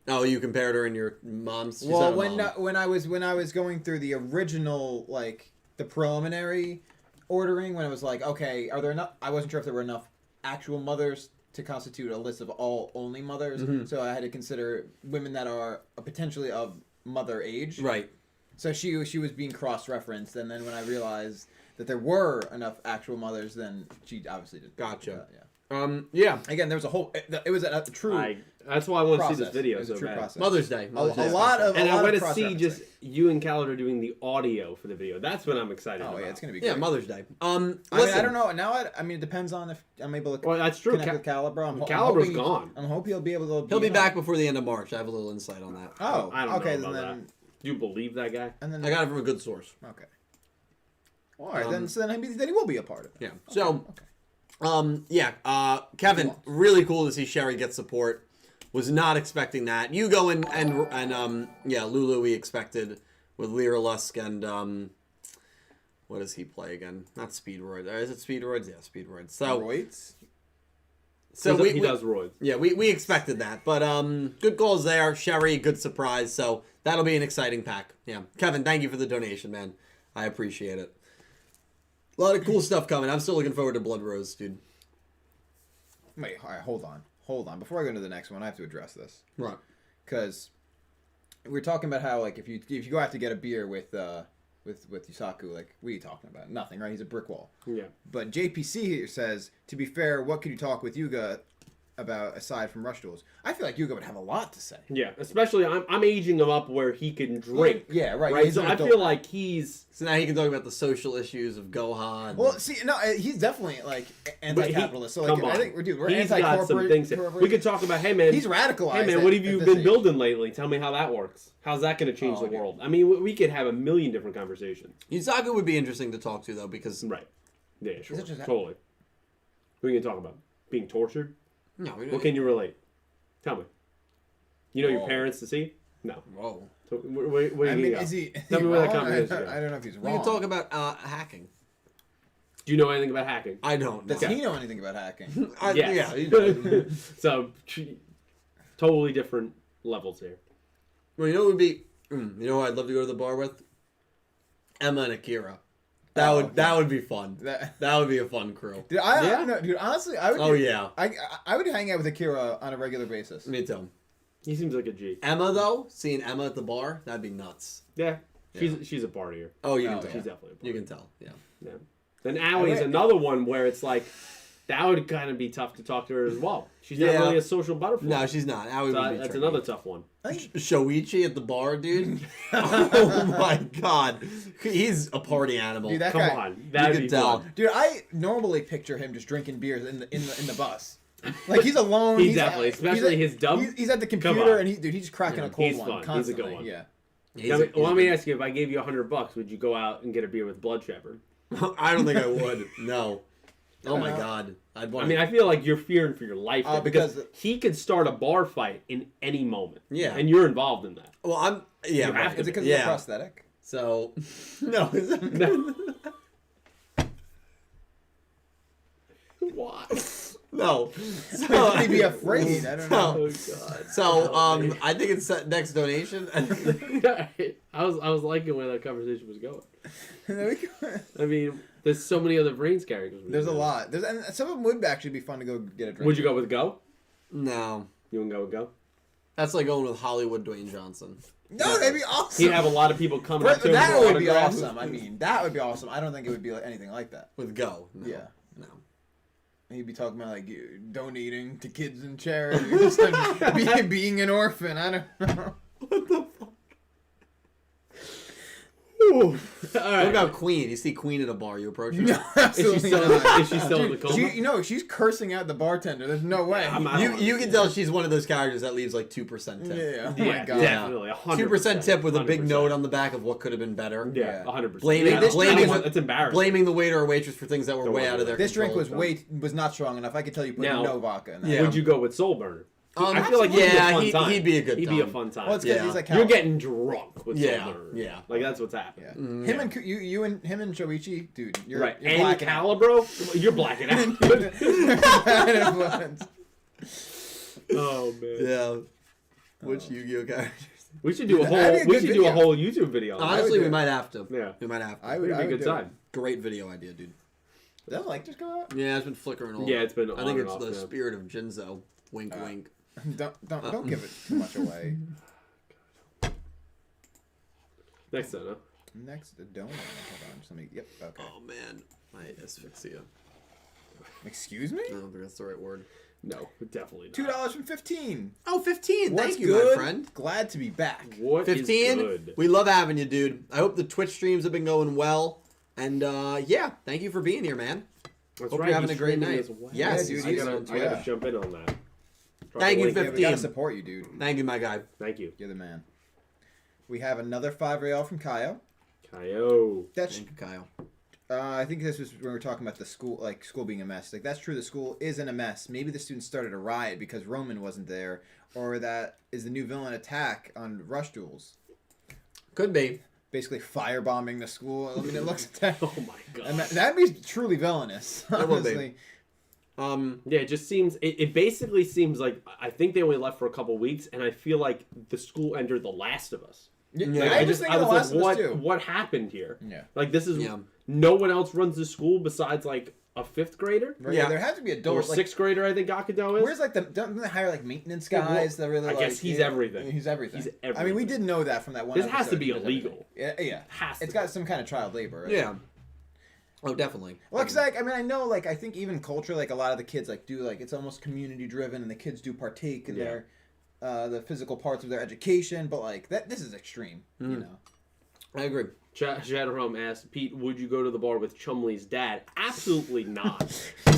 Oh, you compared her and your mom's. She's Well, not a mom. when I was going through the original, like, the preliminary ordering, when it was like, okay, are there enough... I wasn't sure if there were enough actual mothers to constitute a list of all only mothers, so I had to consider women that are potentially of mother age. Right. So she was being cross-referenced, and then when I realized that there were enough actual mothers, then she obviously did. Gotcha. Yeah. Yeah. Again, there was a whole... It was a true That's why I want to see process. this video It was a so true bad. process. Mother's Day. A lot of... And a I lot want of to see cross-referencing. just you and Calendar doing the audio for the video. That's what I'm excited Oh, about. yeah, it's going to be great. Yeah, Mother's Day. I mean, I don't know. Now, I mean, it depends on if I'm able to Well, that's true. connect with Calibra. Calibra's gone. I'm hoping he'll be able to... He'll be back before the end of March. I have a little insight on that. Oh, I don't okay. know about then, that. Do you believe that guy? and then I got it from a good source. Okay. All right, then he will be a part of it. Yeah. Okay, So, okay. Kevin, Nuance. really cool to see Sherry get support. Was not expecting that. Yugioh and Lulu we expected with Lyra Lusk and what does he play again? Not Speedroids. Is it Speedroids? Yeah, Speedroids. So Roids? He does roids. Yeah, we expected that. But good goals there. Sherry, good surprise. So that'll be an exciting pack. Yeah. Kevin, thank you for the donation, man. I appreciate it. A lot of cool stuff coming. I'm still looking forward to Blood Rose, dude. Wait, all right, hold on. Before I go into the next one, I have to address this. Right. Because we're talking about how, like, if you go out to get a beer with Yusaku, like, what are you talking about? Nothing, right? He's a brick wall. Yeah. But JPC here says, to be fair, what could you talk with Yuga about aside from rush duels? I feel like Yuga would have a lot to say. Yeah, especially I'm aging him up where he can drink. Yeah, right. Right. He's So an I adult. feel like he's. So now he can talk about the social issues of Gohan. Well, see, no, he's definitely like anti-capitalist. So like, come on. I think we're He's got some anti-corporate. things. We could talk about, hey man, He's radicalized. Hey man, what have you been building lately? Tell me how that works. How's that going to change the world? I mean, we could have a million different conversations. Yusaku would be interesting to talk to though because Right. Yeah, sure. Is it just that- Totally. What are you going to talk about? Being tortured? no, What can you relate? Tell me. You know your Whoa. parents to see? No. Whoa. So, what do I you mean, got? is he? Tell me he where that wrong? conversation I don't know if he's We wrong. can talk about hacking. Do you know anything about hacking? I don't. Does know. he know anything about hacking? Yes. Yeah. He does. So, totally different levels here. Well, you know what would be? You know who I'd love to go to the bar with? Emma and Akira. That would be fun. That would be a fun crew. Dude, dude, honestly, I would. Oh yeah. I would hang out with Akira on a regular basis. Me too. He seems like a G. Emma though, seeing Emma at the bar, that'd be nuts. Yeah. She's a partier. Oh, you Oh, can tell. yeah. She's definitely a partier. You can tell. Yeah. Yeah. Then Aoi is another one where it's like, that would kind of be tough to talk to her as well. She's not Yeah. really a social butterfly. No, she's not. Aoi So would be that's tricky. another tough one. Shoichi at the bar, dude. Oh my god, he's a party animal. Dude, that Come guy, on. That'd you be can tell. fun. Dude, I normally picture him just drinking beers in the bus. Like he's alone. He definitely, especially his dumb. He's at the Come computer on. and he's just cracking a cold He's one fun. He's a constantly. good one. Yeah. Let me ask you: if I gave you $100, would you go out and get a beer with Blood Shepherd? I don't think I would. No. Oh my No. god. I'd I want. mean, I feel like you're fearing for your life there because because- he could start a bar fight in any moment. Yeah. and you're involved in that. well, I'm. Yeah. You have right. to Is it because Yeah. of the prosthetic? So. No. Why? No. Could he be afraid? I don't know. Oh god. So I think it's next donation. I was liking where that conversation was going. I mean, there's so many other Brains characters. There's a lot. And some of them would actually be fun to go get a drink. Would you go with Go? No. You wouldn't go with Go? That's like going with Hollywood Dwayne Johnson. No, that'd be awesome. He'd have a lot of people coming up to him. That for would be autographs. awesome. I mean, that would be awesome. I don't think it would be like anything like that. With Go. No. Yeah. No. He'd be talking about like donating to kids in charity, or just like, being an orphan. I don't know. What the fuck? All What right. about Queen? You see Queen at a bar, you approach her? No, Is she absolutely still, not. is she still in the coma? She's cursing out the bartender. There's no way. I'm out. You can tell she's one of those characters that leaves like 2% tip. Yeah. Oh Yeah, my god. definitely. 100%. 2% tip with a big 100%. note on the back of what could have been better. Yeah, 100%. Blaming- Yeah, blaming- that's embarrassing. Blaming the waiter or waitress for things that were Don't way worry out of about their This drink control. was not strong enough. I could tell you put Now- no vodka in that. Yeah. Would you go with Soul Burner? I feel like yeah, he'd be a fun time. he'd be a good He'd be a time. fun time. Well, it's because Yeah. he's like You're getting drunk with Yeah, Soul Burner. yeah. Like that's what's happening. Yeah. Mm, Him yeah. and you and him and Shoichi, dude, you're Right. You're And blacking out. Calibro, you're blacking out. Bad influence. Oh man. Yeah. Which Yu-Gi-Oh characters? We should do a That'd be whole. a We good should do a video. whole YouTube video. on that. Honestly, do we it. might have to. Yeah. We might have to. I would. It'd be I a would good do time. Great video idea, dude. It. Does that light just go out? Yeah, it's been flickering all Yeah, over. it's been I on think and it's off, the yeah. spirit of Jinzo. Wink, wink. Don't give it too much away. Next time, huh? Next, the donut. Hold on, just let me. Yep. Okay. Oh man, my asphyxia. Excuse me. I don't think that's the right word. No, definitely not. $2.15. Oh, 15. What's Thank you, good? my friend. Glad to be back. What is 15. good? We love having you, dude. I hope the Twitch streams have been going well. And yeah, thank you for being here, man. That's Hope right, you're having he's a great streaming night. as well. Yes, Yeah, dude, I gotta yeah. jump in on that. Drop Thank a you, link in. 15. We gotta support you, dude. Thank you, my guy. Thank you, You're the man. We have another 5 real from Kaio. Kaio. That's Thank you, Kyle. I think this was when we were talking about the school, like school being a mess. Like that's true. The school isn't a mess. Maybe the students started a riot because Romin wasn't there, or that is the new villain attack on Rush Duels. Could be. Basically firebombing the school. I mean, it looks Oh my god. and that'd be truly villainous. It would be. Honestly. Yeah, it just seems. It basically seems like I think they only left for a couple weeks, and I feel like the school entered The Last of Us. Yeah, Yeah. I was thinking The Last of Us what too. what happened here? Yeah. Like this is Yeah. no one else runs the school besides like a 5th grader Right, Yeah. there has to be or adults. Like, 6th grader. I think Gakuto is. where's like don't they hire like maintenance Yeah, guys well, that really? I guess like, he's yeah, everything. He's everything. He's I mean, we everything. did know that from that one. This has to episode. be He does illegal. everything. Yeah. Has to It's be. got some kind of child labor. Right? Yeah. Oh, definitely. Well, cause like I mean, I know like I think even culture, like a lot of the kids like do like it's almost community driven, and the kids do partake in Yeah. their the physical parts of their education. But like this is extreme, you know. I agree. Shadowhome asked Pete, "Would you go to the bar with Chumley's dad?" Absolutely not.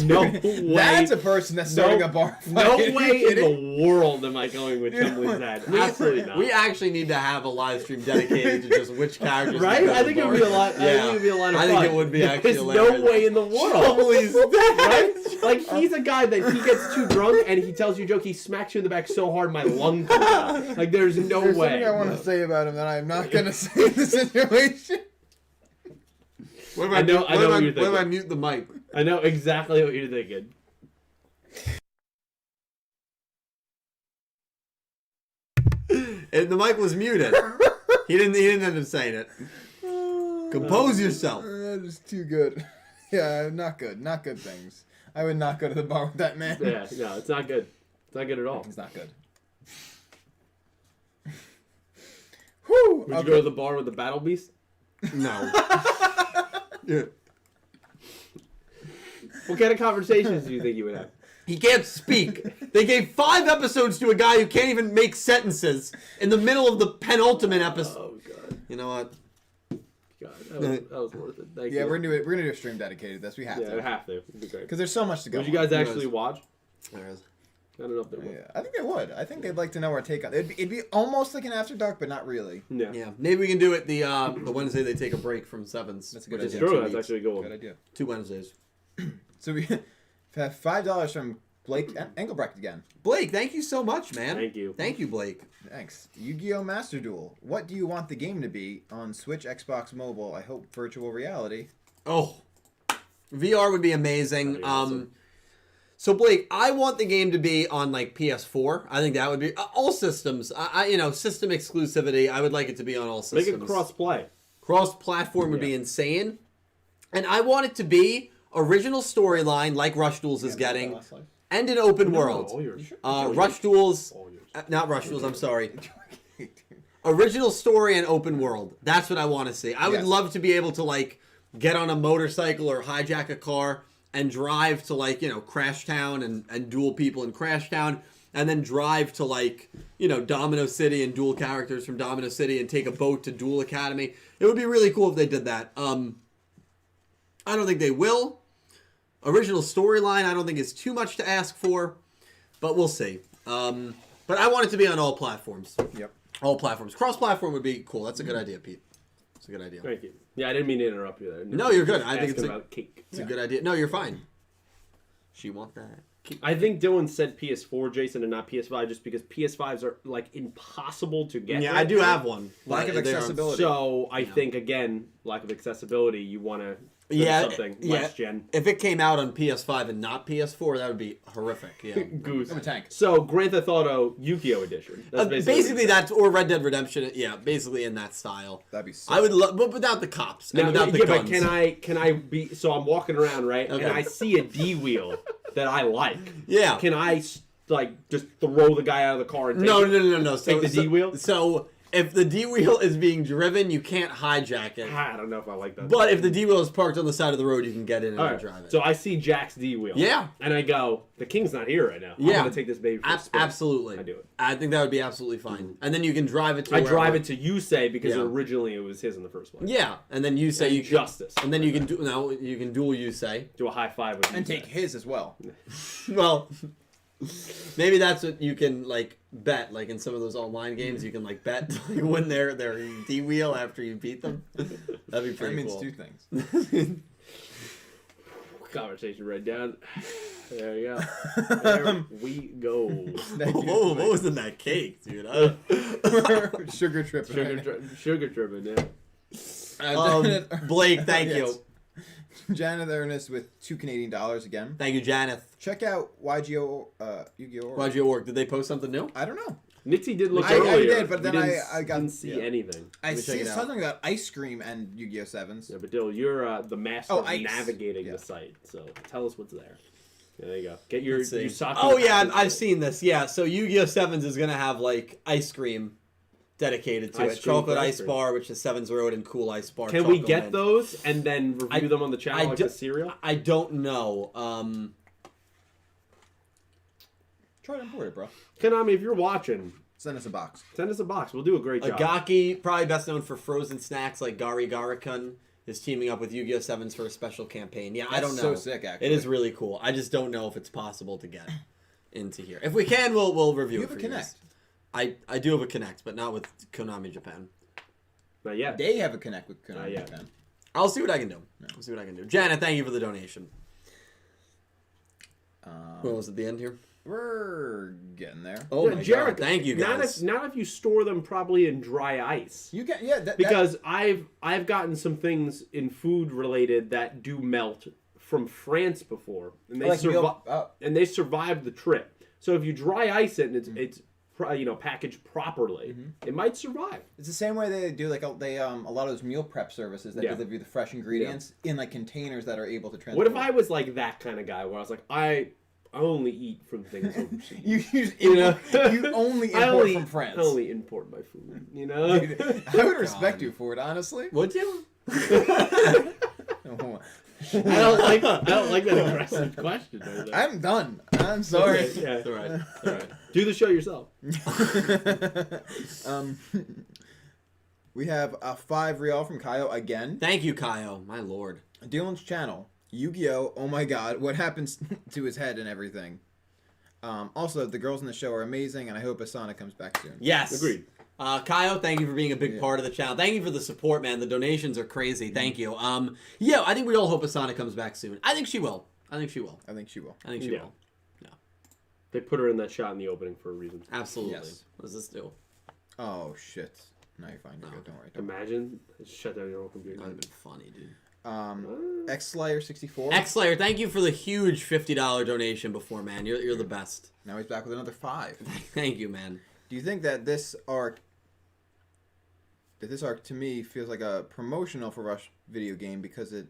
No way. That's a person that's starting a bar fight. No Are you way in kidding? the world am I going with You know Chumley's what? dad. Absolutely not. We actually need to have a live stream dedicated to just which characters. Right? we go I to think the it would be a bar. lot. I think it would be a lot of I fun. think it would be actually There's hilarious. no way in the world. Chumley's dad. Right? Like he's a guy that he gets too drunk and he tells you a joke. He smacks you in the back so hard my lung comes out. Like there's no There's way. something I want to say about him that I'm not gonna say in the situation. What if I know- I know what you're What if I thinking. mute the mic? I know exactly what you're thinking. And the mic was muted. He didn't end up saying it. Compose yourself. That is too good. Yeah, not good. Not good things. I would not go to the bar with that man. Yeah, no, it's not good. It's not good at all. It's not good. Whew. Would you go to the bar with the battle beast? No. Yeah. What kind of conversations do you think you would have? He can't speak. They gave 5 episodes to a guy who can't even make sentences in the middle of the penultimate episode. Oh god, You know what? god, that was worth it. Thank Yeah, you. we're gonna do a stream dedicated to this. We have Yeah, we to have to. It'd be great. because there's so much to go. Would you guys on. actually watch? There it is. I don't know if they would. Yeah, I think they would. I think they'd like to know our take on it. It'd be almost like an After Dark, but not really. Yeah, Yeah, maybe we can do it the Wednesday they take a break from Sevens. That's a good which is idea. in true. 2 That's weeks. actually a good Good one. idea. 2 Wednesdays. So we have $5 from Blake Engelbrecht again. Blake, thank you so much, man. Thank you. Thank you, Blake. Thanks. Yu-Gi-Oh! Master Duel. What do you want the game to be on Switch, Xbox Mobile? I hope virtual reality. Oh, VR would be amazing. That'd be awesome. So Blake, I want the game to be on like PS4. I think that would be all systems. System exclusivity. I would like it to be on all Make systems. it cross play. Cross-platform would be insane. And I want it to be original storyline like Rush Duels is getting, and an open world. Rush Duels, not Rush Duels, I'm sorry. Original story and open world. That's what I want to see. I would love to be able to, like, get on a motorcycle or hijack a car and drive to, like, you know, Crash Town and duel people in Crash Town, and then drive to, like, you know, Domino City and duel characters from Domino City and take a boat to Duel Academy. It would be really cool if they did that. I don't think they will. Original storyline, I don't think is too much to ask for, but we'll see. But I want it to be on all platforms. Yep. All platforms. Cross-platform would be cool. That's a good idea, Pete. It's a good idea. Thank you. Yeah, I didn't mean to interrupt you there. No, you're good. I think about cake. It's a good idea. No, you're fine. She want that cake. I think Dylan said PS4, Jason, and not PS5, just because PS5s are, like, impossible to get. Yeah, right I do now. have one. Lack of accessibility. So I think, again, lack of accessibility, you want to something less gen. If it came out on PS5 and not PS4, that would be horrific. Yeah. Goose. I'm a tank. So Grand Theft Auto Yu-Gi-Oh edition. That's basically that's, or Red Dead Redemption. Yeah, basically in that style. That'd be sick. I would love, but without the cops and Now, without the guns. but can I be? So I'm walking around, right, Okay. and I see a D wheel that I like. Yeah. Can I like just throw the guy out of the car and take No. Take the D wheel? So if the D wheel is being driven, you can't hijack it. I don't know if I like that. But if the D wheel is parked on the side of the road, you can get in and All right, drive it. so I see Jack's D wheel. Yeah. And I go, the king's not here right now. Yeah. I'm gonna take this baby for a spin. Absolutely. I do it. I think that would be absolutely fine. And then you can drive it to I wherever. drive it to Yusei because Yeah. originally it was his in the first place. Yeah, and then you say And you can, Justice. and then you can do you can duel you say. Do a high five with And Yusei. take his as well. Well, maybe that's what you can like bet, like in some of those online games, you can like bet to like, win their D wheel after you beat them. That'd be That pretty means cool. two things. Conversation right down. There you go. There we go. Whoa, what was in that cake, dude? Sugar trip. Sugar tripping, yeah. Blake, thank you. Janet Ernest with $2 Canadian again. Thank you, Janeth. Check out YGO Yu-Gi-Oh. Why'd you work? Did they post something new? I don't know. Nixie did look I earlier. did, but then You I didn't see anything. I me check see it out. something about ice cream and Yu-Gi-Oh! Sevens. Yeah, but Dill, you're the master of ice. navigating Yeah. the site. So tell us what's there. Yeah, there you go. Get your Let's see. Usaki. Oh yeah, I've seen this. Yeah, so Yu-Gi-Oh! Sevens is gonna have like ice cream dedicated to Ice it. cream Chocolate for ice ice cream. bar, which is Sevens Road, and Cool Ice Bar. Can we Choco get Mint. those and then review them on the channel like do- the cereal? I don't know. Try to import it, bro. Konami, if you're watching, Send us a box. send us a box. We'll do a great job. Agaki, probably best known for frozen snacks like Gari Garikun, is teaming up with Yu-Gi-Oh! Sevens for a special campaign. Yeah, I That's don't know. so sick, actually. It is really cool. I just don't know if it's possible to get into here. If we can, we'll review You it have for a you Connect. guys. I do have a Connect, but not with Konami Japan. Not yet. They have a connect with Konami yet. Japan. I'll see what I can do. I'll see what I can do. Janet, thank you for the donation. What was at the end here? We're getting there. Oh Yeah, my Jarret, god! Thank you guys. Not if you store them probably in dry ice. You get Because I've gotten some things in food related that do melt from France before, and they and they survived the trip. So if you dry ice it and it's packaged properly, it might survive. It's the same way they do like a lot of those meal prep services that Yeah. deliver you the fresh ingredients in like containers that are able to transport. What if I was like that kind of guy where I was like I only eat from things overseas. you only import from France? I only import my food. You know. I would respect you for it, honestly. Would you? Oh, I don't like that aggressive question. Right there. I'm done. I'm sorry. Yeah. It's all right. It's all right. Do the show yourself. We have a 5 real from Kaio again. Thank you, Kaio. My lord. Dylan's channel. Yu-Gi-Oh! Oh my god, what happens to his head and everything. Also, the girls in the show are amazing, and I hope Asana comes back soon. Yes. Agreed. Kaio, thank you for being a big part of the channel. Thank you for the support, man. The donations are crazy. Thank you. Yeah, I think we all hope Asana comes back soon. I think she will. I think she will. I think she will. I think she Yeah. will. They put her in that shot in the opening for a reason. Absolutely. Yes. What does this do? Oh, shit. No, you're fine. You're good. Don't worry. Imagine shut down your own computer. That would have been funny, dude. X-Slayer64. X-Slayer, thank you for the huge $50 donation before, man. You're the best. Now he's back with another 5. Thank you, man. Do you think that this arc this arc to me feels like a promotional for Rush video game because it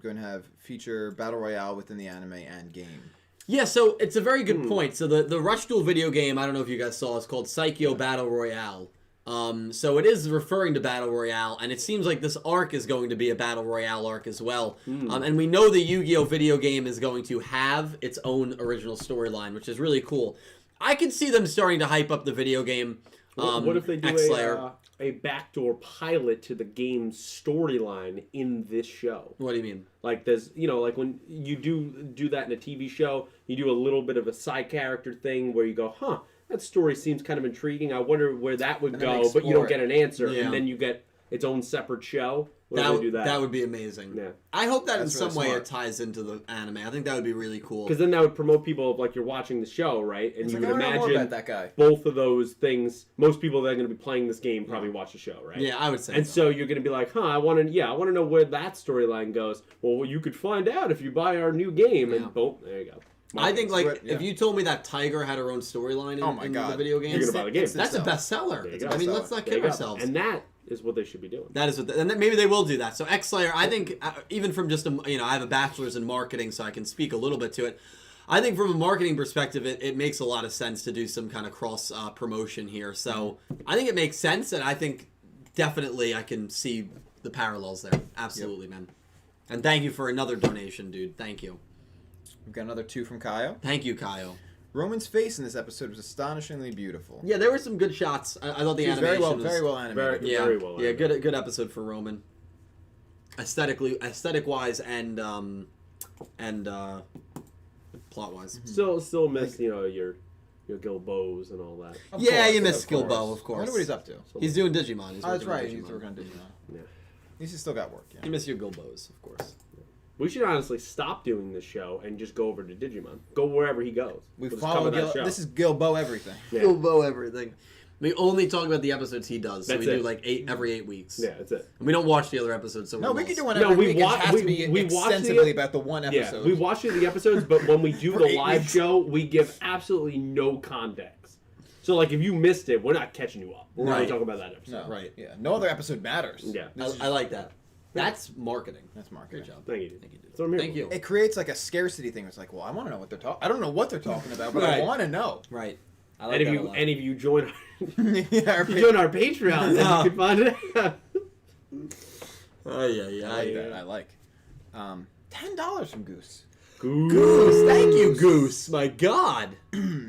going to have feature battle royale within the anime and game. Yeah, so it's a very good point. So the Rush Duel video game, I don't know if you guys saw, it's called Psycho Battle Royale. So it is referring to Battle Royale, and it seems like this arc is going to be a Battle Royale arc as well. And we know the Yu-Gi-Oh! Video game is going to have its own original storyline, which is really cool. I could see them starting to hype up the video game. What if they do a backdoor pilot to the game's storyline in this show? What do you mean? Like there's, like when you do that in a TV show, you do a little bit of a side character thing where you go, huh, that story seems kind of intriguing. I wonder where that would go, but you don't get an answer, and then you get its own separate show. That would be amazing. Yeah. I hope that in some way it ties into the anime. I think that would be really cool. Because then that would promote people like you're watching the show, right? And you would imagine that guy. Both of those things. Most people that are going to be playing this game probably watch the show, right? Yeah, I would say. And so you're going to be like, I want to know where that storyline goes. Well, you could find out if you buy our new game, and boom, there you go. I think if you told me that Tiger had her own storyline in the video game, you're gonna buy the game. That's a bestseller. I mean, let's not kid ourselves. And that is what they should be doing. That is what, and maybe they will do that. So X Slayer, I think, even from just I have a bachelor's in marketing, so I can speak a little bit to it. I think from a marketing perspective, it makes a lot of sense to do some kind of cross promotion here. So I think it makes sense, and I think definitely I can see the parallels there. Absolutely, man. And thank you for another donation, dude. Thank you. We've got another 2 from Kaio. Thank you, Kaio. Roman's face in this episode was astonishingly beautiful. Yeah, there were some good shots. I thought the animation was very well animated. Very well animated. Yeah, good episode for Roman. Aesthetic wise and plot wise. Still miss your Gilboas and all that. You miss Gilbo, of course. I wonder what he's up to. He's doing Digimon. That's right. He's working on Digimon. Yeah. He's still got work. Yeah. You miss your Gilbos, of course. We should honestly stop doing this show and just go over to Digimon. Go wherever he goes. We follow this is Gilbo everything. Yeah. Gilbo everything. We only talk about the episodes he does. So we do like every 8 weeks. Yeah, that's it. And we don't watch the other episodes. So we can do one every week. It has to be extensively about the one episode. Yeah, we watch the episodes, but when we do the live show, we give absolutely no context. So, like, if you missed it, we're not catching you up. We're only talking about that episode. No, right. Yeah. No other episode matters. Yeah. I like that. That's marketing. That's marketing. Great job. Thank you. Thank you, dude. So I'm here. Thank you. It creates like a scarcity thing. It's like, well, I want to know what they're talking. I don't know what they're talking about, but I want to know. Right. I like and if you join, our join our Patreon, then you can find it. I like. $10 from Goose. Goose, thank you, Goose. My God.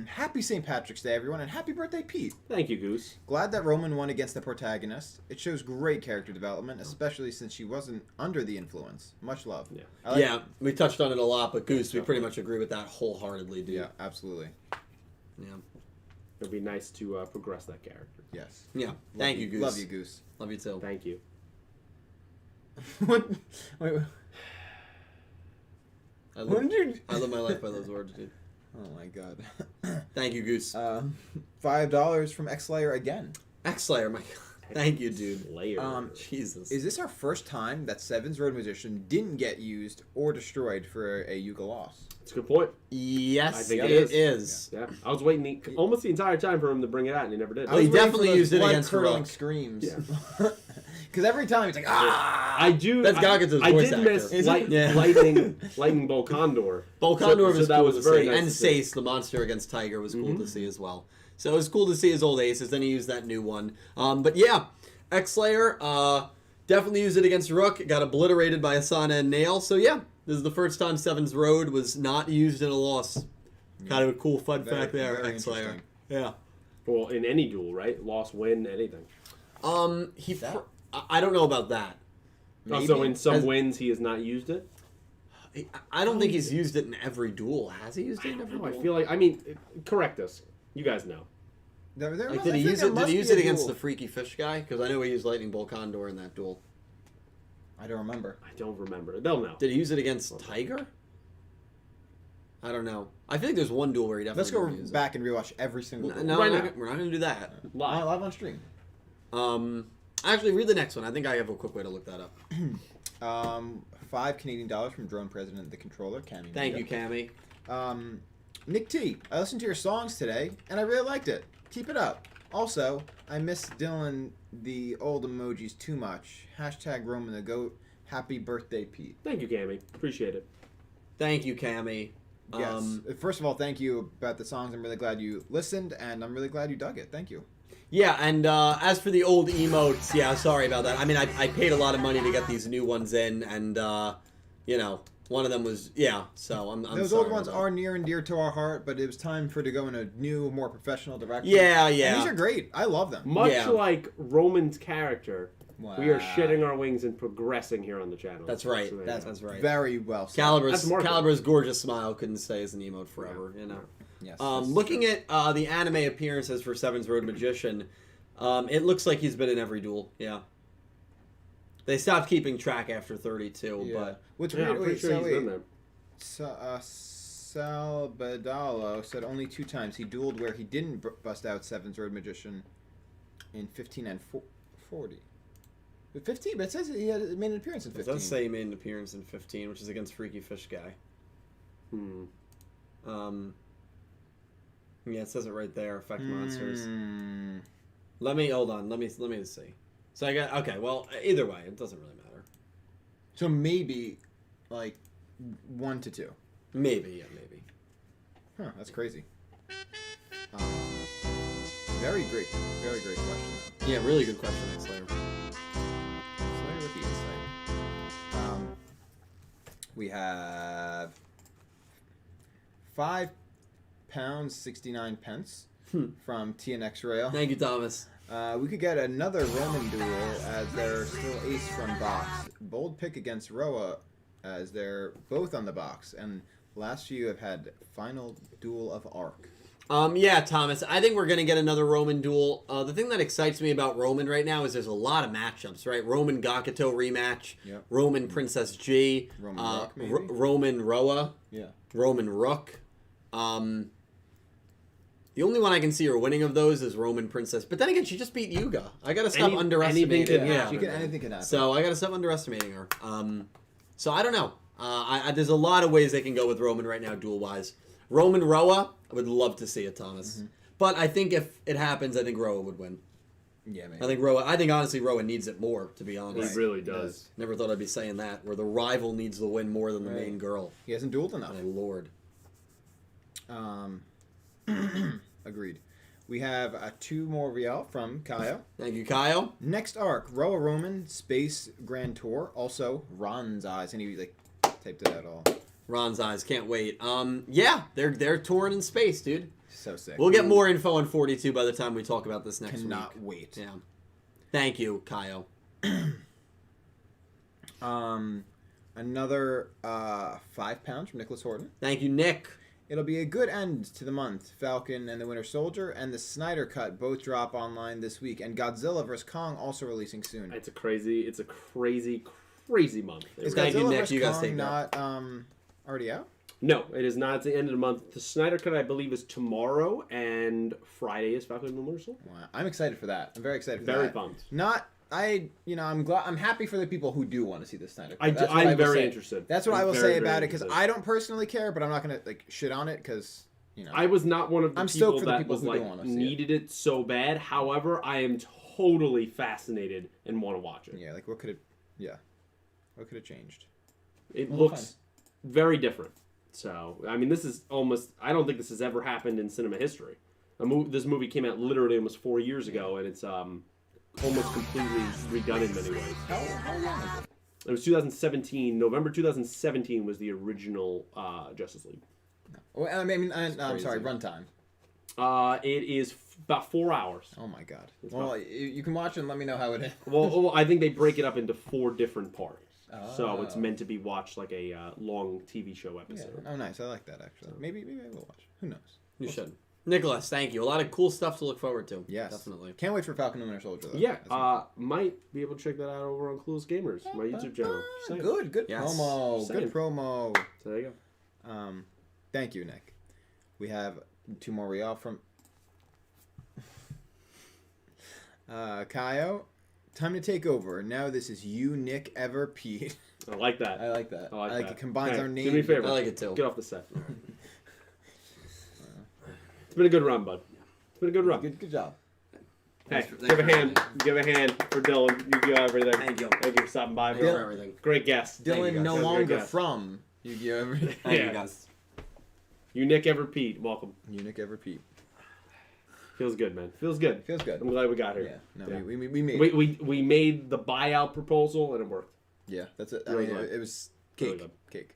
Happy St. Patrick's Day, everyone, and happy birthday, Pete. Thank you, Goose. Glad that Roman won against the protagonist. It shows great character development, especially since she wasn't under the influence. Much love. Yeah, we touched on it a lot, but Goose, we pretty much agree with that wholeheartedly, dude. Yeah, absolutely. Yeah. It'd be nice to progress that character. Yes. Yeah. Thank you, Goose. Love you, Goose. Love you too. Thank you. What? Wait. I live my life by those words, dude. Oh my God. Thank you, Goose. $5 from X Slayer again. X Slayer, my God. Thank you, dude. Slayer. Jesus. Is this our first time that Seven's Road Musician didn't get used or destroyed for a Yuga loss? That's a good point. Yes, I think it is. Yeah. I was waiting almost the entire time for him to bring it out, and he never did. Oh, he definitely used it against Rook. Screams. Yeah. Because every time he's like, ah! I do. That's Gakuto's voice actor. I did miss Lightning Bolt Condor. Bolt Condor was that cool was to very see. nice And to see. Sace, the monster against Tiger, was cool to see as well. So it was cool to see his old aces. Then he used that new one. But yeah, X-Slayer definitely used it against Rook. Got obliterated by Asana and Nail. So yeah, this is the first time Seven's Road was not used in a loss. Kind of a cool fun fact there, X-Slayer. Yeah. Well, in any duel, right? Loss, win, anything. I don't know about that. Oh, so in some wins he has not used it? I don't think he's used it in every duel. Has he used it in every duel? I feel like, I mean, correct us. You guys know. Did he use it against the freaky fish guy? Because I know he used Lightning Bolt Condor in that duel. I don't remember. They'll know. Did he use it against Tiger? I don't know. I feel like there's one duel where he definitely Let's go back and rewatch every single duel. No, we're not going to do that. Live on stream. Actually, read the next one. I think I have a quick way to look that up. $5 Canadian from Drone President the Controller, Cammy. Thank you, Cammy. Nick T, I listened to your songs today, and I really liked it. Keep it up. Also, I miss Dylan the old emojis too much. Hashtag Roman the Goat. Happy birthday, Pete. Thank you, Cammy. Appreciate it. Thank you, Cammy. Yes. First of all, thank you about the songs. I'm really glad you listened, and I'm really glad you dug it. Thank you. Yeah, and as for the old emotes, yeah, sorry about that. I mean, I paid a lot of money to get these new ones in, and, you know, one of them was, yeah, so I'm Those sorry old ones about that. are near and dear to our heart, but it was time for to go in a new, more professional direction. Yeah, And yeah. these are great. I love them. Much Yeah. like Roman's character, we are Wow. shedding our wings and progressing here on the channel. That's right. So, That's right. Very well said. That's marketing. Calibur's gorgeous smile couldn't stay as an emote forever, you know. Yes, Looking at the anime appearances for Seven's Road Magician, it looks like he's been in every duel. Yeah. They stopped keeping track after 32, but What's Yeah, I'm weird? pretty Wait, sure so he's wait. been there. Salbadalo said only 2 times he dueled where he didn't bust out Seven's Road Magician in 15 and 40. 15, but it says he had made an appearance in it 15. does say he made an appearance in 15, which is against Freaky Fish Guy. Yeah, it says it right there. Effect monsters. Let me hold on. Let me see. So I got okay. Well, either way, it doesn't really matter. So maybe like 1 to 2. Maybe, yeah, maybe. Huh, that's crazy. Very great question though. Yeah, really good question, X Slayer. Slayer with the insight. We have £5.69 from TNX Rail. Thank you, Thomas. We could get another Roman duel as they're still ace from box. Bold pick against Roa as they're both on the box. And last few have had final duel of arc. Yeah, Thomas. I think we're gonna get another Roman duel. The thing that excites me about Roman right now is there's a lot of matchups, right? Roman Gakuto rematch. Yep. Roman Princess G. Roman Rock, maybe? Roman Roa. Yeah. Roman Rook. The only one I can see her winning of those is Roman Princess. But then again, she just beat Yuga. I gotta stop underestimating. anything could Yeah. happen. Anything can happen. So I gotta stop underestimating her. So I don't know. There's a lot of ways they can go with Roman right now, duel wise. Roman Roa, I would love to see it, Thomas. But I think if it happens, I think Roa would win. Yeah, maybe. I think honestly Roa needs it more, to be honest. He really does. Never thought I'd be saying that, where the rival needs the win more than the main girl. He hasn't dueled enough. My lord. Agreed. We have 2 more Riel from Kaio. Thank you, Kyle. Next arc, Roa Roman Space Grand Tour. Also, Ranze eyes. And he like typed it out all. Ron's eyes, can't wait. Yeah, they're touring in space, dude. So sick. We'll get more info on 42 by the time we talk about this next Cannot week. wait. Yeah. Thank you, Kyle. Another £5 from Nicholas Horton. Thank you, Nick. It'll be a good end to the month. Falcon and the Winter Soldier and the Snyder Cut both drop online this week, and Godzilla vs Kong also releasing soon. It's a crazy month. Is Thank you, Godzilla Nick. vs You guys Kong take that. not already out? No, it is not. It's the end of the month. The Snyder Cut, I believe, is tomorrow, and Friday is Falcon and the Winter Soldier. Wow. I'm excited for that. I'm very excited for that. Very pumped. I'm happy for the people who do want to see the Snyder Cut. I'm That's what I will very say. interested. That's what I'm I will very, say very about it, because interested. I don't personally care, but I'm not gonna shit on it because I was not one of the I'm people stoked for the that people was who like don't wanna see it. needed it so bad. However, I am totally fascinated and want to watch it. Yeah, like what could it changed? It Well, looks very different. So, I mean, this is almost, I don't think this has ever happened in cinema history. This movie came out literally almost 4 years ago, and it's almost completely redone in many ways. How long is it? It was 2017. November 2017 was the original Justice League. Well, I'm crazy. sorry, runtime. It is about 4 hours. Oh my god. It's Well, you can watch it and let me know how it is. Well, I think they break it up into 4 different parts. So Oh. it's meant to be watched like a long TV show Yeah. episode. Oh, nice. I like that actually. Maybe I will watch. Who knows? You should. Nicholas, thank you. A lot of cool stuff to look forward to. Yes, Definitely. Can't wait for Falcon and Winter Soldier. Though. Yeah, That's might be able to check that out over on Clueless Gamers, my YouTube channel. Just saying. good Yes. promo. Just Good saying. promo. So there you go. Thank you, Nick. We have 2 more Rial from Kaio. Time to take over. Now this is you, Nick, Ever, Pete. I like that. I like that. I like that. It combines Hey, our names. Do me a favor. I like it too. Get off the set. It's been a good run, bud. It's been a good run. Good job. Hey, Thanks give a for hand. having Give a hand for Dylan. You got everything. Thank you. Thank you for stopping by. Thanks bro. for everything. Great guest. Thank you, Dylan guys. no That was a great longer guess. from Yu-Gi-Oh! Every Thank Yeah. you guys. You Nick ever Pete. Welcome. Unique ever Pete. Feels good, man. Feels good. Feels good. I'm glad we got Yeah. here. No, Yeah. we made. We made the buyout proposal and it worked. Yeah, that's it. I Really mean, good. it was Really cake. good. Cake.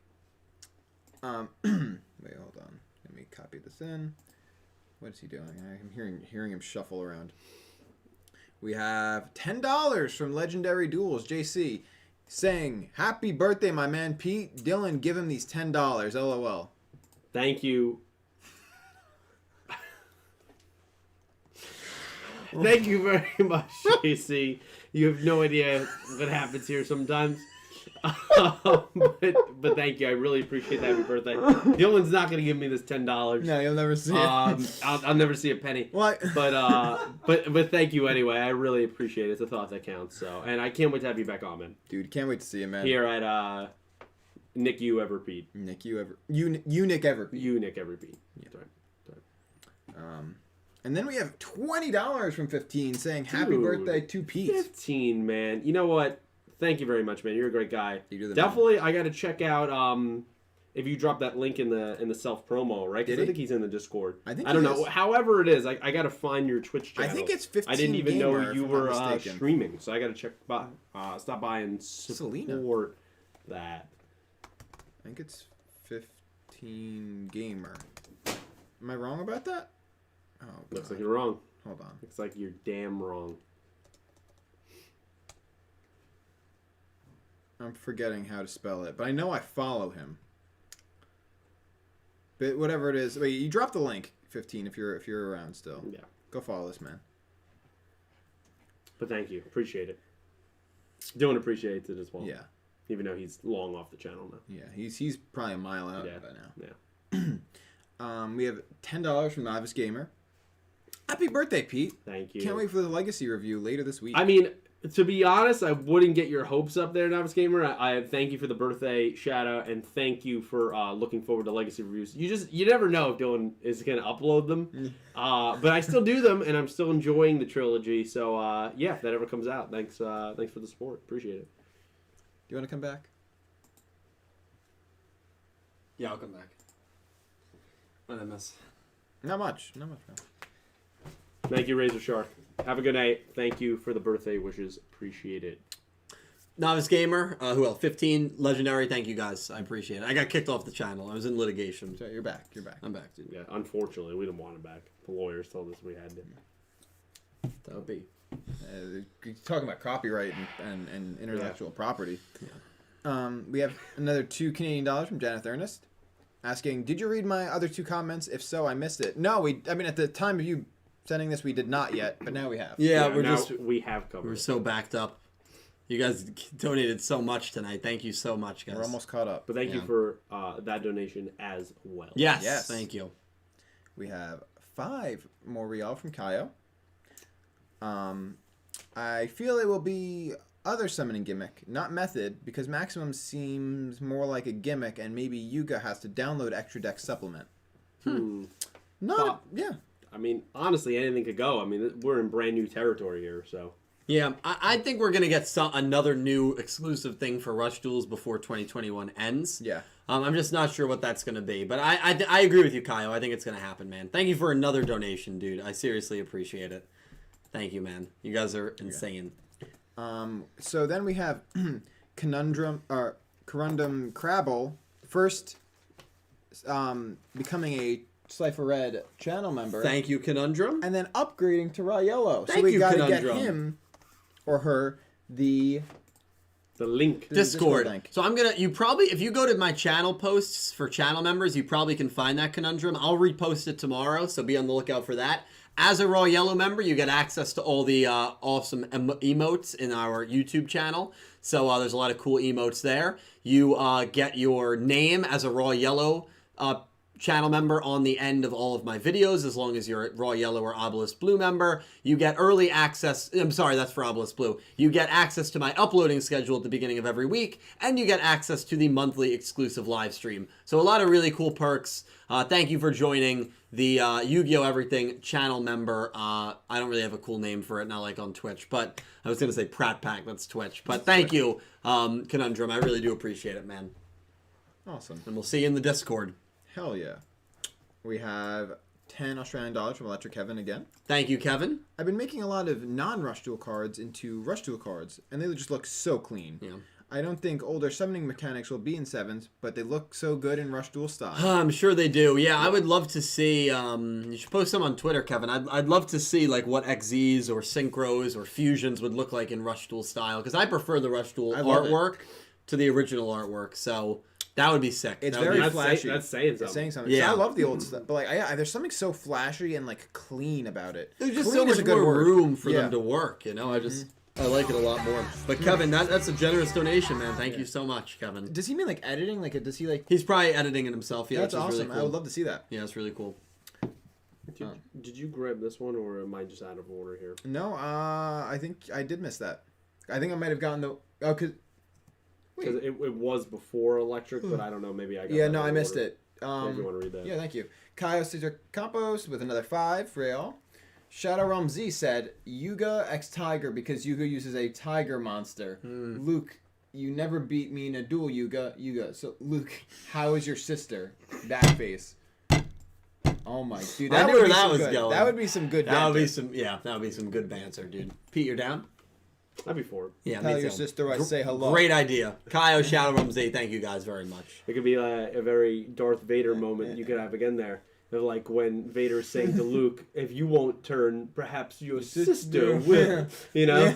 Wait, hold on. Let me copy this in. What is he doing? I'm hearing him shuffle around. We have $10 from Legendary Duels JC saying, "Happy birthday, my man Pete. Dylan, give him these $10. LOL." Thank you. Thank you very much, JC. You have no idea what happens here sometimes. But thank you. I really appreciate that. Happy birthday. Dylan's not going to give me this $10. No, you'll never see it. I'll never see a penny. What? But thank you anyway. I really appreciate it. It's a thought that counts. So, and I can't wait to have you back on, man. Dude, can't wait to see you, man. Here at Nick You Ever Pete. Nick, you Nick ever. You Nick Ever Pete. Yeah. That's right. And then we have $20 from 15 saying, "Happy Dude, birthday to Pete." 15, man. You know what? Thank you very much, man. You're a great guy. You do the Definitely, I got to check out if you drop that link in the self promo, right? 'Cause Did I he? think he's in the Discord. I think I don't he know. is. However it is, I got to find your Twitch I channel. think it's 15 I didn't even know Gamer, you if I'm were not mistaken. streaming, so I got to stop by and Selena. support that. I think it's 15 Gamer. Am I wrong about that? Oh, Looks God. like you're wrong. Hold on. Looks like you're damn wrong. I'm forgetting how to spell it, but I know I follow him. But whatever it is, wait, you dropped the link, 15, if you're around still. Yeah, Go follow this man. but thank you. Appreciate it. Dylan appreciates it as well. Yeah. Even though he's long off the channel now. Yeah, he's probably a mile out Yeah. by now. Yeah. We have $10 from Novice Gamer. Happy birthday, Pete. Thank you. Can't wait for the Legacy review later this week. I mean, to be honest, I wouldn't get your hopes up there, Novice Gamer. I thank you for the birthday shout out, and thank you for looking forward to Legacy reviews. You never know if Dylan is going to upload them, but I still do them, and I'm still enjoying the trilogy. So yeah, if that ever comes out, thanks for the support. Appreciate it. Do you want to come back? Yeah, I'll come back. What did I miss? Not much. No. Thank you, Razor Shark. Have a good night. Thank you for the birthday wishes. Appreciate it. Novice Gamer, who else? 15, Legendary, thank you guys. I appreciate it. I got kicked off the channel. I was in litigation. So you're back. You're back. I'm back, dude. Yeah, unfortunately, we didn't want him back. The lawyers told us we had to. That would be. Talking about copyright and intellectual property. We have another $2 Canadian from Janet Ernest asking, "Did you read my other 2 comments? If so, I missed it." No, I mean, at the time of you sending this, we did not yet, but now we have. Yeah, we have covered. we're it. so backed up. You guys donated so much tonight. Thank you so much, guys. We're almost caught up. But thank you Yeah. for that donation as well. Yes, Yes. thank you. We have 5 more real from Kaio. I feel it will be other summoning gimmick, not method, because Maximum seems more like a gimmick, and maybe Yuga has to download extra deck supplement. Yeah. I mean, honestly, anything could go. I mean, we're in brand new territory here, so. Yeah, I think we're gonna get another new exclusive thing for Rush Duels before 2021 ends. Yeah. I'm just not sure what that's gonna be, but I agree with you, Kyle. I think it's gonna happen, man. Thank you for another donation, dude. I seriously appreciate it. Thank you, man. You guys are insane. So then we have Corundum Crabble first becoming a Cypher Red channel member. Thank you, Conundrum. And then upgrading to Raw Yellow. So Thank we you, gotta get Conundrum. him or her the link. Discord. link. So you probably, if you go to my channel posts for channel members, you probably can find that Conundrum. I'll repost it tomorrow, so be on the lookout for that. As a Raw Yellow member, you get access to all the awesome emotes in our YouTube channel. So there's a lot of cool emotes there. You get your name as a Raw Yellow channel member on the end of all of my videos, as long as you're a Raw Yellow or Obelisk Blue member. You get early access. I'm sorry, that's for Obelisk Blue. You get access to my uploading schedule at the beginning of every week, and you get access to the monthly exclusive live stream. So a lot of really cool perks. Thank you for joining the Yu-Gi-Oh! Everything channel member. I don't really have a cool name for it, not like on Twitch, but I was going to say Prat Pack, that's Twitch. But thank you, Conundrum. I really do appreciate it, man. Awesome. And we'll see you in the Discord. Hell yeah. We have 10 Australian dollars from Electric Kevin again. Thank you, Kevin. I've been making a lot of non-Rush Duel cards into Rush Duel cards, and they just look so clean. Yeah. I don't think older summoning mechanics will be in Sevens, but they look so good in Rush Duel style. I'm sure they do. Yeah, I would love to see. You should post some on Twitter, Kevin. I'd love to see like what XZs or Synchros or Fusions would look like in Rush Duel style, because I prefer the Rush Duel artwork to the original artwork. So that would be sick. It's that would very be flashy. That's saying something. It's saying something. Yeah. So I love the old stuff, but like, there's something so flashy and like clean about it. There's just Clean so is much a good more word. room for Yeah. them to work. You know, I like it a lot more. But Kevin, that's a generous donation, man. Thank you so much, Kevin. Does he mean like editing? Like, does he like? He's probably editing it himself. Yeah, That's which is awesome. really cool. I would love to see that. Yeah, it's really cool. Did you grab this one, or am I just out of order here? No, I think I did miss that. I think I might have gotten the. Oh, cause. Because it was before Electric, but I don't know. Maybe I got Yeah, that no, out I of missed order. it. If you want to read that. Yeah, thank you. Kyle Caesar Campos with another 5 for y'all. Shadow Realm Z said, Yuga x Tiger because Yuga uses a tiger monster. Luke, you never beat me in a duel, Yuga. So, Luke, how is your sister? That face. Oh my, dude, I that knew would where be that some was good. going. That would be some good. That would be banter. some, that would be some good banter, dude. Pete, you're down? I'd be for it. Yeah, Tell me your too. sister I say hello. Great idea. Kyle, Shadow Realm Z, thank you guys very much. It could be a very Darth Vader moment you could have again there. Of like when Vader's saying to Luke, if you won't turn, perhaps your sister will. You know?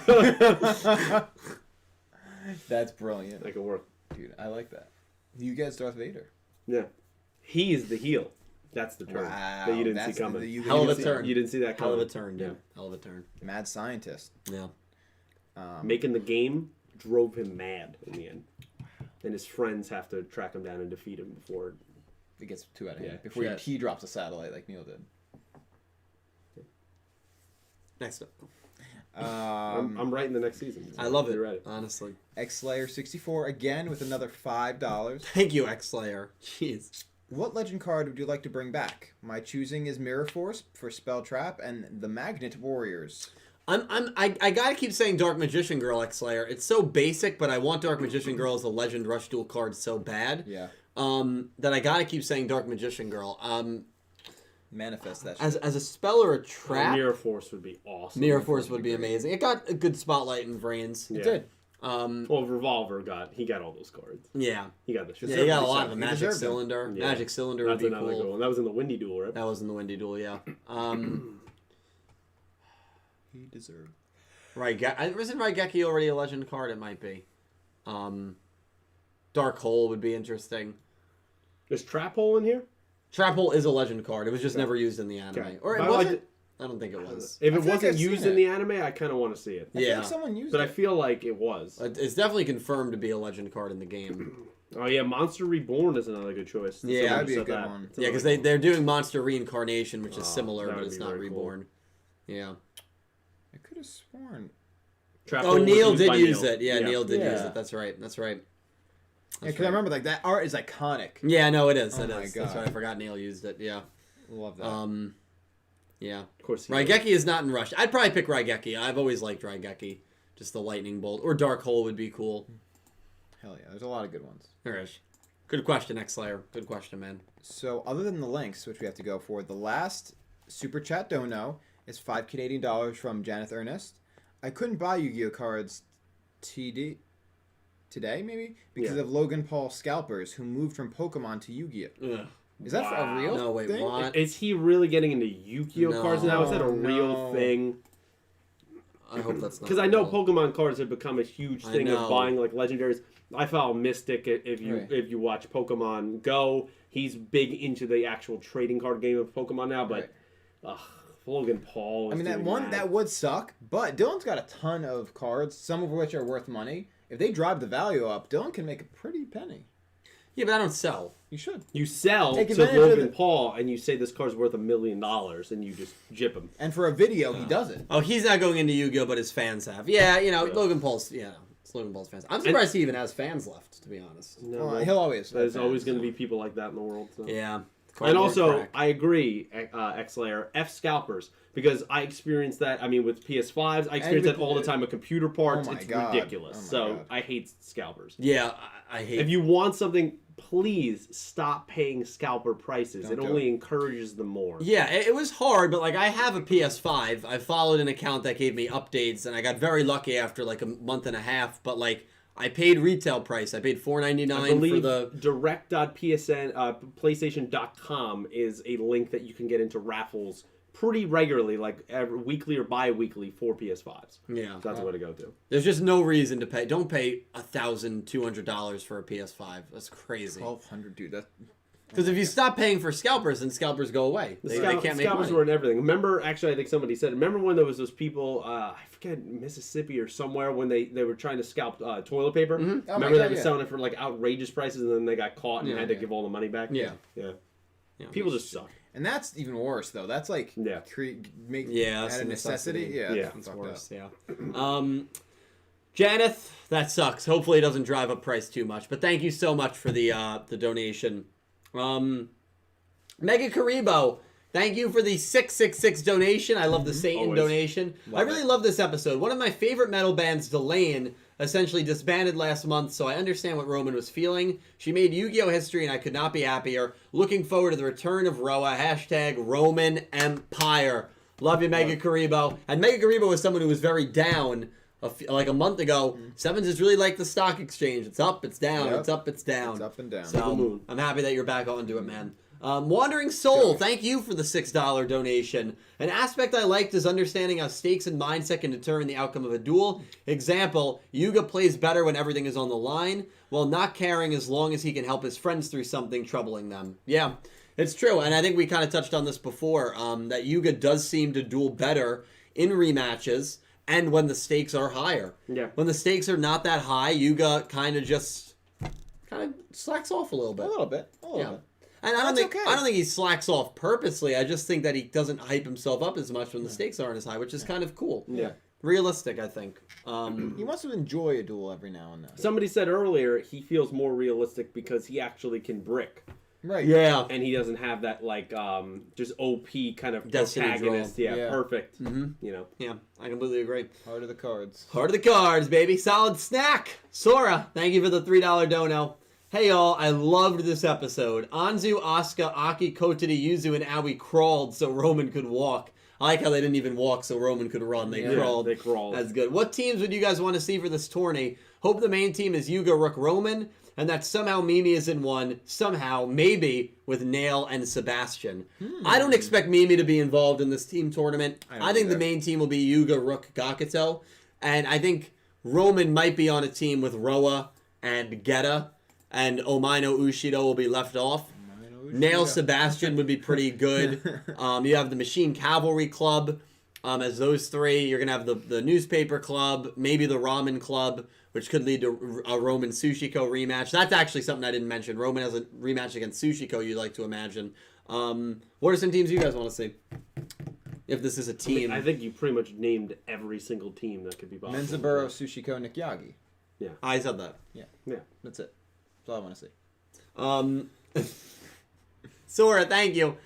That's brilliant. That could work. Dude, I like that. You guys Darth Vader. Yeah. He is the heel. That's the turn Wow. that you didn't that's see coming. Hell of a see- turn. You didn't see that Hell coming. of a turn, dude. Hell of a turn. Mad scientist. Yeah. Making the game drove him mad in the end. And his friends have to track him down and defeat him before. It gets too out of hand. Yeah, Before sure. he drops a satellite like Neil did. Next up. I'm right in the next season. I love it, You're right. honestly. X-Slayer64 again with another $5. Thank you, X-Slayer. Jeez. What legend card would you like to bring back? My choosing is Mirror Force for Spell Trap and the Magnet Warriors. I gotta keep saying Dark Magician Girl X-Slayer. It's so basic, but I want Dark Magician Girl as a Legend Rush Duel card so bad. Yeah. That I gotta keep saying Dark Magician Girl. Manifest that As shit. a spell or a trap, Mirror Force would be awesome. Mirror Force would be amazing. It got a good spotlight in Vrains. Yeah. It did. Well, Revolver got all those cards. Yeah. He got the shit. Yeah, you got a lot of He them. Magic deserved them. Cylinder. Yeah. Magic Cylinder That's would be another cool. good one. That was in the Windy Duel, right? That was in the Windy Duel, yeah. He deserved. Isn't Raigeki already a legend card? It might be. Dark Hole would be interesting. Is Trap Hole in here? Trap Hole is a legend card. It was just never used in the anime. Okay. Or it But wasn't? I don't think it was. If I it feel like wasn't I've seen used it. in the anime, I kind of want to see it. I feel Yeah. like someone used But I it. feel like it was. It's definitely confirmed to be a legend card in the game. Oh yeah, Monster Reborn is another good choice. Yeah, Someone that'd be a said good that. one. It's Yeah, because another they're doing Monster Reincarnation, which is Oh, similar, that but would it's be not very cool. Reborn. Yeah. I could have sworn. Trap Oh, Hole was Neil used did by use Neil. it. Yeah, Neil did use Yeah. it. That's right. That's right. Yeah, because I remember like that art is iconic. Yeah, no, it is. Oh It my is. That's God. right. I forgot Neil used it. Yeah. Love that. Yeah. Of course. Raigeki is not in Rush. I'd probably pick Raigeki. I've always liked Raigeki. Just the lightning bolt. Or Dark Hole would be cool. Hell yeah, there's a lot of good ones. There is. Good question, X-Slayer. Good question, man. So other than the links, which we have to go for, the last super chat dono is $5 Canadian from Janeth Ernest. I couldn't buy Yu-Gi-Oh cards today maybe because Yeah. of Logan Paul scalpers who moved from Pokemon to Yu-Gi-Oh. Ugh. Is that for Wow. a real No, wait, thing? what? Is he really getting into Yu-Gi-Oh No. cards now? Is that a real No. thing? I hope that's not. Because I know real. Pokemon cards have become a huge I thing of know. buying like legendaries. I follow Mystic if you Right. if you watch Pokemon Go. He's big into the actual trading card game of Pokemon now, but Logan Paul. I Is mean, that doing one that would suck, but Dylan's got a ton of cards, some of which are worth money. If they drive the value up, Dylan can make a pretty penny. Yeah, but I don't sell. You should. You sell Take to advantage of Logan it. Paul, and you say this car's worth $1 million, and you just jip him. And for a video, he does it. Oh, he's not going into Yu-Gi-Oh, but his fans have. Yeah, Logan Paul's. Yeah, it's Logan Paul's fans. I'm surprised he even has fans left, to be honest. No, Well, he'll always. have There's fans, always going to so. be people like that in the world. So. Yeah. And also, Crack. I agree, X-Layer, F scalpers. Because I experienced that, with PS5s, I experience with that all the time with computer parts. Oh my it's God. ridiculous. Oh my So God. I hate scalpers. Yeah, I hate. If you want something, please stop paying scalper prices. Don't It do only it. encourages them more. Yeah, it was hard, but like I have a PS5. I followed an account that gave me updates, and I got very lucky after like a month and a half. But like I paid retail price. I paid I $4.99 believe for the. direct.PlayStation.com is a link that you can get into raffles pretty regularly, like every weekly or bi-weekly for PS5s. Yeah, So that's the way to go to. there's just no reason to pay. Don't pay $1,200 for a PS5. That's crazy. 1,200, dude. That. Because if you stop paying for scalpers, then scalpers go away. They can't make scalpers money. were in everything. Remember, actually, I think somebody said, remember when there was those people, I forget, Mississippi or somewhere, when they were trying to scalp toilet paper? Oh my Remember God, they were yeah. selling it for like outrageous prices, and then they got caught and had to give all the money back? Yeah. Yeah. Yeah. People just suck. And that's even worse, though. That's like Yeah. make Yeah, out that's of a necessity. necessity. Yeah, Yeah. that's It's fucked worse, up. yeah. Janeth, that sucks. Hopefully it doesn't drive up price too much. But thank you so much for the donation. Mega Karibo, thank you for the 666 donation. I love the Satan Always. donation. I really love this episode. One of my favorite metal bands, Delane, essentially disbanded last month, so I understand what Roman was feeling. She made Yu-Gi-Oh! History, and I could not be happier. Looking forward to the return of Roa. # Roman Empire. Love you, Mega Karibo. And Mega Karibo was someone who was very down like a month ago. Sevens is really like the stock exchange. It's up, it's down, Yep. it's up, it's down. It's up and down. So I'm happy that you're back onto it, man. Wandering Soul, thank you for the $6 donation. An aspect I liked is understanding how stakes and mindset can determine the outcome of a duel. Example, Yuga plays better when everything is on the line, while not caring as long as he can help his friends through something troubling them. Yeah, it's true, and I think we kind of touched on this before, that Yuga does seem to duel better in rematches and when the stakes are higher. Yeah. When the stakes are not that high, Yuga kind of slacks off a little bit. A little bit. A little Yeah. bit. And I don't That's think okay. he slacks off purposely. I just think that he doesn't hype himself up as much when the stakes aren't as high, which is kind of cool. Yeah. Realistic, I think. He wants to enjoy a duel every now and then. Somebody said earlier he feels more realistic because he actually can brick. Right. Yeah. And he doesn't have that, just OP kind of Destiny protagonist. draw. Yeah, perfect. Mm-hmm. Yeah, I completely agree. Heart of the cards. Heart of the cards, baby. Solid snack. Sora, thank you for the $3 dono. Hey y'all, I loved this episode. Anzu, Asuka, Aki, Kotadi, Yuzu, and Aoi crawled so Roman could walk. I like how they didn't even walk so Roman could run. They crawled. They crawled. That's good. What teams would you guys want to see for this tourney? Hope the main team is Yuga, Rook, Roman, and that somehow Mimi is in one, somehow, maybe, with Nail and Sebastian. I don't expect Mimi to be involved in this team tournament. I think the main team will be Yuga, Rook, Gakuto, and I think Roman might be on a team with Roa and Geta, and Omaino Ushido will be left off. Nail Sebastian would be pretty good. You have the Machine Cavalry Club as those three. You're going to have the Newspaper Club, maybe the Ramen Club, which could lead to a Roman Sushiko rematch. That's actually something I didn't mention. Roman has a rematch against Sushiko you'd like to imagine. What are some teams you guys want to see? If this is a team. I think you pretty much named every single team that could be possible. Menzaburo, Sushiko, Nikyagi. I said that. Yeah. Yeah. That's it. That's all I want to see. Sora, thank you.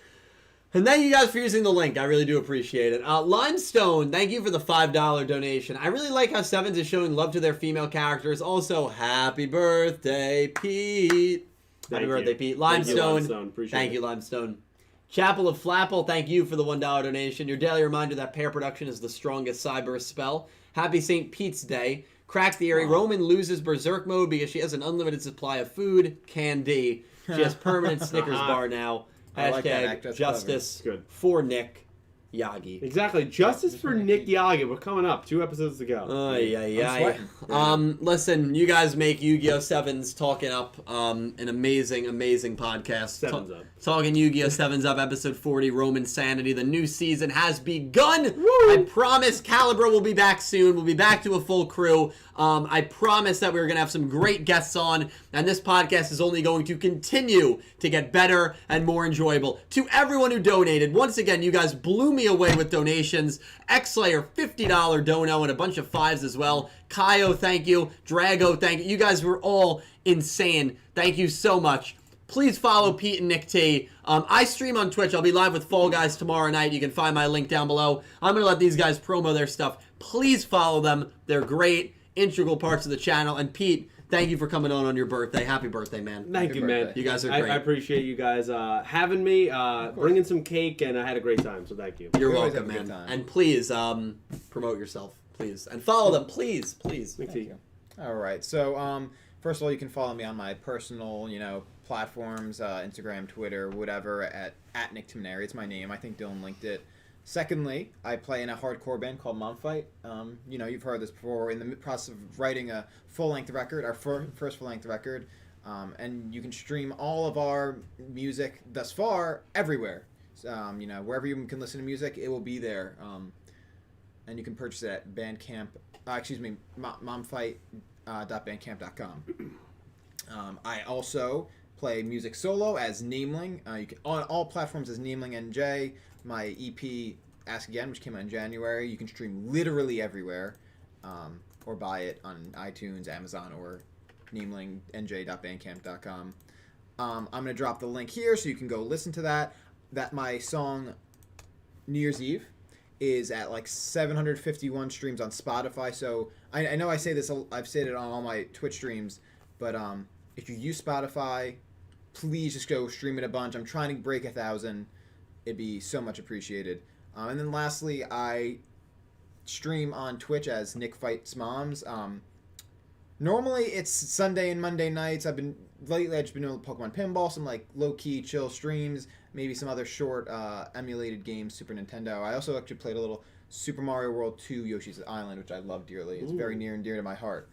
And thank you guys for using the link. I really do appreciate it. Limestone, thank you for the $5 donation. I really like how Sevens is showing love to their female characters. Also, happy birthday, Pete. Happy birthday, Pete. Limestone. Thank you, Limestone. Chapel of Flapple, thank you for the $1 donation. Your daily reminder that pair production is the strongest cyber spell. Happy St. Pete's Day. Crack Theory. Roman loses Berserk mode because she has an unlimited supply of food. Candy. She has permanent Snickers bar now. I like that Hashtag act. That's justice clever. Good. for Nick. Yagi. Exactly. Justice for Nick Yagi. We're coming up. 2 episodes to go. Listen, you guys make Yu-Gi-Oh! Sevens Talking Up an amazing, amazing podcast. Sevens Up. Talking Yu-Gi-Oh! Sevens Up, episode 40, Rominsanity. The new season has begun. Woo! I promise Calibra will be back soon. We'll be back to a full crew. I promise that we're going to have some great guests on, and this podcast is only going to continue to get better and more enjoyable. To everyone who donated, once again, you guys blew me away with donations. X-Slayer, $50 dono, and a bunch of 5s as well. Kaio, thank you. Drago, thank you. You guys were all insane. Thank you so much. Please follow Pete and Nick T. I stream on Twitch. I'll be live with Fall Guys tomorrow night. You can find my link down below. I'm going to let these guys promo their stuff. Please follow them. They're great, integral parts of the channel. And Pete, thank you for coming on your birthday. Happy birthday, man. Thank you, man. You guys are great. I appreciate you guys having me, bringing some cake, and I had a great time, so thank you. You're welcome, man. And please promote yourself, please. And follow them, please. Thank you. All right. So, first of all, you can follow me on my personal, platforms, Instagram, Twitter, whatever, at Nick Timoneri. It's my name. I think Dylan linked it. Secondly, I play in a hardcore band called Mom Fight. You've heard this before. We're in the process of writing a full-length record, our first full-length record. And you can stream all of our music thus far everywhere. Wherever you can listen to music, it will be there. And you can purchase it at Bandcamp. Momfight.bandcamp.com. I also play music solo as Nameling. You can on all platforms as Nameling NJ. My EP Ask Again, which came out in January, you can stream literally everywhere, or buy it on iTunes, Amazon, or namelingnj.bandcamp.com. I'm gonna drop the link here so you can go listen to that. That my song New Year's Eve is at like 751 streams on Spotify. So I know I say this, I've said it on all my Twitch streams, but if you use Spotify, please just go stream it a bunch. I'm trying to break 1,000. It'd be so much appreciated. And then lastly, I stream on Twitch as Nick Fights Moms. Normally it's Sunday and Monday nights. Lately I've just been doing Pokemon Pinball, some like low-key chill streams, maybe some other short emulated games, Super Nintendo. I also actually played a little Super Mario World 2 Yoshi's Island, which I love dearly. It's very near and dear to my heart.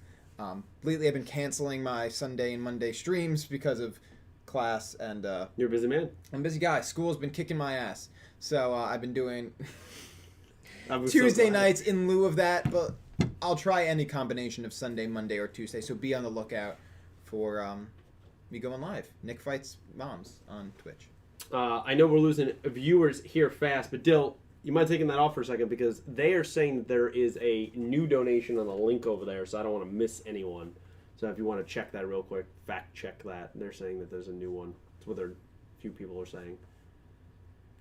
Lately I've been canceling my Sunday and Monday streams because of class and You're a busy man. I'm a busy guy. School's been kicking my ass, so I've been doing so Tuesday nights in lieu of that, but I'll try any combination of Sunday, Monday, or Tuesday, so be on the lookout for me going live. Nick Fights Moms on Twitch. I know we're losing viewers here fast, but Dill, you might have taken that off for a second because they are saying that there is a new donation on the link over there, so I don't want to miss anyone. So if you want to check that real quick, fact check that. They're saying that there's a new one. That's what a few people are saying.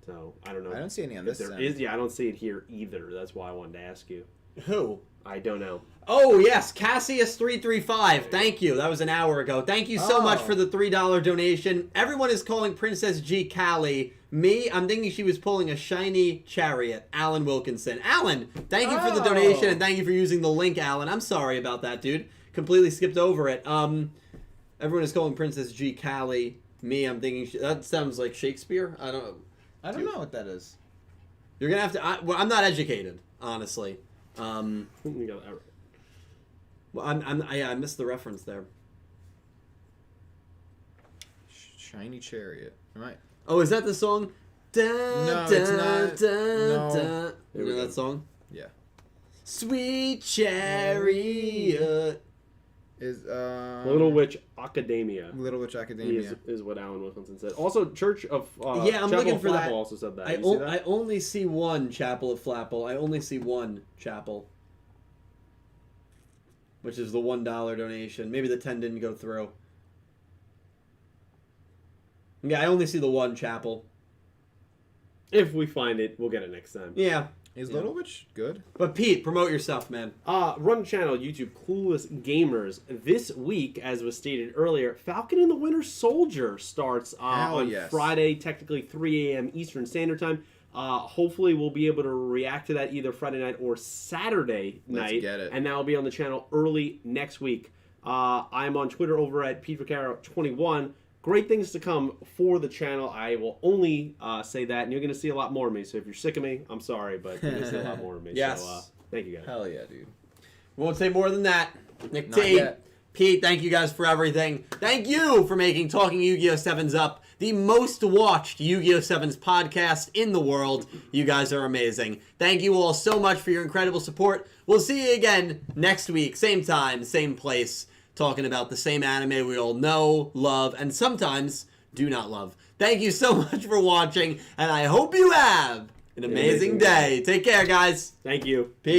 So I don't know. I don't see any on this there end. is. Yeah, I don't see it here either. That's why I wanted to ask you. Who? I don't know. Oh, yes, Cassius335. Thank you. That was an hour ago. Thank you so much for the $3 donation. Everyone is calling Princess G Callie. Me, I'm thinking she was pulling a shiny chariot. Alan Wilkinson. Alan, thank you for the donation, and thank you for using the link, Alan. I'm sorry about that, dude. Completely skipped over it. Everyone is calling Princess G Callie. Me, I'm thinking that sounds like Shakespeare. I don't know what that is. You're gonna have to. I'm not educated, honestly. You got that right. Well, I missed the reference there. Shiny Chariot. All right. Oh, is that the song? No, it's not. No. You know that song? Yeah. Sweet Chariot. Is Little Witch Academia. Little Witch Academia is what Alan Wilkinson said. Also, Church of yeah, I'm Chapel looking of for Flapple that. also said that. I only see one Chapel of Flapple. I only see one chapel, which is the $1 donation. Maybe the 10 didn't go through. Yeah, I only see the one chapel. If we find it, we'll get it next time. Yeah. Is Little Witch good? But Pete, promote yourself, man. Run the channel, YouTube, Clueless Gamers. This week, as was stated earlier, Falcon and the Winter Soldier starts on Friday, technically 3 a.m. Eastern Standard Time. Hopefully, we'll be able to react to that either Friday night or Saturday night. Let's get it. And that will be on the channel early next week. I'm on Twitter over at PeteVaccaro21. great things to come for the channel. I will only say that, and you're going to see a lot more of me. So if you're sick of me, I'm sorry, but you're going to see a lot more of me. Yes. So thank you guys. Hell yeah, dude. Won't say more than that. Nick Not T, yet. Pete, thank you guys for everything. Thank you for making Talking Yu-Gi-Oh! 7's Up the most watched Yu-Gi-Oh! 7's podcast in the world. You guys are amazing. Thank you all so much for your incredible support. We'll see you again next week, same time, same place, talking about the same anime we all know, love, and sometimes do not love. Thank you so much for watching, and I hope you have an amazing day. Take care, guys. Thank you. Peace.